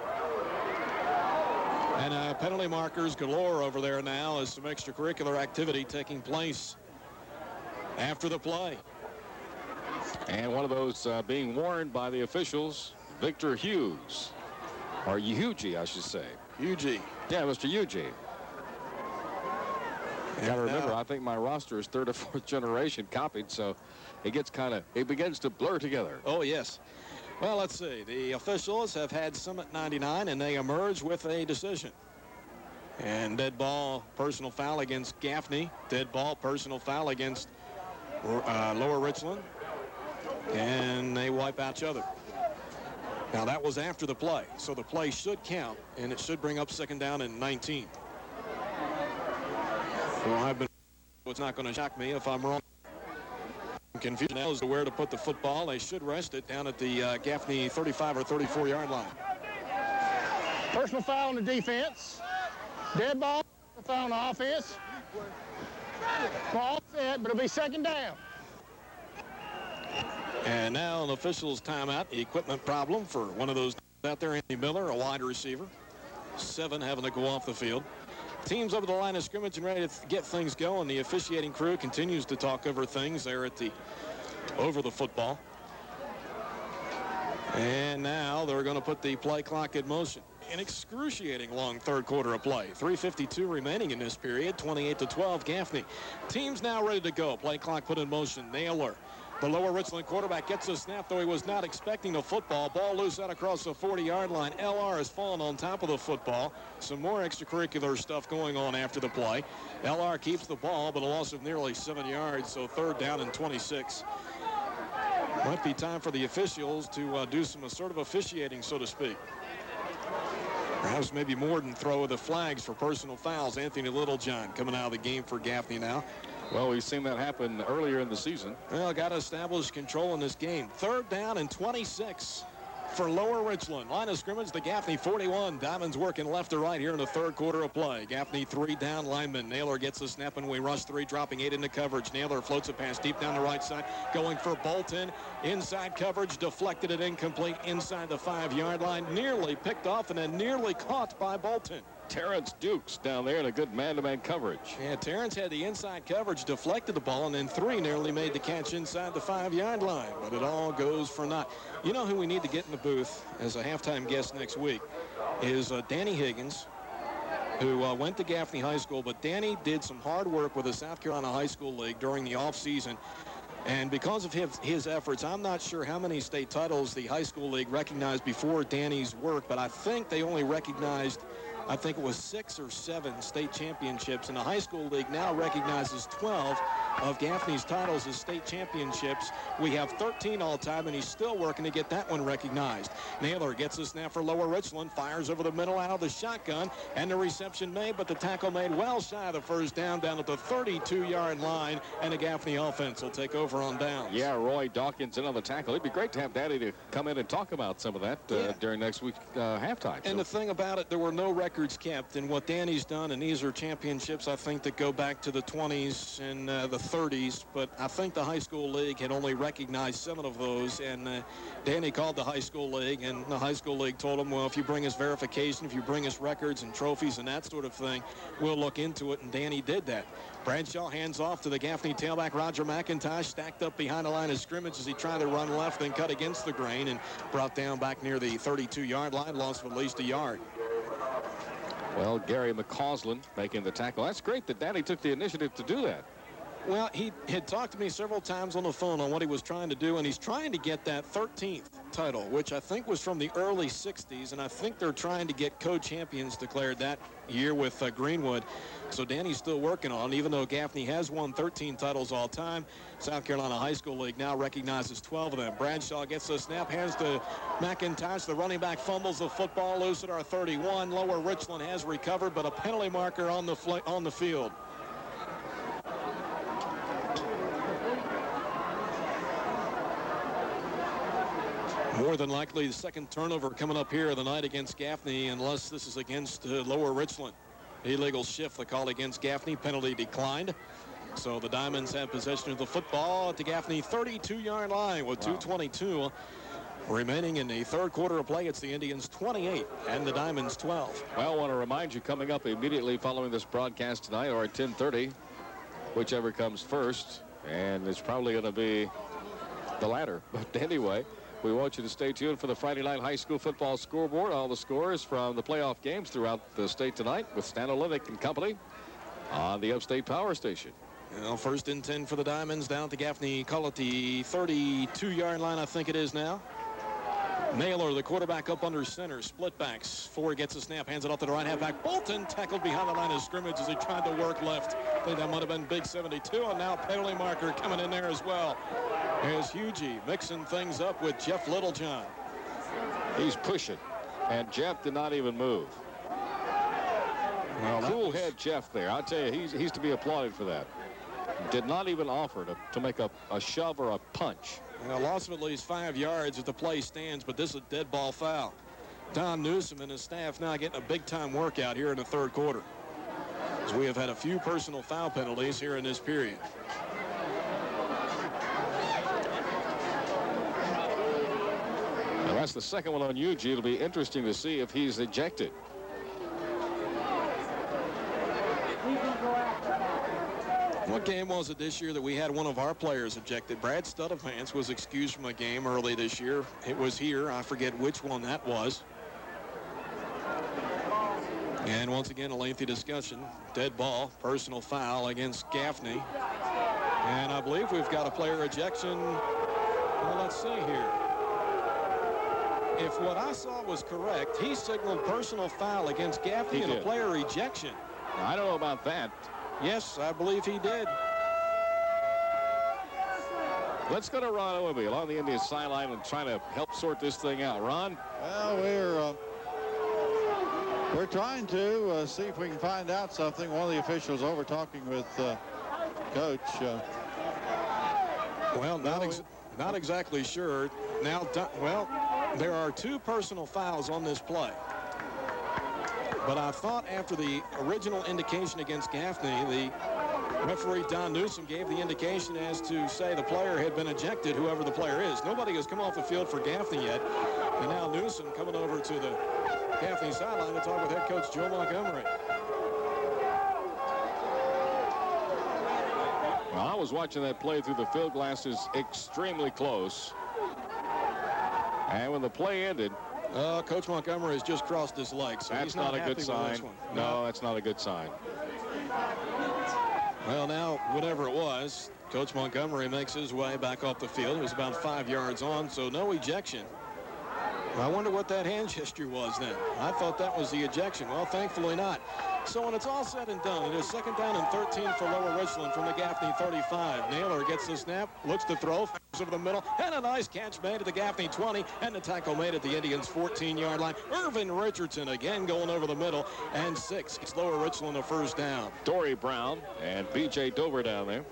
And penalty markers galore over there now as some extracurricular activity taking place after the play. And one of those being warned by the officials, Victor Hughes. Or Hugie, I should say. Hugie. Yeah, Mr. Hugie. You got to remember, I think my roster is 3rd or 4th generation copied, so it begins to blur together. Oh, yes. Well, let's see. The officials have had some at 99, and they emerge with a decision. And dead ball, personal foul against Gaffney. Dead ball, personal foul against Lower Richland. And they wipe out each other. Now, that was after the play, so the play should count, and it should bring up 2nd down and 19. Well, it's not going to shock me if I'm wrong. Confusion now as to where to put the football. They should rest it down at the Gaffney 35 or 34-yard line. Personal foul on the defense. Dead ball. Foul on the offense. Ball set, but it'll be second down. And now an official's timeout. Equipment problem for one of those out there, Anthony Miller, a wide receiver. 7 having to go off the field. Teams over the line of scrimmage and ready to get things going. The officiating crew continues to talk over things there at over the football. And now they're going to put the play clock in motion. An excruciating long third quarter of play. 3:52 remaining in this period. 28-12 Gaffney. Teams now ready to go. Play clock put in motion. Naylor, the Lower Richland quarterback, gets a snap, though he was not expecting the football. Ball loose out across the 40-yard line. LR has fallen on top of the football. Some more extracurricular stuff going on after the play. LR keeps the ball, but a loss of nearly 7 yards, so third down and 26. Might be time for the officials to do some assertive officiating, so to speak. Perhaps maybe more than throw the flags for personal fouls. Anthony Littlejohn coming out of the game for Gaffney now. Well, we've seen that happen earlier in the season. Well, got to establish control in this game. Third down and 26 for Lower Richland. Line of scrimmage, the Gaffney 41. Diamonds working left to right here in the third quarter of play. Gaffney 3 down lineman. Naylor gets a snap and we rush 3, dropping 8 into coverage. Naylor floats a pass deep down the right side, going for Bolton. Inside coverage, deflected it incomplete inside the 5-yard line. Nearly picked off and then nearly caught by Bolton. Terrence Dukes down there in a good man-to-man coverage. Yeah, Terrence had the inside coverage, deflected the ball, and then 3 nearly made the catch inside the 5-yard line. But it all goes for naught. You know who we need to get in the booth as a halftime guest next week is Danny Higgins, who went to Gaffney High School. But Danny did some hard work with the South Carolina High School League during the offseason. And because of his efforts, I'm not sure how many state titles the high school league recognized before Danny's work, but I think they only recognized, I think it was 6 or 7 state championships, and the high school league now recognizes 12 of Gaffney's titles as state championships. We have 13 all time, and he's still working to get that one recognized. Naylor gets a snap for Lower Richland, fires over the middle out of the shotgun, and the reception made, but the tackle made well shy of the first down at the 32-yard line, and the Gaffney offense will take over on downs. Yeah, Roy Dawkins in on the tackle. It'd be great to have Daddy to come in and talk about some of that during next week's halftime. And the thing about it, there were no records kept, and what Danny's done, and these are championships, I think, that go back to the 20s and the 30s, but I think the high school league had only recognized 7 of those, and Danny called the high school league, and the high school league told him, well, if you bring us verification, if you bring us records and trophies and that sort of thing, we'll look into it, and Danny did that. Bradshaw hands off to the Gaffney tailback, Roger McIntosh, stacked up behind the line of scrimmage as he tried to run left, then cut against the grain and brought down back near the 32-yard line, loss of at least a yard. Well, Gary McCausland making the tackle. That's great that Danny took the initiative to do that. Well, he had talked to me several times on the phone on what he was trying to do, and he's trying to get that 13th title, which I think was from the early 60s, and I think they're trying to get co-champions declared that year with Greenwood. So Danny's still working on it, even though Gaffney has won 13 titles all time. South Carolina High School League now recognizes 12 of them. Bradshaw gets the snap, hands to McIntosh. The running back fumbles the football loose at our 31. Lower Richland has recovered, but a penalty marker on the field. More than likely the second turnover coming up here of the night against Gaffney, unless this is against Lower Richland. Illegal shift, the call against Gaffney, penalty declined. So the Diamonds have possession of the football at the Gaffney 32-yard line with 2:22 remaining in the third quarter of play. It's the Indians 28 and the Diamonds 12. Well, I want to remind you, coming up immediately following this broadcast tonight, or at 10:30, whichever comes first, and it's probably going to be the latter. But anyway, we want you to stay tuned for the Friday night high school football scoreboard. All the scores from the playoff games throughout the state tonight with Stan Olenek and company on the Upstate Power Station. Well, 1st and 10 for the Diamonds down at the Gaffney, call it the 32-yard line, I think it is now. Naylor, the quarterback, up under center, split backs. Ford gets a snap, hands it off to the right halfback. Bolton tackled behind the line of scrimmage as he tried to work left. I think that might have been big 72, and now penalty marker coming in there as well. Here's Hugie mixing things up with Jeff Littlejohn. He's pushing, and Jeff did not even move. Cool head Jeff there. I'll tell you, he's to be applauded for that. Did not even offer to make a shove or a punch. Well, loss of at least 5 yards as the play stands, but this is a dead ball foul. Don Newsom and his staff now getting a big-time workout here in the third quarter, as we have had a few personal foul penalties here in this period. Now, that's the second one on UG. It'll be interesting to see if he's ejected. What game was it this year that we had one of our players ejected? Brad Studevance was excused from a game early this year. It was here. I forget which one that was. And once again, a lengthy discussion. Dead ball, personal foul against Gaffney. And I believe we've got a player ejection. Well, let's see here. If what I saw was correct, he signaled personal foul against Gaffney and a player ejection. Now, I don't know about that. Yes, I believe he did. Let's go to Ron Obi along the Indians sideline and try to help sort this thing out. Ron? Well, we're trying to see if we can find out something. One of the officials over talking with Coach. Well, not exactly sure. Now, well, there are 2 personal fouls on this play. But I thought after the original indication against Gaffney, the referee Don Newsom gave the indication as to say the player had been ejected, whoever the player is. Nobody has come off the field for Gaffney yet. And now Newsom coming over to the Gaffney sideline to talk with head coach Joe Montgomery. Well, I was watching that play through the field glasses extremely close. And when the play ended, Coach Montgomery has just crossed his legs, so that's he's not a good sign. No, that's not a good sign. Well, now, whatever it was, Coach Montgomery makes his way back off the field. He was about 5 yards on, so no ejection. I wonder what that hand gesture was then. I thought that was the ejection. Well, thankfully not. So when it's all said and done, it is 2nd down and 13 for Lower Richland from the Gaffney 35. Naylor gets the snap, looks to throw, fires over the middle, and a nice catch made at the Gaffney 20, and the tackle made at the Indians' 14-yard line. Irvin Richardson again going over the middle, and 6. It's Lower Richland a first down. Dory Brown and B.J. Dover down there.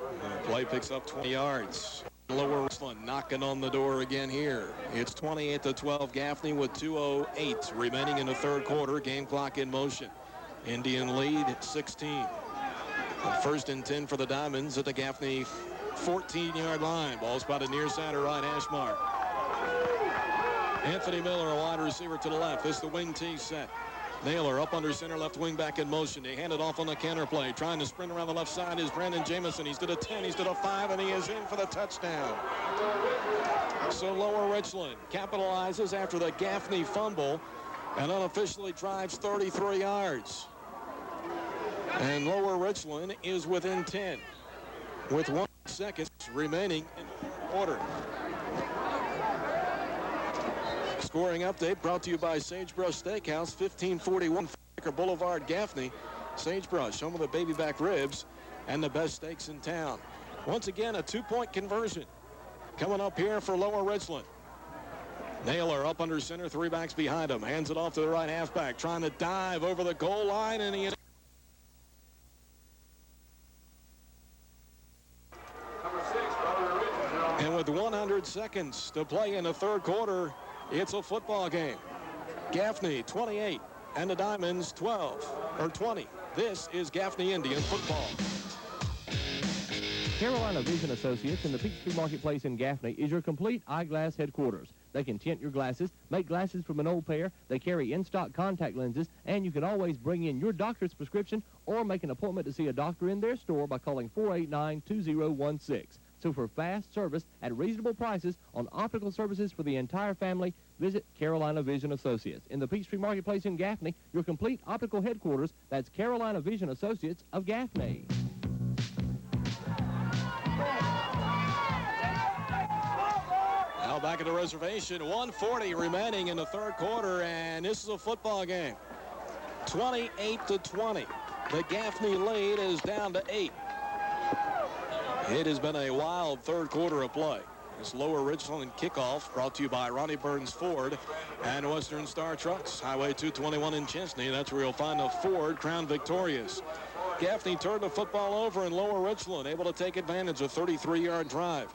Play picks up 20 yards. Lower Richland knocking on the door again here. It's 28-12 Gaffney with 2:08 remaining in the third quarter. Game clock in motion. Indian lead 16. 1st and 10 for the Diamonds at the Gaffney 14-yard line. Ball spotted near side or right hash mark. Anthony Miller, a wide receiver to the left. This is the wing tee set. Naylor up under center, left wing back in motion. They hand it off on the counter play. Trying to sprint around the left side is Brandon Jamison. He's to the 10, he's to the 5, and he is in for the touchdown. So Lower Richland capitalizes after the Gaffney fumble and unofficially drives 33 yards. And Lower Richland is within 10 with 1 second remaining in order. Scoring update brought to you by Sagebrush Steakhouse, 1541 Faker Boulevard, Gaffney. Sagebrush, home of the baby back ribs and the best steaks in town. Once again, a 2-point conversion coming up here for Lower Richland. Naylor up under center, 3 backs behind him. Hands it off to the right halfback, trying to dive over the goal line, and he is. And with 100 seconds to play in the third quarter, it's a football game. Gaffney 28 and the Diamonds 20. This is Gaffney Indian football. Carolina Vision Associates in the Peachtree Marketplace in Gaffney is your complete eyeglass headquarters. They can tint your glasses, make glasses from an old pair, they carry in-stock contact lenses, and you can always bring in your doctor's prescription or make an appointment to see a doctor in their store by calling 489-2016. So for fast service at reasonable prices on optical services for the entire family, visit Carolina Vision Associates. In the Peachtree Marketplace in Gaffney, your complete optical headquarters, that's Carolina Vision Associates of Gaffney. Now back at the reservation, 1:40 remaining in the third quarter, and this is a football game. 28-20. The Gaffney lead is down to 8. It has been a wild third quarter of play. It's Lower Richland kickoff, brought to you by Ronnie Burns Ford and Western Star Trucks. Highway 221 in Chesney. That's where you'll find a Ford Crown Victorious. Gaffney turned the football over in Lower Richland, able to take advantage of a 33-yard drive.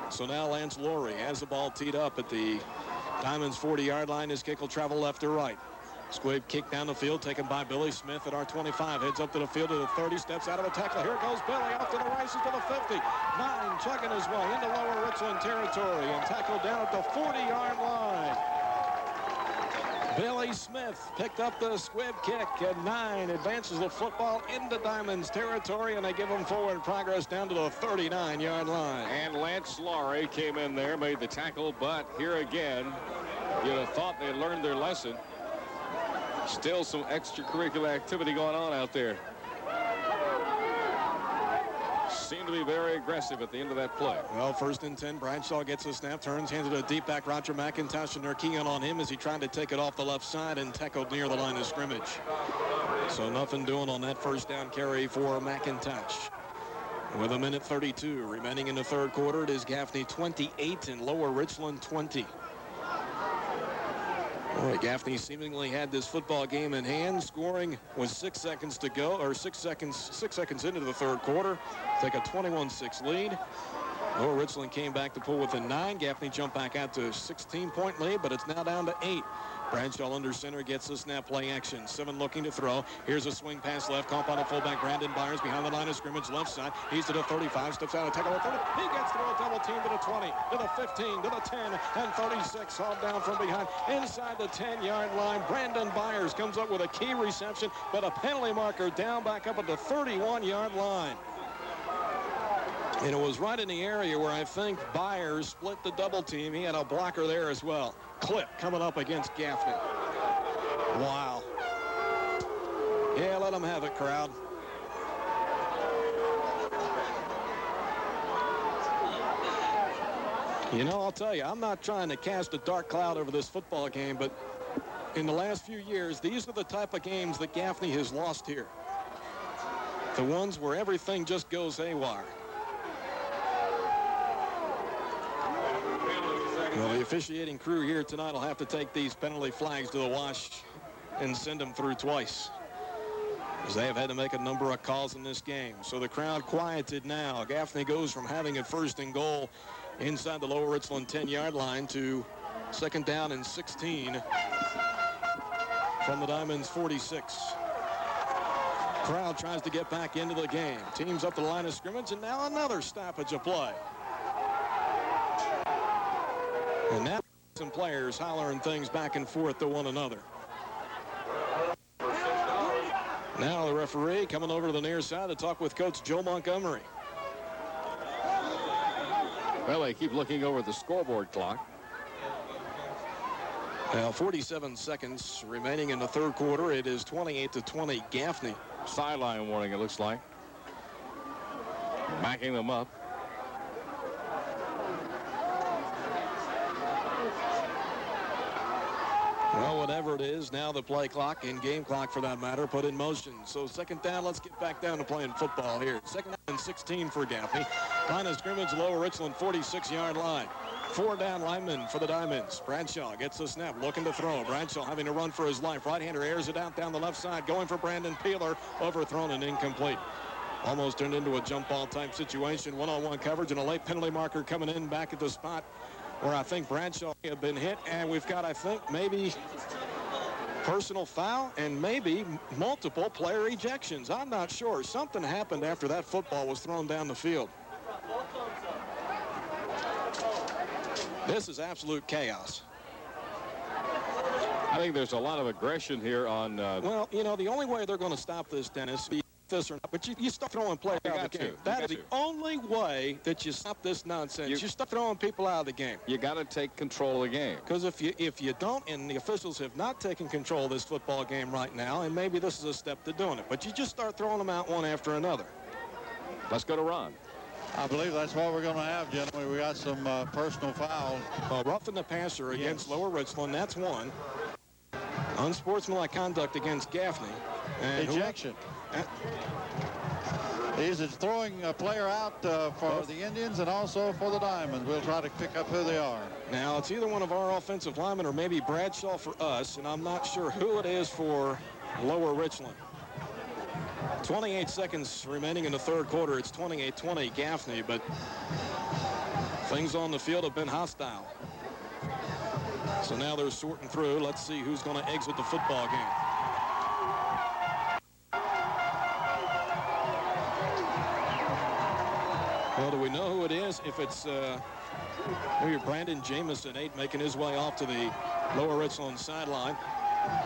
So now Lance Laurie has the ball teed up at the Diamond's 40-yard line. His kick will travel left or right. Squib kick down the field, taken by Billy Smith at our 25. Heads up to the field to the 30, steps out of a tackle. Here goes Billy off to the races to the 50. 9 chugging his way into Lower Richland territory and tackled down at the 40-yard line. Billy Smith picked up the squib kick, and 9 advances the football into Diamond's territory, and they give them forward progress down to the 39-yard line. And Lance Laurie came in there, made the tackle, but here again, you'd have thought they learned their lesson. Still some extracurricular activity going on out there. Seemed to be very aggressive at the end of that play. Well, 1st and 10. Bradshaw gets a snap, turns, hands it to deep back Roger McIntosh, and they're keying on him as he tried to take it off the left side and tackled near the line of scrimmage. So nothing doing on that 1st down carry for McIntosh. With 1:32 remaining in the 3rd quarter, it is Gaffney 28 and Lower Richland 20. Boy, Gaffney seemingly had this football game in hand, scoring with 6 seconds to go, or 6 seconds into the 3rd quarter. Take a 21-6 lead. Lower Richland came back to pull within 9. Gaffney jumped back out to a 16-point lead, but it's now down to 8. Bradshaw under center gets the snap, play action. 7 looking to throw. Here's a swing pass left, caught by the fullback Brandon Byers behind the line of scrimmage left side. He's to the 35, steps out of tackle at 30. He gets through a double team to the 20, to the 15, to the 10, and 36 hauled down from behind inside the 10-yard line. Brandon Byers comes up with a key reception, but a penalty marker down back up at the 31-yard line. And it was right in the area where I think Byers split the double team. He had a blocker there as well. Clip coming up against Gaffney. Wow. Yeah, let them have it, crowd. You know, I'll tell you, I'm not trying to cast a dark cloud over this football game, but in the last few years, these are the type of games that Gaffney has lost here. The ones where everything just goes haywire. Well, the officiating crew here tonight will have to take these penalty flags to the wash and send them through twice, as they have had to make a number of calls in this game. So the crowd quieted now. Gaffney goes from having it 1st and goal inside the Lower Richland 10-yard line to 2nd down and 16 from the Diamonds 46. Crowd tries to get back into the game. Teams up the line of scrimmage, and now another stoppage of play. And now some players hollering things back and forth to one another. Now the referee coming over to the near side to talk with Coach Joe Montgomery. Well, they keep looking over the scoreboard clock. Now 47 seconds remaining in the 3rd quarter. It is 28-20 Gaffney. Sideline warning, it looks like. Backing them up. Well, whatever it is, now the play clock and game clock, for that matter, put in motion. So 2nd down, let's get back down to playing football here. 2nd down and 16 for Gaffney. Line of scrimmage, Lower Richland 46-yard line. 4 down linemen for the Diamonds. Bradshaw gets the snap, looking to throw. Bradshaw having to run for his life. Right-hander airs it out down the left side, going for Brandon Peeler. Overthrown and incomplete. Almost turned into a jump ball type situation. One-on-one coverage and a late penalty marker coming in back at the spot where I think Bradshaw had been hit, and we've got, I think, maybe personal foul and maybe multiple player ejections. I'm not sure. Something happened after that football was thrown down the field. This is absolute chaos. I think there's a lot of aggression here on... Well, you know, the only way they're going to stop this, Dennis, this or not, but you start throwing players out of the game. That is the only way that you stop this nonsense. You start throwing people out of the game. You got to take control of the game. Because if you don't, and the officials have not taken control of this football game right now, and maybe this is a step to doing it, but you just start throwing them out one after another. Let's go to Ron. I believe that's what we're going to have, gentlemen. We got some personal fouls. Roughing the passer against Lower Richland, that's one. Unsportsmanlike conduct against Gaffney. And ejection. He's throwing a player out for the Indians and also for the Diamonds. We'll try to pick up who they are. Now, it's either one of our offensive linemen or maybe Bradshaw for us, and I'm not sure who it is for Lower Richland. 28 seconds remaining in the third quarter. It's 28-20 Gaffney, but things on the field have been hostile. So now they're sorting through. Let's see who's going to exit the football game. Well, do we know who it is? If it's maybe Brandon Jamison, 8, making his way off to the Lower Richland sideline.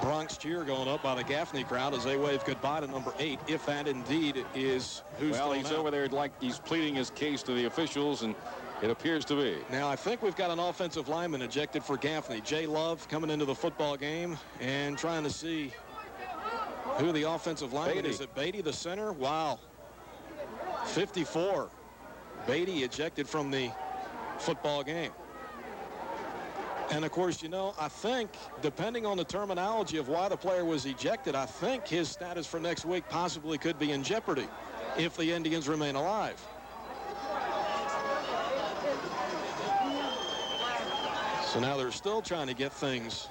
Bronx cheer going up by the Gaffney crowd as they wave goodbye to number 8, if that indeed is who's well, he's out. over there like he's pleading his case to the officials, and it appears to be. Now, I think we've got an offensive lineman ejected for Gaffney. Jay Love coming into the football game and trying to see who the offensive lineman is. Is it Beatty, the center? Wow. 54. Beatty ejected from the football game. And, of course, you know, I think, depending on the terminology of why the player was ejected, I think his status for next week possibly could be in jeopardy if the Indians remain alive. So now they're still trying to get things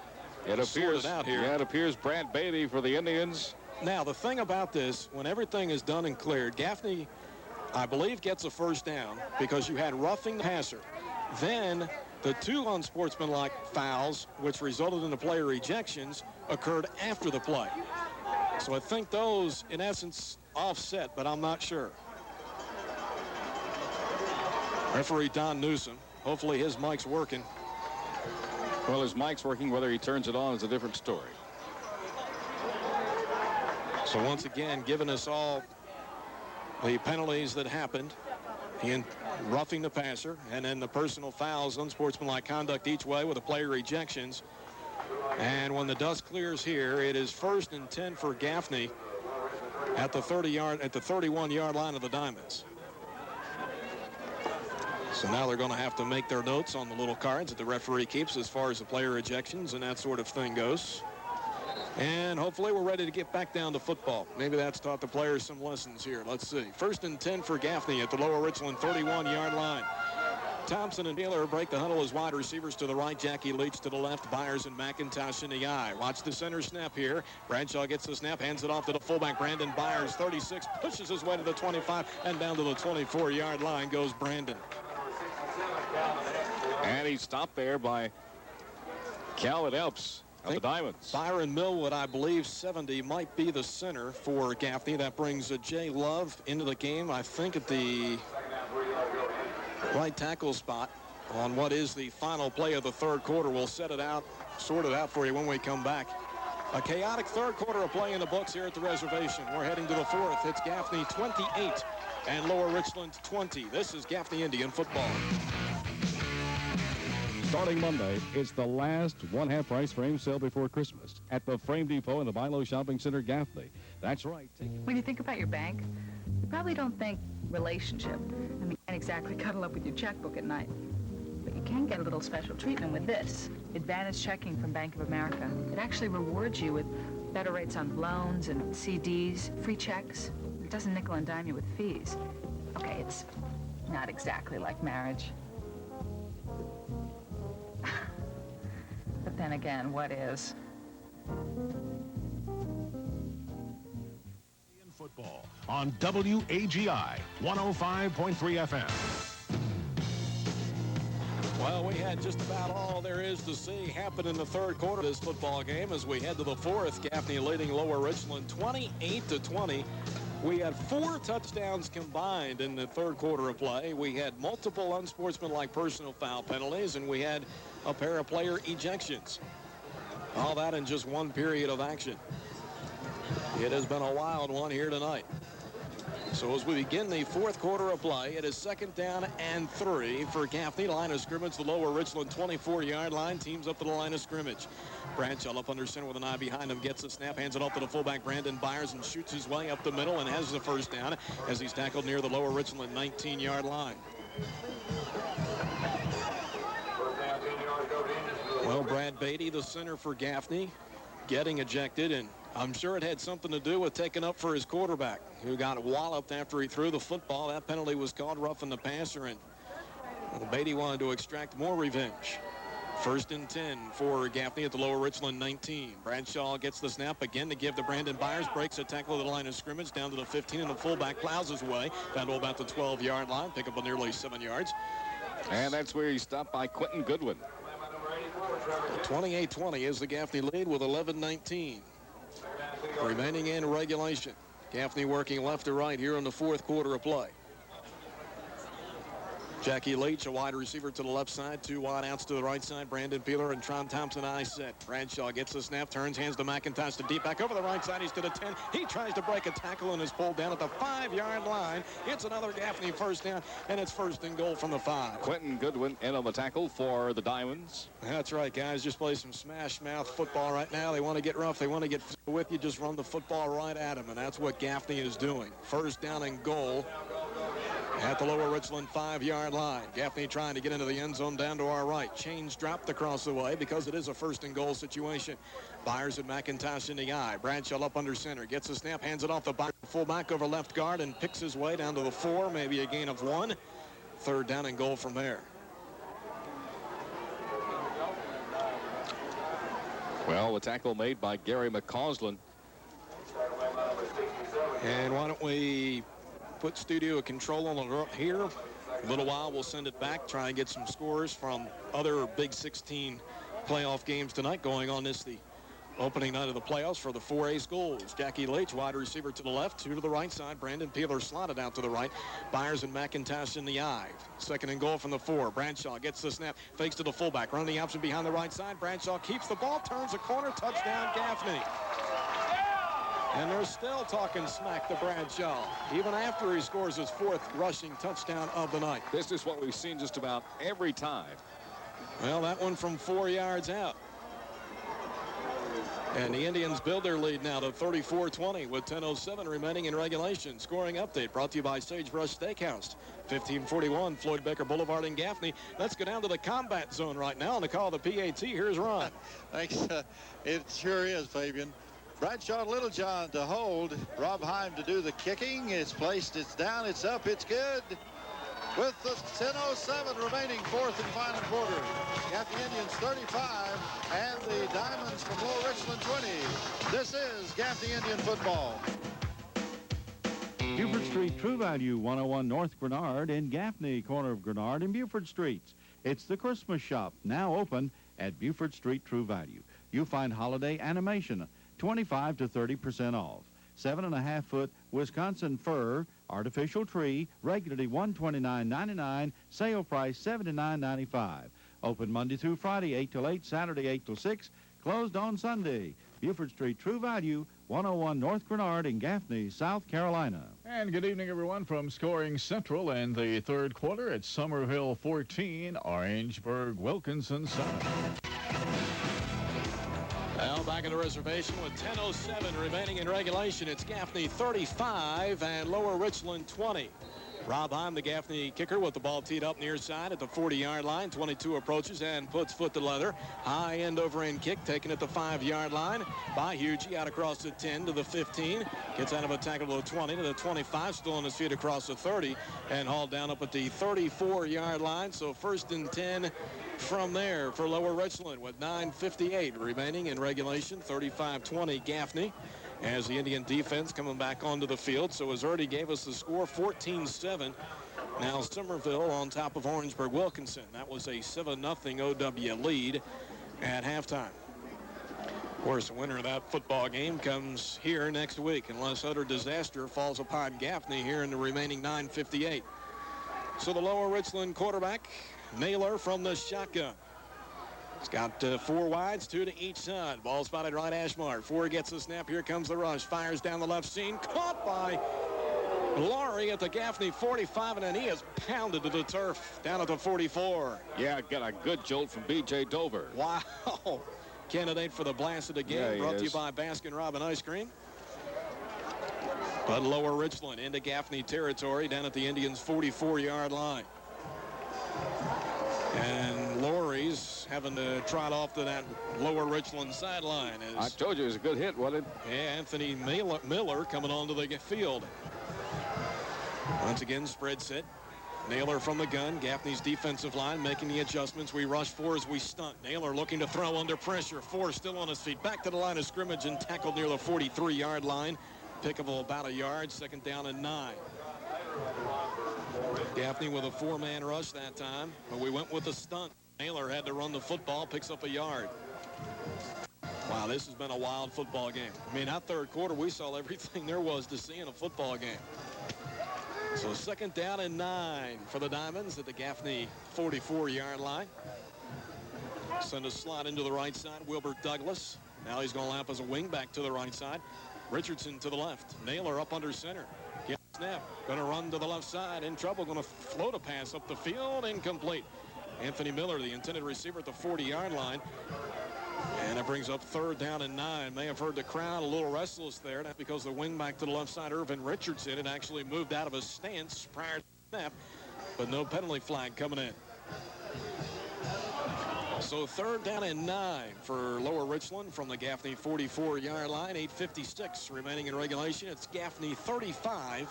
sorted out here. Yeah, it appears Brad Beatty for the Indians. Now, the thing about this, when everything is done and cleared, Gaffney, I believe, gets a first down because you had roughing the passer. Then the 2 unsportsmanlike fouls, which resulted in the player ejections, occurred after the play. So I think those, in essence, offset, but I'm not sure. Referee Don Newsom, hopefully his mic's working. Well, his mic's working. Whether he turns it on is a different story. So once again, giving us all the penalties that happened in roughing the passer, and then the personal fouls, unsportsmanlike conduct each way with the player ejections. And when the dust clears here, it is 1st and 10 for Gaffney at the 31-yard line of the Diamonds. So now they're going to have to make their notes on the little cards that the referee keeps as far as the player ejections and that sort of thing goes. And hopefully we're ready to get back down to football. Maybe that's taught the players some lessons here. Let's see. 1st and 10 for Gaffney at the Lower Richland 31-yard line. Thompson and Taylor break the huddle as wide receivers to the right. Jackie Leach to the left. Byers and McIntosh in the eye. Watch the center snap here. Bradshaw gets the snap, hands it off to the fullback, Brandon Byers, 36, pushes his way to the 25, and down to the 24-yard line goes Brandon. And he's stopped there by Calvin Elps of the Diamonds. Byron Millwood, I believe, 70, might be the center for Gaffney. That brings Jay Love into the game, I think, at the right tackle spot on what is the final play of the third quarter. We'll set it out, sort it out for you when we come back. A chaotic third quarter of play in the books here at the Reservation. We're heading to the fourth. It's Gaffney 28 and Lower Richland 20. This is Gaffney Indian football. Starting Monday, it's the last one-half price frame sale before Christmas at the Frame Depot in the Bilo Shopping Center, Gaffney. That's right. When you think about your bank, you probably don't think relationship. I mean, you can't exactly cuddle up with your checkbook at night. But you can get a little special treatment with this. Advantage checking from Bank of America. It actually rewards you with better rates on loans and CDs, free checks. It doesn't nickel and dime you with fees. Okay, it's not exactly like marriage. But then again, what is? Football on WAGI 105.3 FM. Well, we had just about all there is to see happen in the third quarter of this football game as we head to the fourth. Gaffney leading Lower Richland 28-20. We had 4 touchdowns combined in the third quarter of play. We had multiple unsportsmanlike personal foul penalties, and we had a pair of player ejections. All that in just one period of action. It has been a wild one here tonight. So as we begin the fourth quarter of play, it is 2nd down and 3 for Gaffney. Line of scrimmage, the Lower Richland 24-yard line. Teams up to the line of scrimmage. Bradshaw up under center with an eye behind him. Gets the snap, hands it off to the fullback, Brandon Byers, and shoots his way up the middle and has the first down as he's tackled near the Lower Richland 19-yard line. Well, Brad Beatty, the center for Gaffney, getting ejected, and I'm sure it had something to do with taking up for his quarterback, who got walloped after he threw the football. That penalty was called roughing the passer, and Beatty wanted to extract more revenge. 1st and 10 for Gaffney at the Lower Richland 19. Bradshaw gets the snap again to give to Brandon Byers. Breaks a tackle at the line of scrimmage down to the 15, and the fullback plows his way down to about the 12-yard line. Pick up nearly 7 yards. And that's where he's stopped by Quentin Goodwin. 28-20 is the Gaffney lead with 11:19 remaining in regulation. Gaffney working left to right here in the 4th quarter of play. Jackie Leach, a wide receiver to the left side, 2 wide outs to the right side. Brandon Peeler and Tron Thompson eye set. Bradshaw gets the snap, turns, hands to McIntosh to deep back over the right side. He's to the 10. He tries to break a tackle and is pulled down at the 5-yard line. It's another Gaffney first down, and it's 1st and goal from the 5. Quentin Goodwin in on the tackle for the Diamonds. That's right, guys. Just play some smash mouth football right now. They want to get rough. They want to get with you. Just run the football right at them, and that's what Gaffney is doing. 1st down and goal at the Lower Richland 5-yard line. Gaffney trying to get into the end zone down to our right. Chains dropped across the way because it is a 1st and goal situation. Byers and McIntosh in the eye. Bradshaw up under center. Gets a snap, hands it off the fullback over left guard and picks his way down to the 4, maybe a gain of 1. 3rd down and goal from there. Well, the tackle made by Gary McCausland. And why don't we put studio control on the here. A little while, we'll send it back, try and get some scores from other Big 16 playoff games tonight going on this the opening night of the playoffs for the 4A schools. Jackie Leach, wide receiver to the left, 2 to the right side. Brandon Peeler slotted out to the right. Byers and McIntosh in the eye. 2nd and goal from the 4. Bradshaw gets the snap, fakes to the fullback, running the option behind the right side. Bradshaw keeps the ball, turns the corner, touchdown Gaffney. And they're still talking smack to Bradshaw, even after he scores his 4th rushing touchdown of the night. This is what we've seen just about every time. Well, that one from 4 yards out. And the Indians build their lead now to 34-20 with 10:07 remaining in regulation. Scoring update brought to you by Sagebrush Steakhouse. 1541 Floyd Baker Boulevard in Gaffney. Let's go down to the combat zone right now on the call of the PAT. Here's Ron. Thanks. It sure is, Fabian. Bradshaw Littlejohn to hold. Rob Heim to do the kicking. It's placed, it's down, it's up, it's good. With the 10:07 remaining, 4th and final quarter. Gaffney Indians 35 and the Diamonds from Lower Richland 20. This is Gaffney Indian football. Buford Street True Value, 101 North Grenard in Gaffney, corner of Grenard and Buford Streets. It's the Christmas shop, now open at Buford Street True Value. You'll find holiday animation, 25 to 30% off. 7.5-foot Wisconsin fir, artificial tree, regularly $129.99, sale price $79.95. Open Monday through Friday, 8 till 8, Saturday 8 till 6, closed on Sunday. Buford Street True Value, 101 North Grenard in Gaffney, South Carolina. And good evening, everyone, from Scoring Central in the 3rd quarter. It's Somerville 14, Orangeburg Wilkinson 7. Well, back in the reservation with 10:07 remaining in regulation. It's Gaffney 35 and Lower Richland 20. Rob Heim, the Gaffney kicker, with the ball teed up near side at the 40-yard line. 22 approaches and puts foot to leather. High end over end kick taken at the 5-yard line by Hugie, out across the 10 to the 15. Gets out of a tackle to the 20 to the 25. Still on his feet across the 30 and hauled down up at the 34-yard line. So 1st and 10 from there for Lower Richland with 9:58 remaining in regulation. 35-20 Gaffney. As the Indian defense coming back onto the field. So as already gave us the score, 14-7. Now Somerville on top of Orangeburg Wilkinson. That was a 7-0 OW lead at halftime. Of course, the winner of that football game comes here next week, unless utter disaster falls upon Gaffney here in the remaining 9:58. So the Lower Richland quarterback, Naylor from the shotgun. He's got 4 wides, 2 to each side. Ball spotted right hash mark. 4 gets the snap. Here comes the rush. Fires down the left seam. Caught by Laurie at the Gaffney 45, and then he is pounded to the turf down at the 44. Yeah, got a good jolt from B.J. Dover. Wow. Candidate for the blast of the game. Yeah, brought to you by Baskin Robbins Ice Cream. But Lower Richland into Gaffney territory down at the Indians' 44-yard line. And Laurie He's having to trot off to that lower Richland sideline. I told you it was a good hit, wasn't it? Yeah, Anthony Miller coming onto the field. Once again, spread set. Naylor from the gun. Gaffney's defensive line making the adjustments. We rush 4 as we stunt. Naylor looking to throw under pressure. 4 still on his feet. Back to the line of scrimmage and tackled near the 43-yard line. Pickable about a yard. 2nd down and 9. Gaffney with a 4-man rush that time, but we went with a stunt. Naylor had to run the football. Picks up a yard. Wow, this has been a wild football game. I mean, that 3rd quarter, we saw everything there was to see in a football game. So 2nd down and 9 for the Diamonds at the Gaffney 44-yard line. Send a slot into the right side. Wilbert Douglas. Now he's going to lap as a wing back to the right side. Richardson to the left. Naylor up under center. Snap. Going to run to the left side. In trouble. Going to float a pass up the field. Incomplete. Anthony Miller, the intended receiver at the 40-yard line. And it brings up 3rd down and 9. May have heard the crowd a little restless there. That's because the wing back to the left side, Irvin Richardson, had actually moved out of his stance prior to the snap. But no penalty flag coming in. So 3rd down and 9 for Lower Richland from the Gaffney 44-yard line. 8:56 remaining in regulation. It's Gaffney 35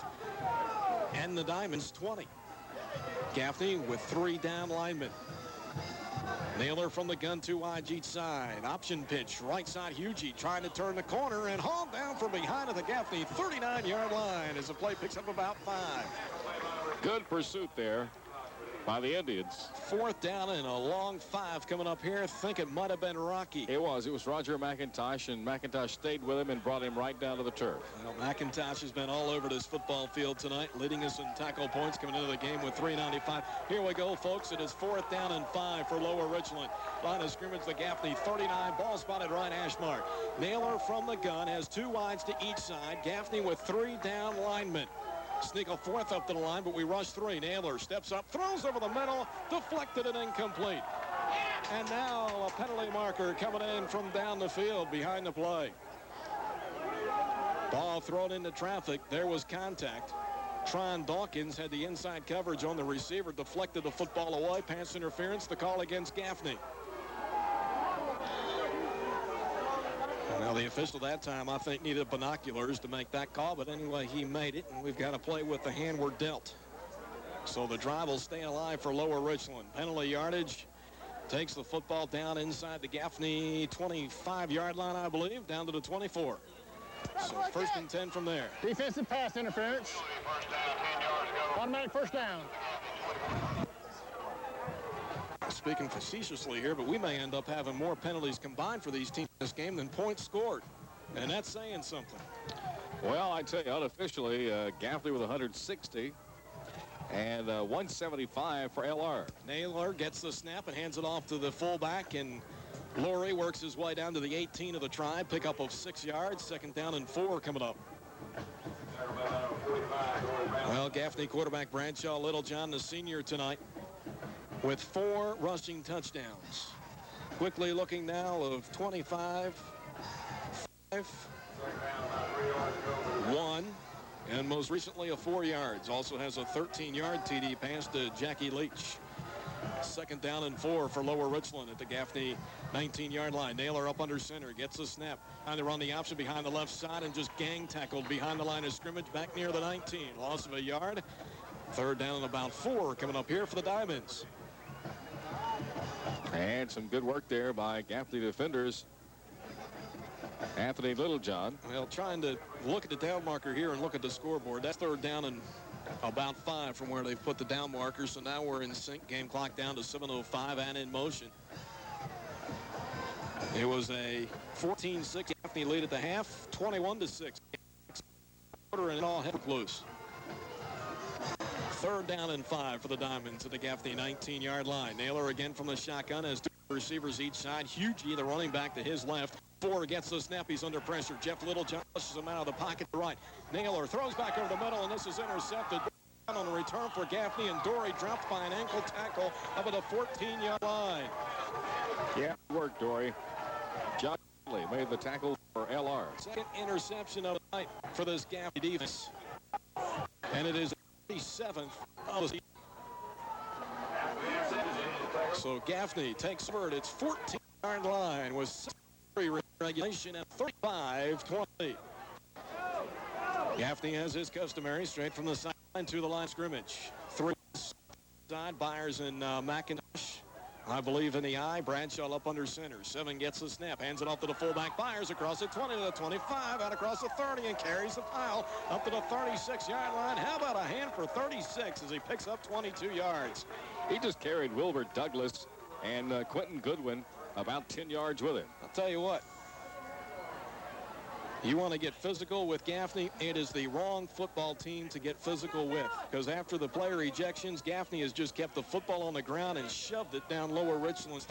and the Diamonds 20. Gaffney with 3 down linemen. Naylor from the gun, 2 wide each side. Option pitch, right side. Hugie trying to turn the corner and hauled down from behind at the Gaffney 39-yard line as the play picks up about 5. Good pursuit there by the Indians. 4th down and a long 5 coming up here. I think it might have been Rocky. It was Roger McIntosh, and McIntosh stayed with him and brought him right down to the turf. Well, McIntosh has been all over this football field tonight, leading us in tackle points coming into the game with 395. Here we go, folks. It is 4th down and 5 for Lower Richland. Line of scrimmage, the Gaffney 39. Ball spotted right hash mark. Naylor from the gun has 2 wides to each side. Gaffney with 3 down linemen. Sneak a 4th up to the line, but we rush 3. Naylor steps up, throws over the middle, deflected and incomplete. And now a penalty marker coming in from down the field behind the play. Ball thrown into traffic. There was contact. Tron Dawkins had the inside coverage on the receiver, deflected the football away. Pass interference, the call against Gaffney. Well, the official that time, I think, needed binoculars to make that call, but anyway, he made it, and we've got to play with the hand we're dealt. So the drive will stay alive for Lower Richland. Penalty yardage takes the football down inside the Gaffney 25-yard line, I believe, down to the 24. So 1st and 10 from there. Defensive pass interference. Automatic 1st down. Speaking facetiously here, but we may end up having more penalties combined for these teams in this game than points scored. And that's saying something. Well, I tell you, unofficially, Gaffney with 160 and 175 for LR. Naylor gets the snap and hands it off to the fullback, and Laurie works his way down to the 18 of the Tribe. Pickup of 6 yards. 2nd down and 4 coming up. Well, Gaffney quarterback Bradshaw Littlejohn, the senior tonight, with 4 rushing touchdowns. Quickly looking now of 25, 5, 1, and most recently a 4 yards. Also has a 13-yard TD pass to Jackie Leach. 2nd down and 4 for Lower Richland at the Gaffney 19-yard line. Naylor up under center, gets a snap. Trying to run the option behind the left side and just gang tackled behind the line of scrimmage back near the 19. Loss of a yard. 3rd down and about 4 coming up here for the Diamonds. And some good work there by Gaffney defenders. Anthony Littlejohn. Well, trying to look at the down marker here and look at the scoreboard. That's 3rd down and about 5 from where they've put the down marker. So now we're in sync. Game clock down to 7:05 and in motion. It was a 14-6 Gaffney lead at the half, 21-6. Quarter and all heck loose. 3rd down and 5 for the Diamonds at the Gaffney 19-yard line. Naylor again from the shotgun has 2 receivers each side. Hugie, the running back, to his left. 4 gets the snap. He's under pressure. Jeff Littlejohn pushes him out of the pocket to right. Naylor throws back over the middle, and this is intercepted on the return for Gaffney, and Dory dropped by an ankle tackle up at the 14-yard line. Yeah, good work, Dory. John made the tackle for LR. 2nd interception of the night for this Gaffney defense. And it is 37th of the So Gaffney takes over at its 14-yard line with 6-3 regulation at 35-20. Gaffney has his customary straight from the sideline to the line of scrimmage. 3 side, Byers and McIntosh. I believe in the eye. Bradshaw up under center. 7 gets the snap. Hands it off to the fullback. Byers across the 20 to the 25. Out across the 30 and carries the pile up to the 36-yard line. How about a hand for 36 as he picks up 22 yards? He just carried Wilbur Douglas and Quentin Goodwin about 10 yards with him. I'll tell you what. You want to get physical with Gaffney, it is the wrong football team to get physical with. Because after the player ejections, Gaffney has just kept the football on the ground and shoved it down Lower Richland's.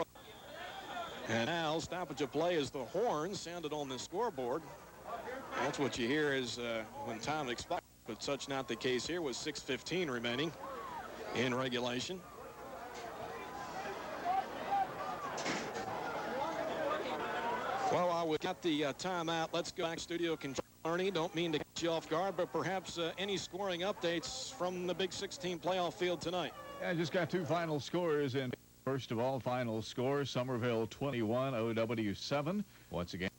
And now stoppage of play as the horn sounded on the scoreboard. That's what you hear is when time expires, but such not the case here with 6:15 remaining in regulation. Well, we got the timeout. Let's go back to studio control. Ernie, don't mean to catch you off guard, but perhaps any scoring updates from the Big 16 playoff field tonight. Yeah, I just got 2 final scores. And first of all, final score, Somerville 21, OW 7. Once again,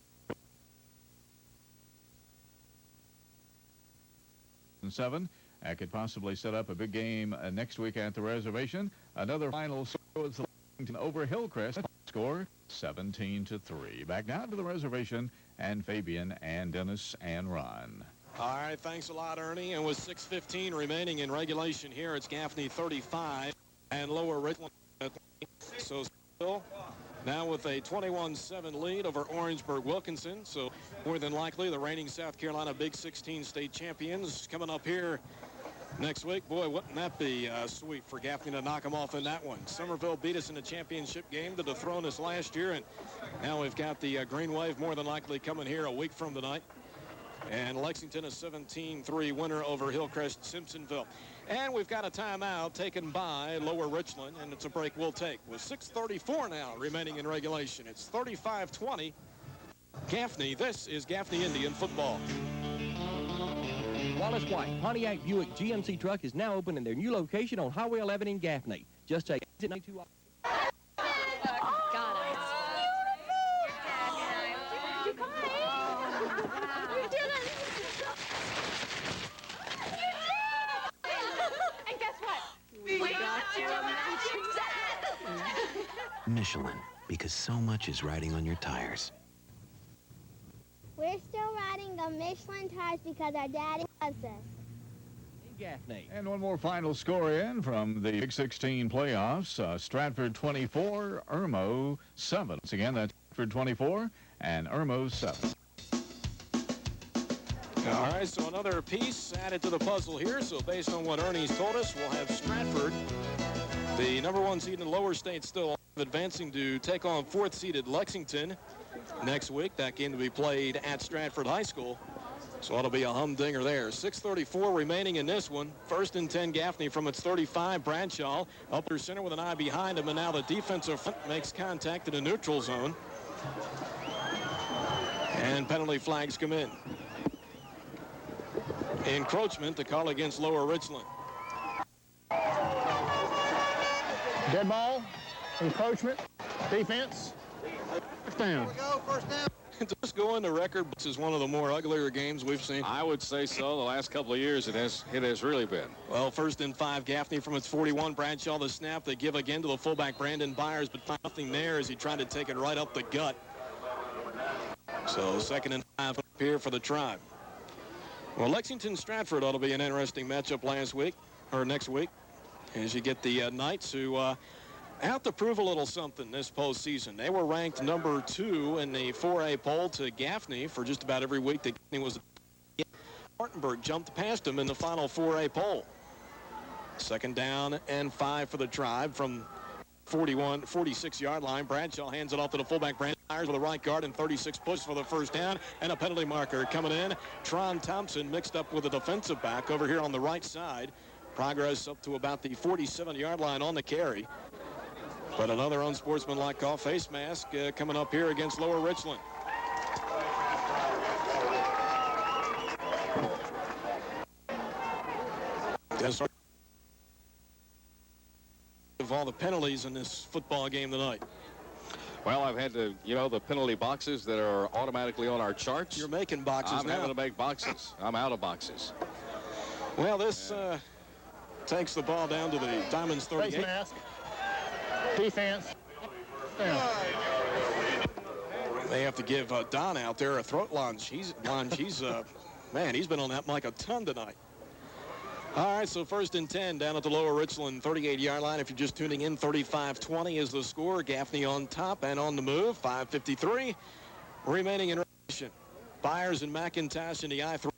7. That could possibly set up a big game next week at the reservation. Another final score was the Lexington over Hillcrest. Score 17-3. Back now to the reservation and Fabian and Dennis and Ron. All right, thanks a lot, Ernie. And with 6:15 remaining in regulation here, it's Gaffney 35 and Lower Richland. So still now with a 21-7 lead over Orangeburg-Wilkinson. So more than likely the reigning South Carolina Big 16 state champions coming up here next week. Boy, wouldn't that be sweet for Gaffney to knock them off in that one. Somerville beat us in the championship game to dethrone us last year, and now we've got the Green Wave more than likely coming here a week from tonight. And Lexington a 17-3 winner over Hillcrest Simpsonville. And we've got a timeout taken by Lower Richland, and it's a break we'll take with 6:34 now remaining in regulation. It's 35-20. Gaffney, this is Gaffney Indian football. Wallace White Pontiac Buick GMC truck is now open in their new location on Highway 11 in Gaffney. Just take exit 92 off. And guess what? We got you a matching set. Michelin, because so much is riding on your tires. We're still riding the Michelin tires because our daddy loves us. Gaffney. And one more final score in from the Big 16 playoffs. Stratford 24, Irmo 7. Once again, that's Stratford 24 and Irmo 7. All right, so another piece added to the puzzle here. So based on what Ernie's told us, we'll have Stratford, the #1 seed in lower state, still advancing to take on 4th seeded Lexington next week. That game to be played at Stratford High School. So it'll be a humdinger there. 6:34 remaining in this one. 1st and 10 Gaffney from its 35. Bradshaw up under center with an eye behind him, and now the defensive front makes contact in the neutral zone. And penalty flags come in. Encroachment to call against Lower Richland. Dead ball, encroachment, defense, first down. First down. Just going to record books is one of the more uglier games we've seen. I would say so. The last couple of years it has really been. Well, 1st and 5, Gaffney from its 41. Bradshaw the snap. They give again to the fullback Brandon Byers, but find nothing there as he tried to take it right up the gut. So 2nd and 5 up here for the Tribe. Well, Lexington-Stratford ought to be an interesting matchup next week, as you get the Knights who have to prove a little something this postseason. They were ranked #2 in the 4A poll to Gaffney for just about every week that Gaffney was. Spartanburg jumped past him in the final 4A poll. 2nd down and 5 for the Tribe from 46-yard line. Bradshaw hands it off to the fullback Brandon Byers with a right guard and 36 push for the first down, and a penalty marker coming in. Tron Thompson mixed up with a defensive back over here on the right side. Progress up to about the 47-yard line on the carry. But another unsportsmanlike call, face mask, coming up here against Lower Richland. all the penalties in this football game tonight? Well, I've had to, the penalty boxes that are automatically on our charts. You're making boxes I'm now. having to make boxes. I'm out of boxes. Well, this takes the ball down to the Diamonds 38. Face mask. Defense. Down. They have to give Don out there a throat lunge. Man, he's been on that mic a ton tonight. All right, so 1st and 10 down at the Lower Richland 38-yard line. If you're just tuning in, 35-20 is the score. Gaffney on top and on the move. 5:53 remaining in regulation. Byers and McIntosh in the I-3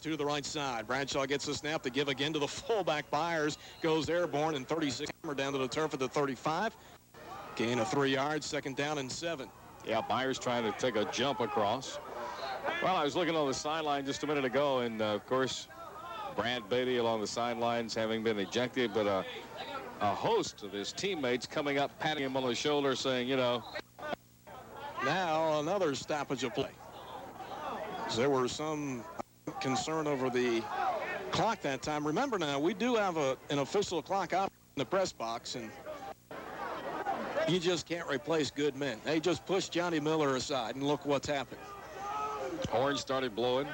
to the right side. Bradshaw gets the snap to give again to the fullback. Byers goes airborne, and 36 down to the turf at the 35. Gain of 3 yards, 2nd down and 7. Yeah, Byers trying to take a jump across. Well, I was looking on the sideline just a minute ago, and of course, Brad Beatty along the sidelines having been ejected, but a host of his teammates coming up, patting him on the shoulder, saying, Now another stoppage of play. There was some concern over the clock that time. Remember now, we do have an official clock out in the press box, and you just can't replace good men. They just pushed Johnny Miller aside, and look what's happened. Orange started blowing.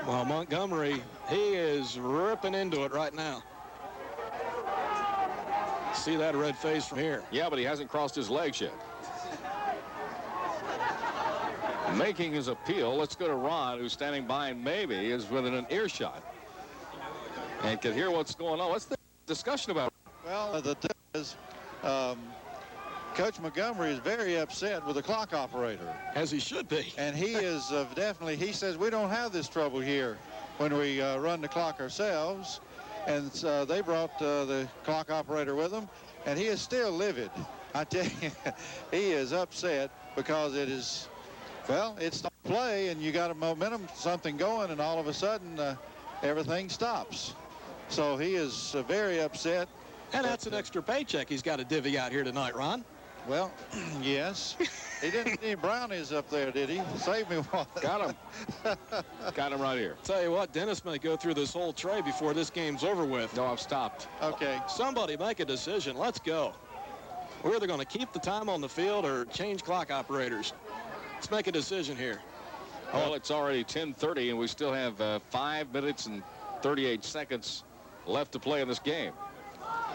Well, Montgomery, he is ripping into it right now. See that red face from here. Yeah, but he hasn't crossed his legs yet. Making his appeal. Let's go to Ron, who's standing by and maybe is within an earshot and can hear what's going on. What's the discussion about? Well, the thing is, Coach Montgomery is very upset with the clock operator. As he should be. And he is definitely, he says, we don't have this trouble here when we run the clock ourselves. And they brought the clock operator with them, and he is still livid. I tell you, he is upset because it is, well, it's not play, and you got a momentum, something going, and all of a sudden everything stops. So he is very upset. And that's an extra paycheck he's got to divvy out here tonight, Ron. Well, yes. He didn't need any brownies up there, did he? Save me one. Got him. Got him right here. Tell you what, Dennis may go through this whole tray before this game's over with. No, I've stopped. Okay. Somebody make a decision. Let's go. We're either going to keep the time on the field or change clock operators. Let's make a decision here. Well, it's already 10:30, and we still have 5 minutes and 38 seconds left to play in this game.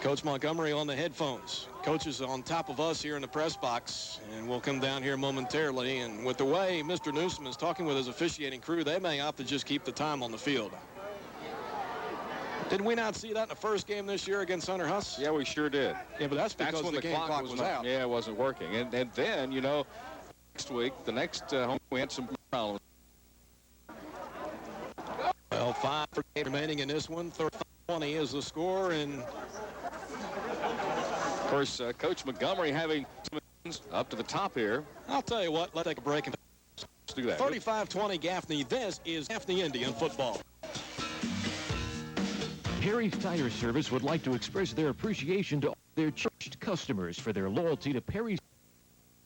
Coach Montgomery on the headphones. Coach is on top of us here in the press box, and we'll come down here momentarily. And with the way Mr. Newsom is talking with his officiating crew, they may opt to just keep the time on the field. Did we not see that in the first game this year against Hunter Huss? Yeah, we sure did. Yeah, but that's because when the game clock was out. Yeah, it wasn't working. And then, next week, the next home, we had some problems. Well, 5 remaining in this one. 35-20 is the score, and of course, Coach Montgomery having up to the top here. I'll tell you what, let's take a break. Let's do that. 35-20 Gaffney. This is Gaffney Indian football. Perry's Tire Service would like to express their appreciation to all their cherished customers for their loyalty to Perry's.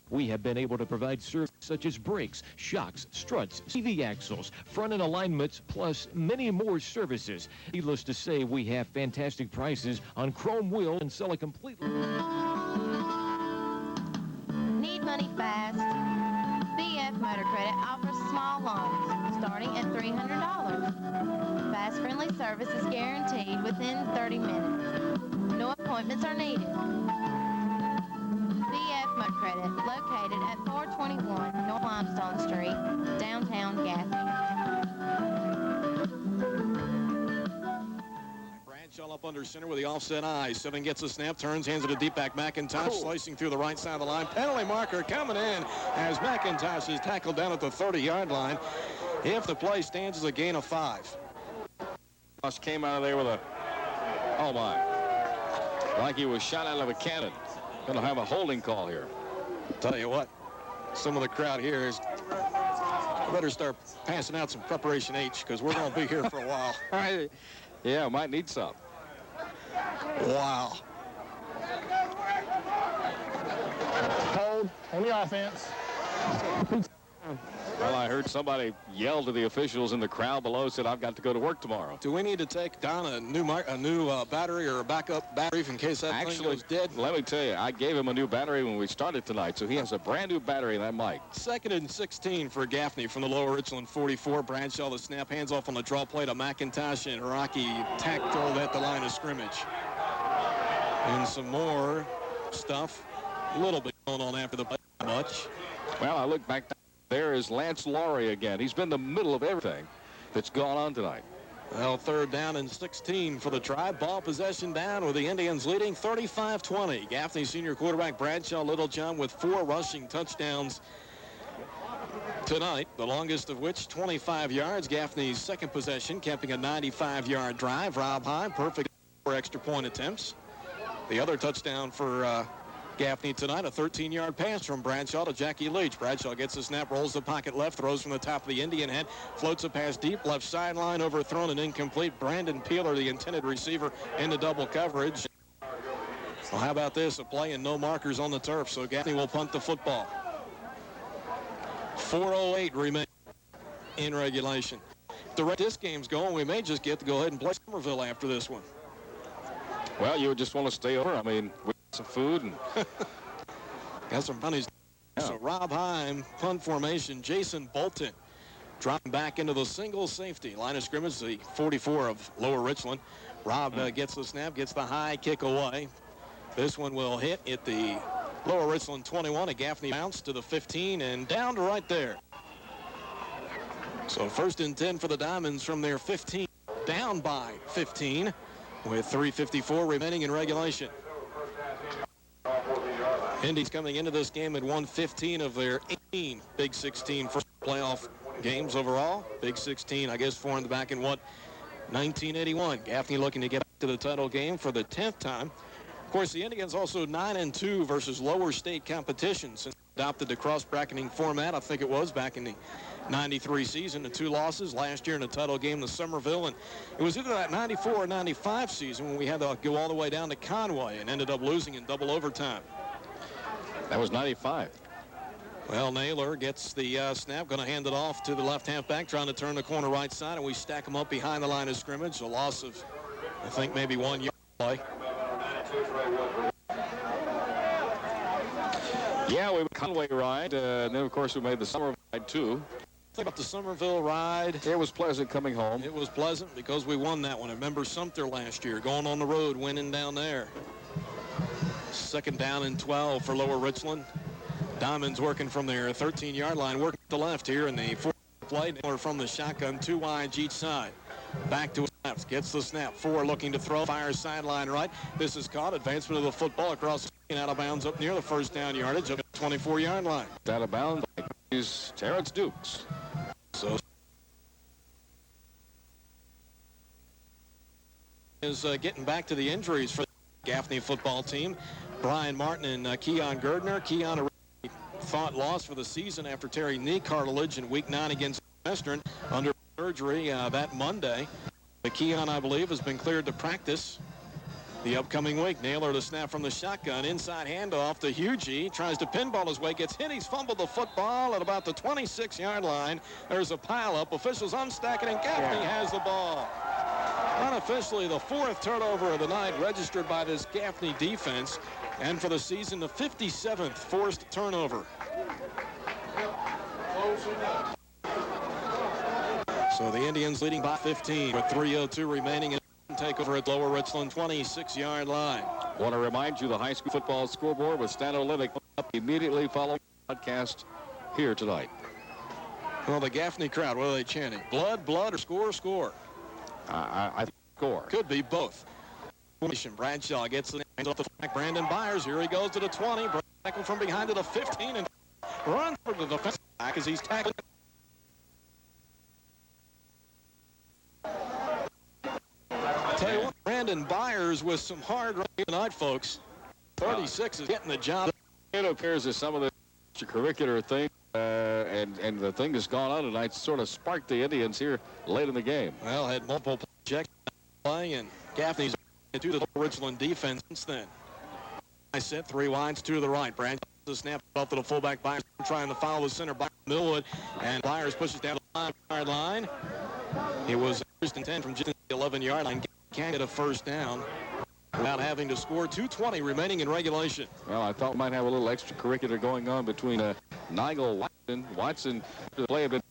We have been able to provide services such as brakes, shocks, struts, CV axles, front end alignments, plus many more services. Needless to say, we have fantastic prices on chrome wheel and sell a completely... Need money fast? BF Motor Credit offers small loans starting at $300. Fast, friendly service is guaranteed within 30 minutes. No appointments are needed. BF Motor Credit, located at 421 North Limestone Street, downtown Gaffney. Bradshaw up under center with the offset eye. 7 gets a snap, turns, hands it to deep back McIntosh, slicing through the right side of the line. Penalty marker coming in as McIntosh is tackled down at the 30-yard line. If the play stands, as a gain of 5. Came out of there with a, oh my, like he was shot out of a cannon. Going to have a holding call here. Tell you what, some of the crowd here is better start passing out some Preparation H, because we're going to be here for a while. Yeah, might need some. Wow. Hold on the offense. Well, I heard somebody yell to the officials in the crowd below, said, I've got to go to work tomorrow. Do we need to take down a new battery or a backup battery in case that thing goes dead? Let me tell you, I gave him a new battery when we started tonight, so he has a brand new battery in that mic. 2nd and 16 for Gaffney from the Lower Richland 44. Bradshaw, the snap, hands off on the draw play to McIntosh, and Rocky tackled at the line of scrimmage. And some more stuff, a little bit going on after the play, much. Well, I look back. There is Lance Laurie again. He's been the middle of everything that's gone on tonight. Well, 3rd down and 16 for the Tribe. Ball possession down with the Indians leading 35-20. Gaffney senior quarterback Bradshaw Littlejohn with 4 rushing touchdowns tonight, the longest of which 25 yards. Gaffney's second possession, capping a 95-yard drive. Rob Heim, perfect for extra point attempts. The other touchdown for Gaffney tonight, a 13-yard pass from Bradshaw to Jackie Leach. Bradshaw gets the snap, rolls the pocket left, throws from the top of the Indian head, floats a pass deep, left sideline, overthrown and incomplete. Brandon Peeler, the intended receiver, into double coverage. Well, how about this? A play and no markers on the turf, so Gaffney will punt the football. 4:08 remain in regulation. The rest of this game's going, we may just get to go ahead and play Somerville after this one. Well, you would just want to stay over. I mean, with some food and got some bunnies. Yeah. So Rob Heim, punt formation. Jason Bolton dropping back into the single safety line of scrimmage, the 44 of Lower Richland. Rob gets the snap, gets the high kick away. This one will hit at the Lower Richland 21. A Gaffney bounce to the 15 and down to right there. So 1st and 10 for the Diamonds from their 15, down by 15 with 3:54 remaining in regulation. Indy's coming into this game at 1-15 of their 18 Big 16 first playoff games overall. Big 16, I guess, formed back in 1981. Gaffney looking to get back to the title game for the 10th time. Of course, the Indians also 9-2 versus lower state competition since they adopted the cross-bracketing format. I think it was back in the 93 season, the 2 losses last year in the title game to Somerville, and it was either that 94 or 95 season when we had to go all the way down to Conway and ended up losing in double overtime. That was 95. Well, Naylor gets the snap, going to hand it off to the left halfback, trying to turn the corner right side, and we stack him up behind the line of scrimmage. A loss of, I think, maybe 1 yard play. Yeah, we made the Conway ride, and then, of course, we made the Somerville ride, too. Think about the Somerville ride. It was pleasant coming home. It was pleasant because we won that one. I remember Sumter last year, going on the road, winning down there. 2nd down and 12 for Lower Richland. Diamonds working from their 13-yard line, working to the left here in the 4th play. Naylor from the shotgun, 2 wide each side. Back to his left, gets the snap. 4 looking to throw, fires sideline right. This is caught. Advancement of the football across the and out of bounds up near the 1st down yardage of the 24-yard line. Out of bounds is Terrence Dukes. So is getting back to the injuries for the Gaffney football team. Brian Martin and Keon Gerdner. Keon thought loss for the season after tearing knee cartilage in week 9 against Western under surgery that Monday. But Keon, I believe, has been cleared to practice the upcoming week. Naylor the snap from the shotgun. Inside handoff to Hugie. Tries to pinball his way. Gets hit. He's fumbled the football at about the 26-yard line. There's a pileup. Officials unstacking, and Gaffney has the ball. Unofficially, the 4th turnover of the night registered by this Gaffney defense. And for the season, the 57th forced turnover. So the Indians leading by 15 with 3:02 remaining and takeover at Lower Richland 26-yard line. Want to remind you the high school football scoreboard with Stanolytic up immediately following the podcast here tonight. Well, the Gaffney crowd, what are they chanting? Blood, blood, or score, score? I think score. Could be both. Bradshaw gets the hands off the flag. Brandon Byers, here he goes to the 20. Tackle from behind to the 15 and runs for the defensive back as he's tackled. Tell you what, Brandon Byers with some hard running tonight, folks. 36 is getting the job. It appears that some of the extracurricular things and the thing that's gone on tonight sort of sparked the Indians here late in the game. Well, had multiple checks play, and Gaffney's to the Richland defense since then. I set 3 wides, 2 to the right. Branch the snap off to the fullback. Byers trying to follow the center by Millwood, and Byers pushes down the 5-yard line. It was first and 10 from just the 11-yard line. Can't get a first down without having to score. 2:20 remaining in regulation. Well, I thought we might have a little extracurricular going on between Nigel Watson. The play had been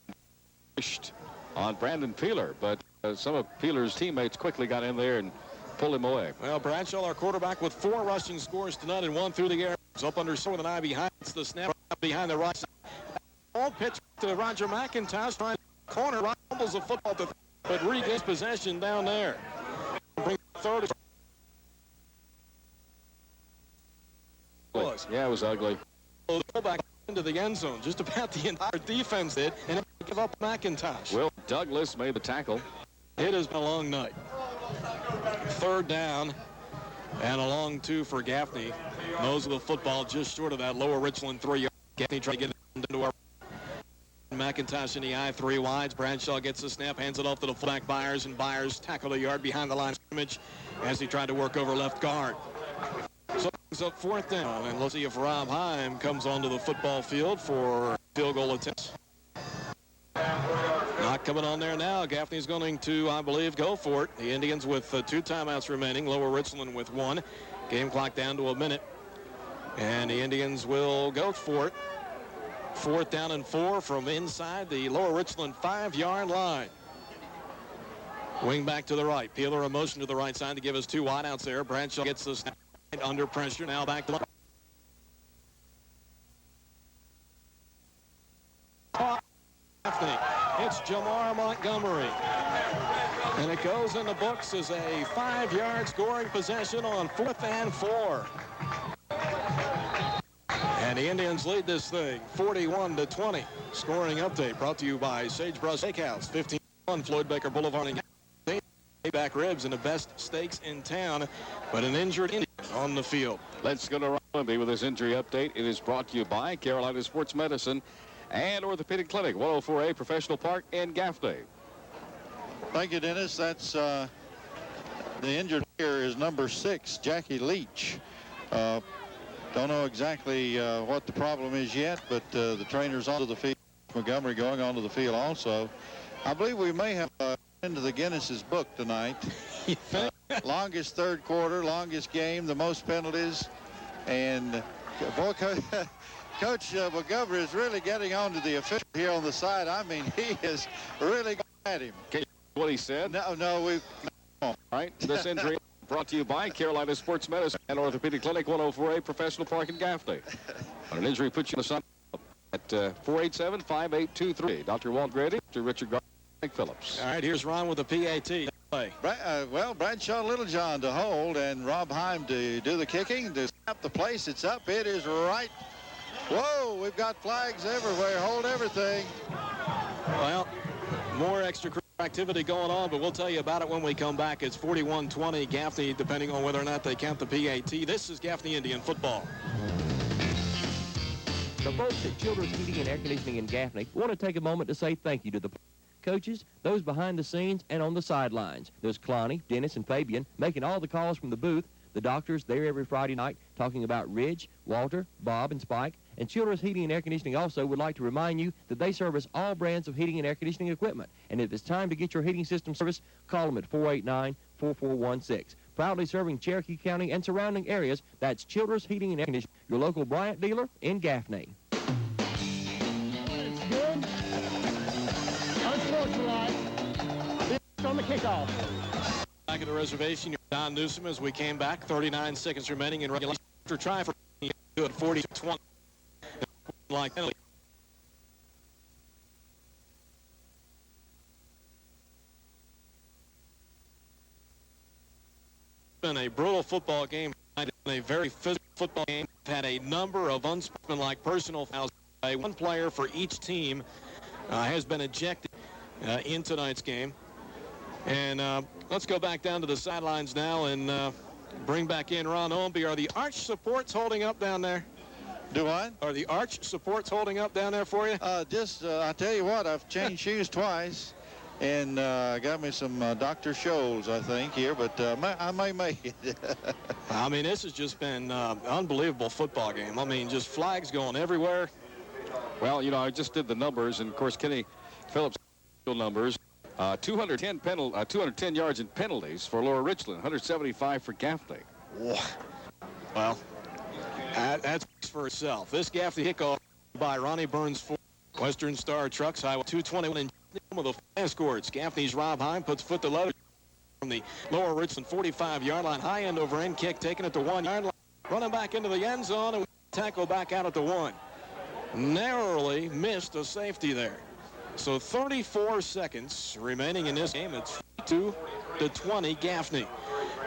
pushed on Brandon Peeler, but some of Peeler's teammates quickly got in there and pulled him away. Well, Bradshaw, our quarterback, with 4 rushing scores tonight and 1 through the air. It's up under with an eye behind. It's the snap behind the right side. Ball pitch to Roger McIntosh, trying to corner. Rumbles the football, but regains possession down there. Bring third. Yeah, it was ugly. The fullback into the end zone, just about the entire defense did, and give up McIntosh. Will Douglas made the tackle. It has been a long night. Third down and a long 2 for Gaffney. Nose of the football just short of that lower Richland 3-yard. Gaffney trying to get it into our McIntosh in the eye, 3 wides. Bradshaw gets the snap, hands it off to the fullback Byers, and Byers tackled a yard behind the line of scrimmage as he tried to work over left guard. So it's up 4th down, and let's see if Rob Heim comes onto the football field for field goal attempts. Not coming on there now. Gaffney's going to, I believe, go for it. The Indians with 2 timeouts remaining. Lower Richland with 1. Game clock down to a minute. And the Indians will go for it. 4th down and 4 from inside the Lower Richland 5-yard line. Wing back to the right. Peeler a motion to the right side to give us 2 wideouts there. Bradshaw gets the snap under pressure. Now back to Gaffney. It's Jamar Montgomery. And it goes in the books as a 5-yard scoring possession on 4th and 4. And the Indians lead this thing 41-20. Scoring update brought to you by Sagebrush Steakhouse, 1501 Floyd Baker Boulevard in Gaffney. Back ribs and the best steaks in town, but an injured Indian on the field. Let's go to Raleigh with his injury update. It is brought to you by Carolina Sports Medicine and Orthopedic Clinic, 104A Professional Park in Gaffney. Thank you, Dennis. That's the injured here is number 6, Jackie Leach. Don't know exactly what the problem is yet, but the trainer's onto the field. Montgomery going onto the field also. I believe we may have into the Guinness's book tonight. Longest third quarter, longest game, the most penalties, and boy, Coach Montgomery is really getting on to the official here on the side. I mean, he is really going at him. Okay, what he said? No, we. All right, this injury brought to you by Carolina Sports Medicine and Orthopedic Clinic, 104A Professional Park in Gaffney. When an injury puts you on the sun at 487-5823. Dr. Walt Grady, Dr. Richard Garner, Mike Phillips. All right, here's Ron with the PAT. Well, Bradshaw Littlejohn to hold and Rob Heim to do the kicking. To snap the place, it's up. It is right. Whoa, we've got flags everywhere. Hold everything. Well, more extra activity going on, but we'll tell you about it when we come back. It's 41-20 Gaffney, depending on whether or not they count the PAT. This is Gaffney Indian football. The folks at Children's Heating and Air Conditioning in Gaffney want to take a moment to say thank you to the coaches, those behind the scenes and on the sidelines. There's Clonnie, Dennis, and Fabian making all the calls from the booth. The doctors there every Friday night talking about Ridge, Walter, Bob, and Spike. And Children's Heating and Air Conditioning also would like to remind you that they service all brands of heating and air conditioning equipment. And if it's time to get your heating system service, call them at 489-4416. Proudly serving Cherokee County and surrounding areas, that's Children's Heating and Air Conditioning, your local Bryant dealer in Gaffney. It's good. Unsportsmanlike. On the kickoff. Back at the reservation, Don Newsom as we came back. 39 seconds remaining in regulation. After try for good 40-20. Like penalty. Been a brutal football game tonight, a very physical football game. Had a number of unsportsmanlike personal fouls. One player for each team has been ejected in tonight's game. And let's go back down to the sidelines now and bring back in Ron Ownby. Are the arch supports holding up down there? Do what? Are the arch supports holding up down there for you? I tell you what, I've changed shoes twice. and got me some Dr. Scholl's, I think, here, but I may make it. I mean, this has just been unbelievable football game. I mean, just flags going everywhere. Well, you know, I just did the numbers, and of course, Kenny Phillips' numbers. 210 yards in penalties for Lower Richland, 175 for Gaffney. Well, that's for itself. This Gaffney kickoff by Ronnie Burns for Western Star Trucks, Highway 221 in with the fast scores. Gaffney's Rob Heim puts foot to leather from the Lower Richland 45-yard line. High end over end kick, taking it to 1 yard line. Running back into the end zone and tackle back out at the 1. Narrowly missed a safety there. So 34 seconds remaining in this game. It's 2-20 Gaffney.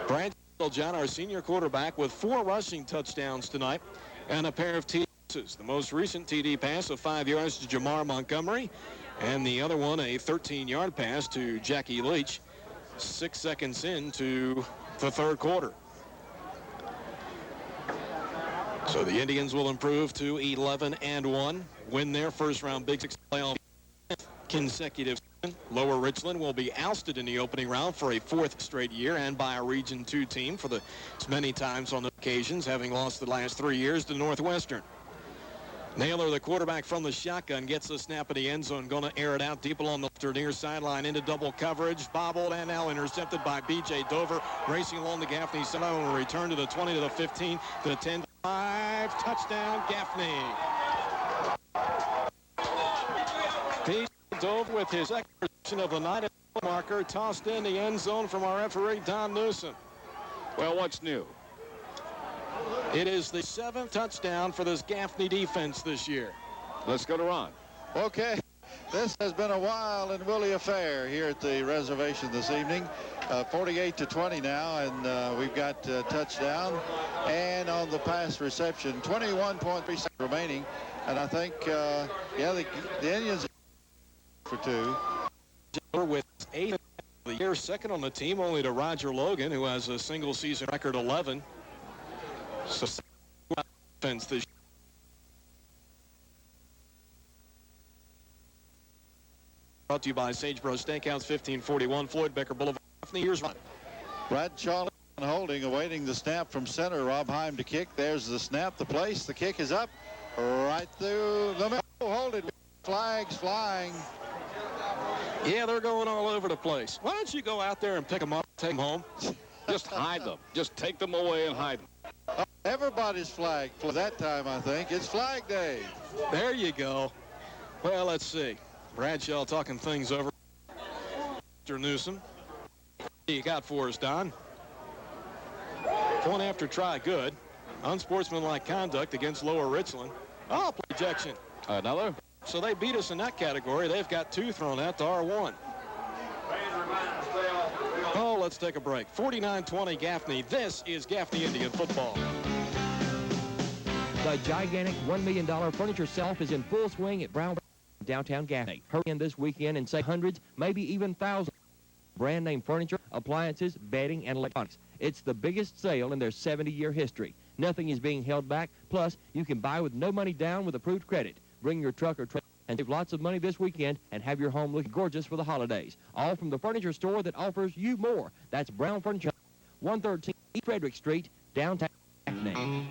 Brad John, our senior quarterback, with 4 rushing touchdowns tonight and a pair of TD passes. The most recent TD pass of 5 yards to Jamar Montgomery, and the other one a 13-yard pass to Jackie Leach 6 seconds into the third quarter. So the Indians will improve to 11-1, win their first-round Big Six playoff consecutive season. Lower Richland will be ousted in the opening round for a 4th straight year and by a Region 2 team for the many times on the occasions, having lost the last 3 years to Northwestern. Naylor, the quarterback from the shotgun, gets the snap in the end zone, going to air it out deep along the near sideline into double coverage. Bobbled and now intercepted by B.J. Dover. Racing along the Gaffney sideline will return to the 20 to the 15 to the 10. 5 touchdown Gaffney. He dove with his second position of the night marker, tossed in the end zone from our referee Don Newsom. Well, what's new? It is the 7th touchdown for this Gaffney defense this year. Let's go to Ron. Okay, this has been a wild and woolly affair here at the reservation this evening. 48-20 now, and we've got touchdown. And on the pass reception, 21.3 seconds remaining. And I think, yeah, the Indians for 2. With 8th of the year, second on the team, only to Roger Logan, who has a single-season record 11. So defense this brought to you by Sagebrush Steakhouse, 1541 Floyd Becker Boulevard. Here's Ron. Bradshaw holding, awaiting the snap from center. Rob Heim to kick. There's the snap, the place. The kick is up right through the middle. Hold it. Flags flying. Yeah, they're going all over the place. Why don't you go out there and pick them up, take them home? Just hide them. Just take them away and hide them. Everybody's flagged for that time, I think. It's Flag Day. There you go. Well, let's see. Bradshaw talking things over. Mr. Newsom. What do you got for us, Don? Point after try, good. Unsportsmanlike conduct against Lower Richland. Oh, play ejection. Another? So they beat us in that category. They've got 2 thrown out to R1. Oh, let's take a break. 49-20 Gaffney. This is Gaffney Indian football. The gigantic $1 million furniture sell-off is in full swing at Brown downtown Gaffney. Hurry in this weekend and save hundreds, maybe even thousands. Brand name furniture, appliances, bedding, and electronics. It's the biggest sale in their 70-year history. Nothing is being held back. Plus, you can buy with no money down with approved credit. Bring your truck or trailer and save lots of money this weekend and have your home look gorgeous for the holidays. All from the furniture store that offers you more. That's Brown Furniture, 113 East Frederick Street, downtown Gaffney.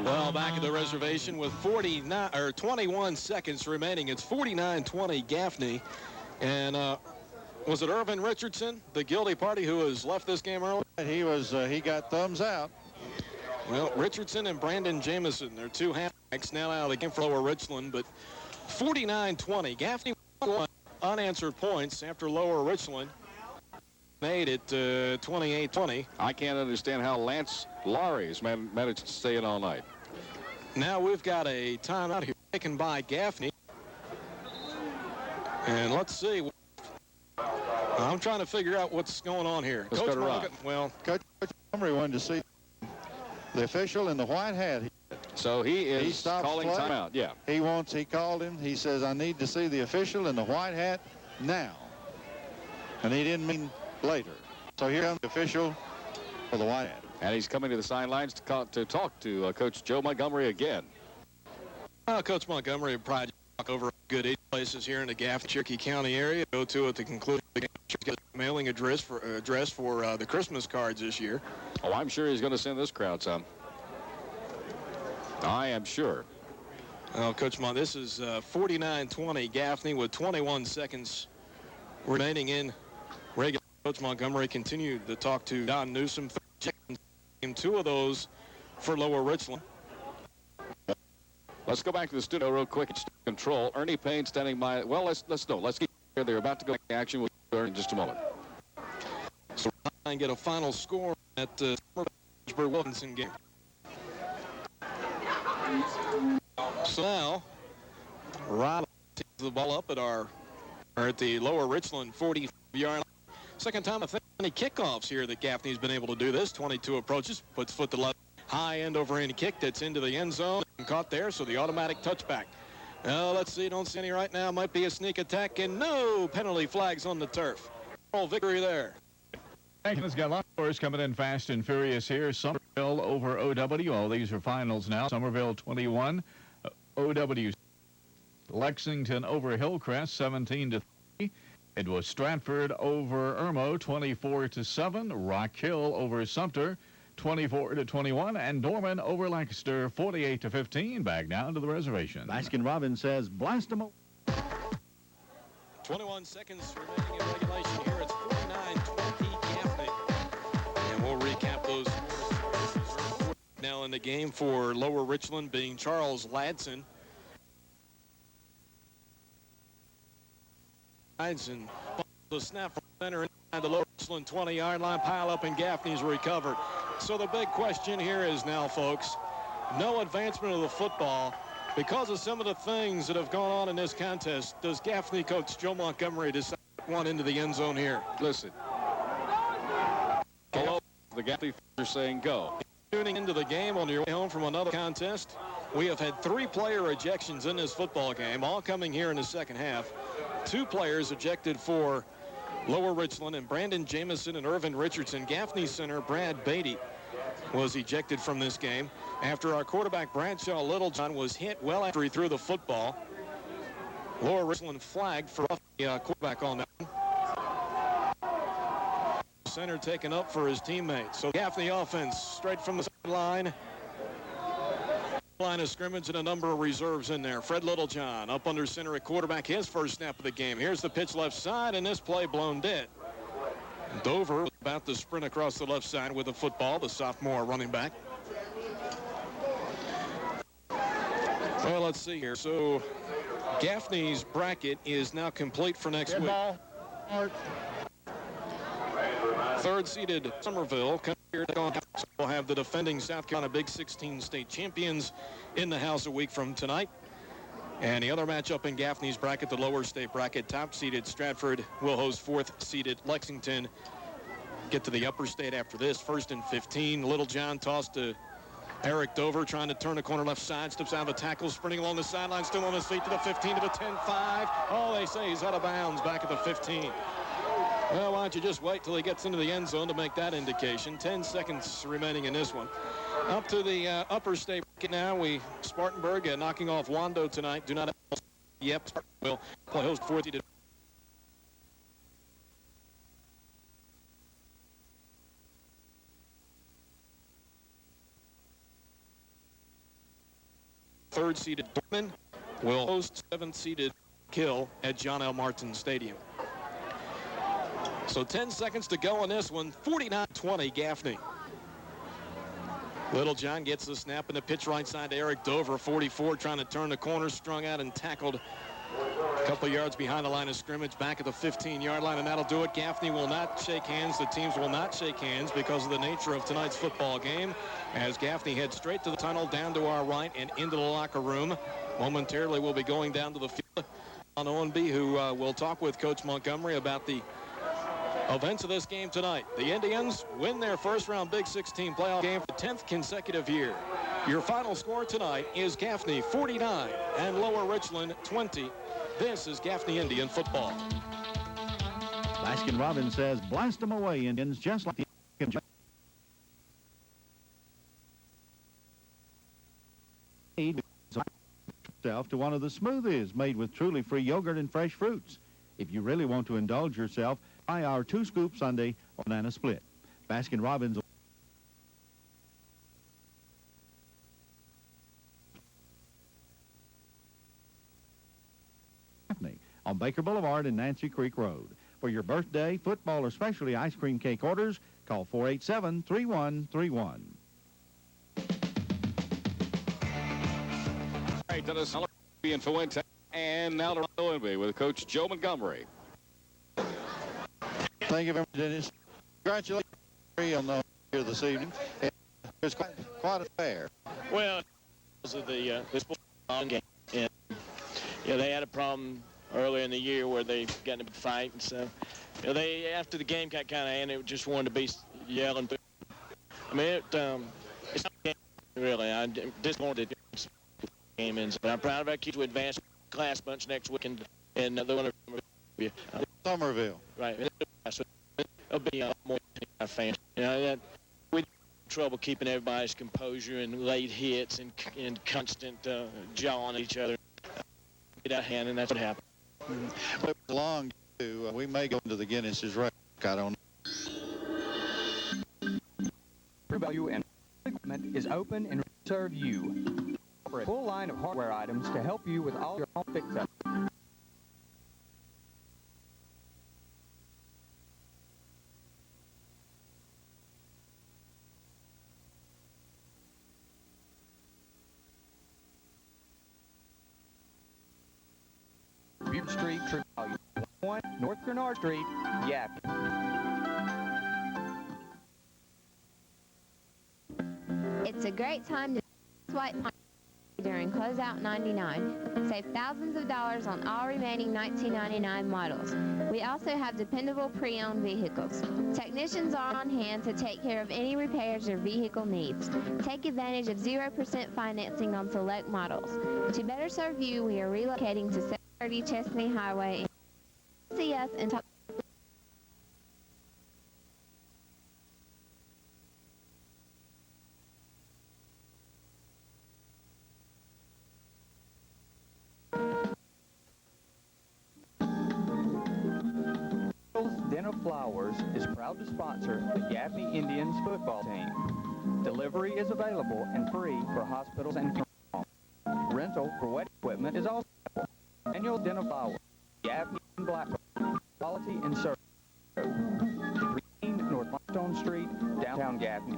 Well, back at the reservation with 21 seconds remaining. It's 49-20 Gaffney. And was it Irvin Richardson, the guilty party, who has left this game early? He got thumbs out. Well, Richardson and Brandon Jamison, they're 2 halfbacks now out of the game for Lower Richland, but 49-20. Gaffney won unanswered points after Lower Richland made it 28-20. I can't understand how Lance Laurie's managed to stay in all night. Now we've got a timeout here taken by Gaffney. And let's see. I'm trying to figure out what's going on here. Let's go to Rob. Well, Coach Montgomery wanted to see the official in the white hat. So he is calling play. timeout. Yeah. He called him. He says, I need to see the official in the white hat now. And he didn't mean later. So here comes the official for the white hat. And he's coming to the sidelines to talk to Coach Joe Montgomery again. Coach Montgomery probably over good 8 places here in the Gaffney, Cherokee County area. Go to at the conclusion of the game. Mailing address for the Christmas cards this year. Oh, I'm sure he's going to send this crowd some. I am sure. Well, Coach Mont, this is 49-20 Gaffney with 21 seconds remaining in regular. Coach Montgomery continued to talk to Don Newsom. 2 of those for Lower Richland. Let's go back to the studio real quick. It's control. Ernie Payne standing by. Well, let's go. Let's get here. They're about to go into action. We'll start in just a moment. So we'll try and get a final score at the Wilkinson game. So now, Rob takes the ball up at the Lower Richland 40-yard line. Second time I think any kickoffs here that Gaffney's been able to do this. 22 approaches, puts foot to left, high end over end kick that's into the end zone and caught there. So the automatic touchback. Let's see, don't see any right now. Might be a sneak attack and no penalty flags on the turf. Victory there. It's got a lot of scores coming in fast and furious here. Somerville over OW. All these are finals now. Somerville 21. OW. Lexington over Hillcrest 17-3. It was Stratford over Irmo 24-7. Rock Hill over Sumter 24-21, and Norman over Lancaster 48-15. Back down to the reservation. Baskin-Robbins says, blast them. 21 seconds remaining in regulation here. It's 49-20 Gaffney. And we'll recap those scores. Now in the game for Lower Richland being Charles Ladson. And the snap from center inside the Lower Richland 20-yard line. Pile up and Gaffney's recovered. So the big question here is now, folks, no advancement of the football. Because of some of the things that have gone on in this contest, does Gaffney coach Joe Montgomery decide one into the end zone here? Listen. Hello, the Gaffney are saying go. Tuning into the game on your way home from another contest. We have had 3 player ejections in this football game, all coming here in the second half. 2 players ejected for Lower Richland, and Brandon Jamison and Irvin Richardson. Gaffney center Brad Beatty was ejected from this game after our quarterback Bradshaw Littlejohn was hit well after he threw the football. Lower Richland flagged for the quarterback on that one. Center taken up for his teammate. So Gaffney offense straight from the sideline. Line of scrimmage and a number of reserves in there. Fred Littlejohn up under center at quarterback, his first snap of the game. Here's the pitch left side, and this play blown dead. Dover about to sprint across the left side with the football, the sophomore running back. Well, let's see here. So Gaffney's bracket is now complete for next week. Third-seeded Somerville will have the defending South Carolina Big 16 state champions in the house a week from tonight. And the other matchup in Gaffney's bracket, the lower state bracket, top-seeded Stratford will host fourth-seeded Lexington. Get to the upper state after this. 1st and 15. Littlejohn tossed to Eric Dover, trying to turn the corner left side, steps out of a tackle, sprinting along the sideline, still on his feet to the 15, to the 10-5. Oh, they say he's out of bounds back at the 15. Well, why don't you just wait till he gets into the end zone to make that indication. 10 seconds remaining in this one. Up to the upper state bracket now. Spartanburg knocking off Wando tonight. Do not have yep. Spartanburg will play host 40 to third-seeded Dorman will host 7th-seeded Kill at John L. Martin Stadium. So 10 seconds to go on this one. 49-20 Gaffney. Littlejohn gets the snap and the pitch right side to Eric Dover. 44 trying to turn the corner, strung out and tackled a couple yards behind the line of scrimmage back at the 15-yard line, and that'll do it. Gaffney will not shake hands. The teams will not shake hands because of the nature of tonight's football game, as Gaffney heads straight to the tunnel down to our right and into the locker room. Momentarily we'll be going down to the field on O&B, who will talk with Coach Montgomery about the events of this game tonight. The Indians win their first-round Big 16 playoff game for the 10th consecutive year. Your final score tonight is Gaffney 49 and Lower Richland 20. This is Gaffney Indian football. Baskin-Robbins says, blast them away, Indians, just like the yourself to one of the smoothies made with truly free yogurt and fresh fruits. If you really want to indulge yourself, try our 2-scoop sundae or banana split. Baskin-Robbins on Baker Boulevard and Nancy Creek Road. For your birthday, football, or specialty ice cream cake orders, call 487-3131. All right, Dennis in Fuente, and now to ONB with Coach Joe Montgomery. Thank you very much, Dennis. Congratulations on here this evening. It was quite a fair. Well, because of the sport game, and they had a problem earlier in the year where they got in a big fight, and so they after the game got kind of and it just wanted to be yelling. I mean, it's not a game, really. I'm disappointed game ends, but I'm proud of our kids. We advance class bunch next weekend, and they're going to Somerville. Right. It'll be more fans. That we have trouble keeping everybody's composure and late hits and constant jawing at each other. Get out of hand, and that's what happened. But it was long too. We may go into the Guinness's record. I don't know. True Value and Equipment is open and ready to serve you. For a full line of hardware items to help you with all your home fix-ups. Butte Street, True Value. 1 North Grenard Street, Gaffney. It's a great time to swipe during Closeout 99. Save thousands of dollars on all remaining 1999 models. We also have dependable pre-owned vehicles. Technicians are on hand to take care of any repairs your vehicle needs. Take advantage of 0% financing on select models. To better serve you, we are relocating to 730 Chesney Highway. See us and talk. Den of Flowers is proud to sponsor the Gaffney Indians football team. Delivery is available and free for hospitals and funeral homes. Rental for wet equipment is also available. Annual Den of Flowers, Gaffney and Blackburn, quality and service. 13 North Limestone Street, downtown Gaffney.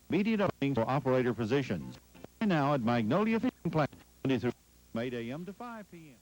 Immediate openings for operator positions. And now at Magnolia Fishing Plant, 23 from 8 a.m. to 5 p.m.